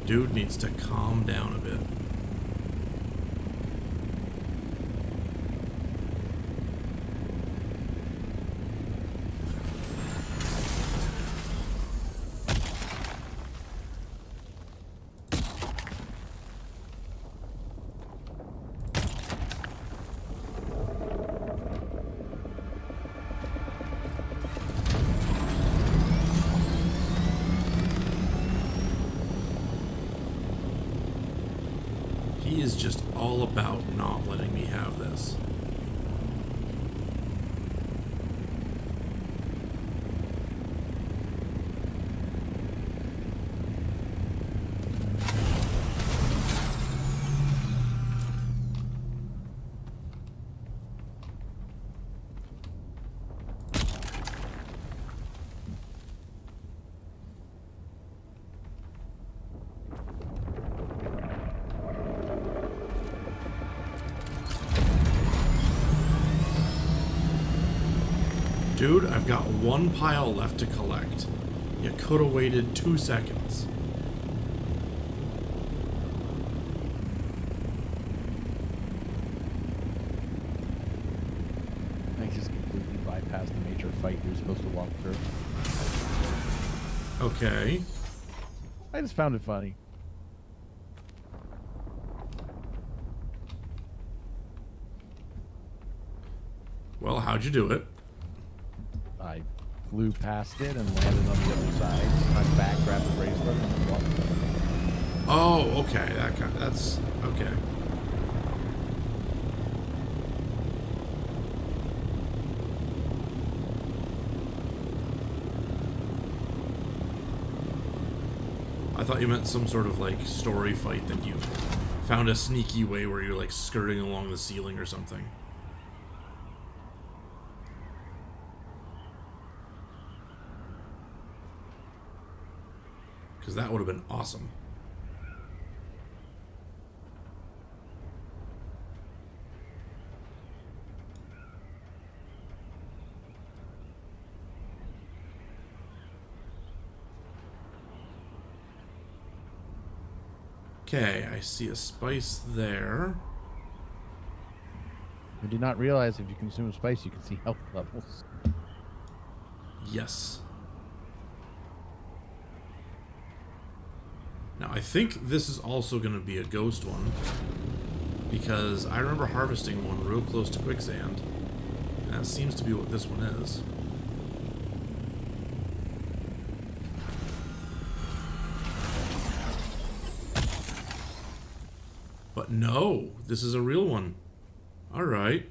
Speaker 1: Dude needs to calm down a bit. is just all about not letting me have this. Dude, I've got one pile left to collect. You could have waited 2 seconds.
Speaker 2: I just completely bypassed the major fight you're supposed to walk through.
Speaker 1: Okay.
Speaker 2: I just found it funny.
Speaker 1: Well, how'd you do it?
Speaker 2: I flew past it and landed on the other side. I'm back, grabbed the bracelet, and then walked away.
Speaker 1: Oh, okay. That's okay. I thought you meant some sort of like story fight that you found a sneaky way where you're like skirting along the ceiling or something. Because that would have been awesome. Okay, I see a spice there.
Speaker 2: I did not realize if you consume spice, you can see health levels.
Speaker 1: Yes. Now, I think this is also going to be a ghost one, because I remember harvesting one real close to quicksand, and that seems to be what this one is. But no, this is a real one. All right.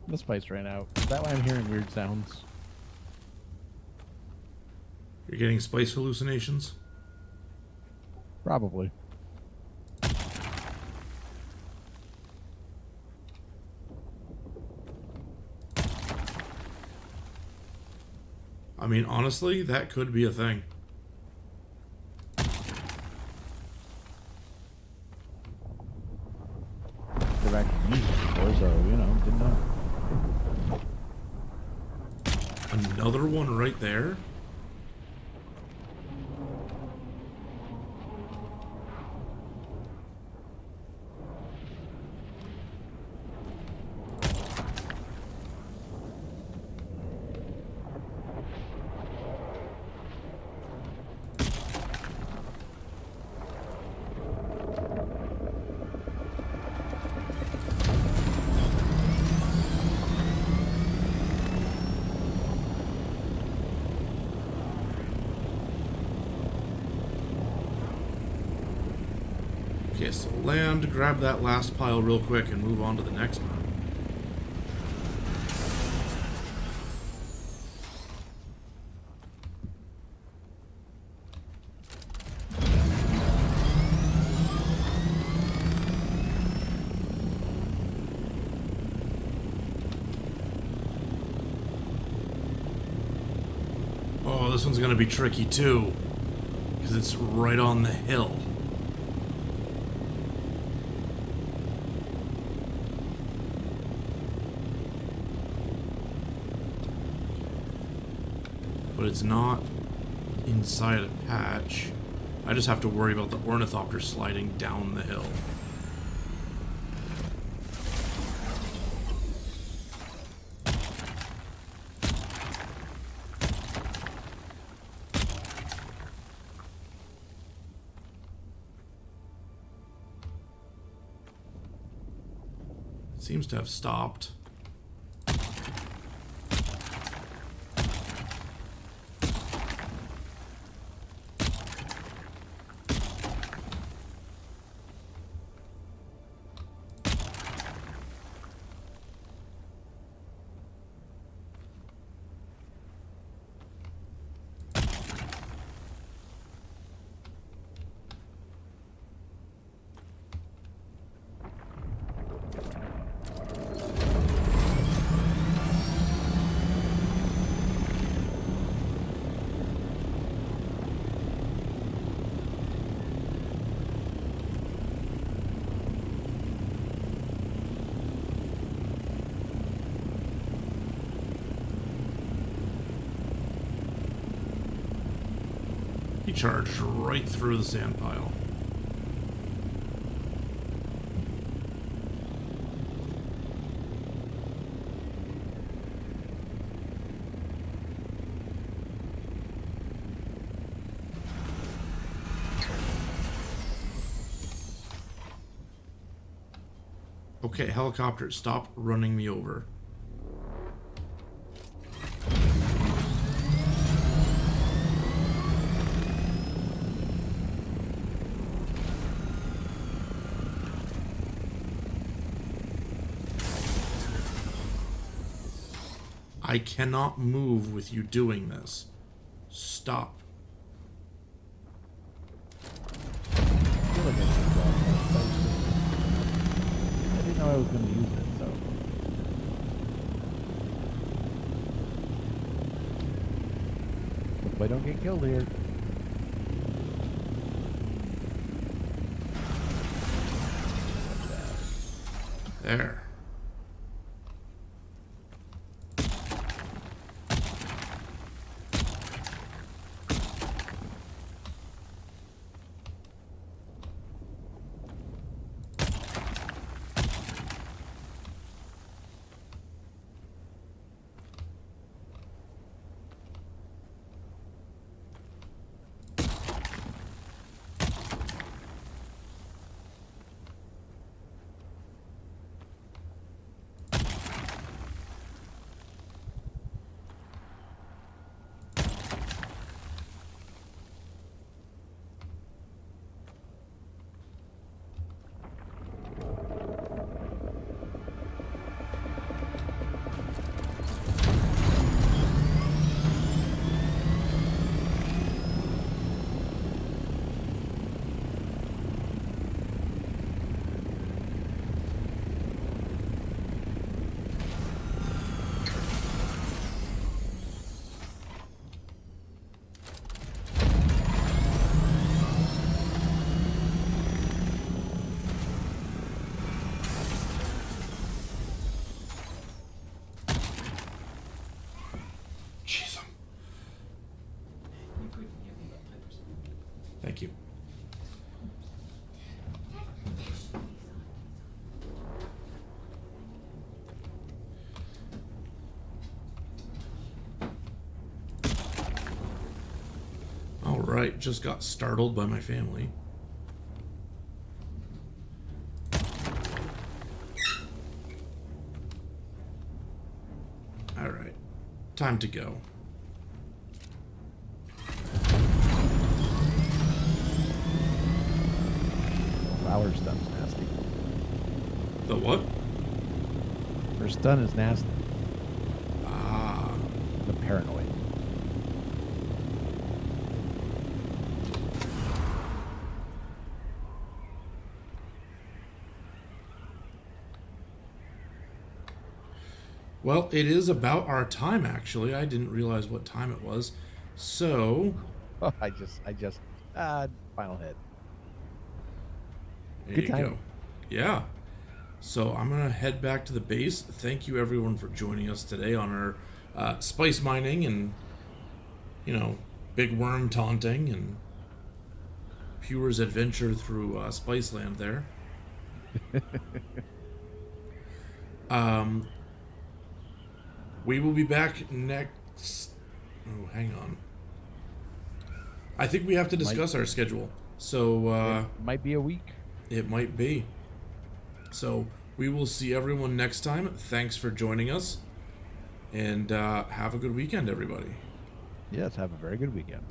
Speaker 2: The spice ran out. Is that why I'm hearing weird sounds?
Speaker 1: You're getting spice hallucinations?
Speaker 2: Probably.
Speaker 1: I mean, honestly, that could be a thing.
Speaker 2: They've actually used it before, so, you know, didn't know.
Speaker 1: Another one right there? so land, grab that last pile real quick, and move on to the next one. Oh, this one's gonna be tricky too, because it's right on the hill. But it's not inside a patch. I just have to worry about the ornithopter sliding down the hill. It seems to have stopped. He charged right through the sand pile. Okay, helicopter, stop running me over. I cannot move with you doing this. Stop.
Speaker 2: I feel like I should drop that. I didn't know I was going to use it, so. Hope I don't get killed here.
Speaker 1: There. Thank you. All right, just got startled by my family. All right, time to go.
Speaker 2: Wow, Power stun's nasty.
Speaker 1: The what?
Speaker 2: Her stun is nasty.
Speaker 1: Ah.
Speaker 2: The paranoid.
Speaker 1: Well, it is about our time, actually. I didn't realize what time it was. So,
Speaker 2: Oh, I just, final hit.
Speaker 1: there
Speaker 2: Good
Speaker 1: you
Speaker 2: timing.
Speaker 1: go. Yeah. So I'm going to head back to the base. Thank you, everyone, for joining us today on our spice mining and, big worm taunting and Pure's adventure through Spiceland there. We will be back next. Oh, hang on. I think we have to discuss our schedule. So
Speaker 2: It might be a week.
Speaker 1: it might be. So we will see everyone next time. Thanks for joining us. And have a good weekend, everybody.
Speaker 2: Yes, have a very good weekend.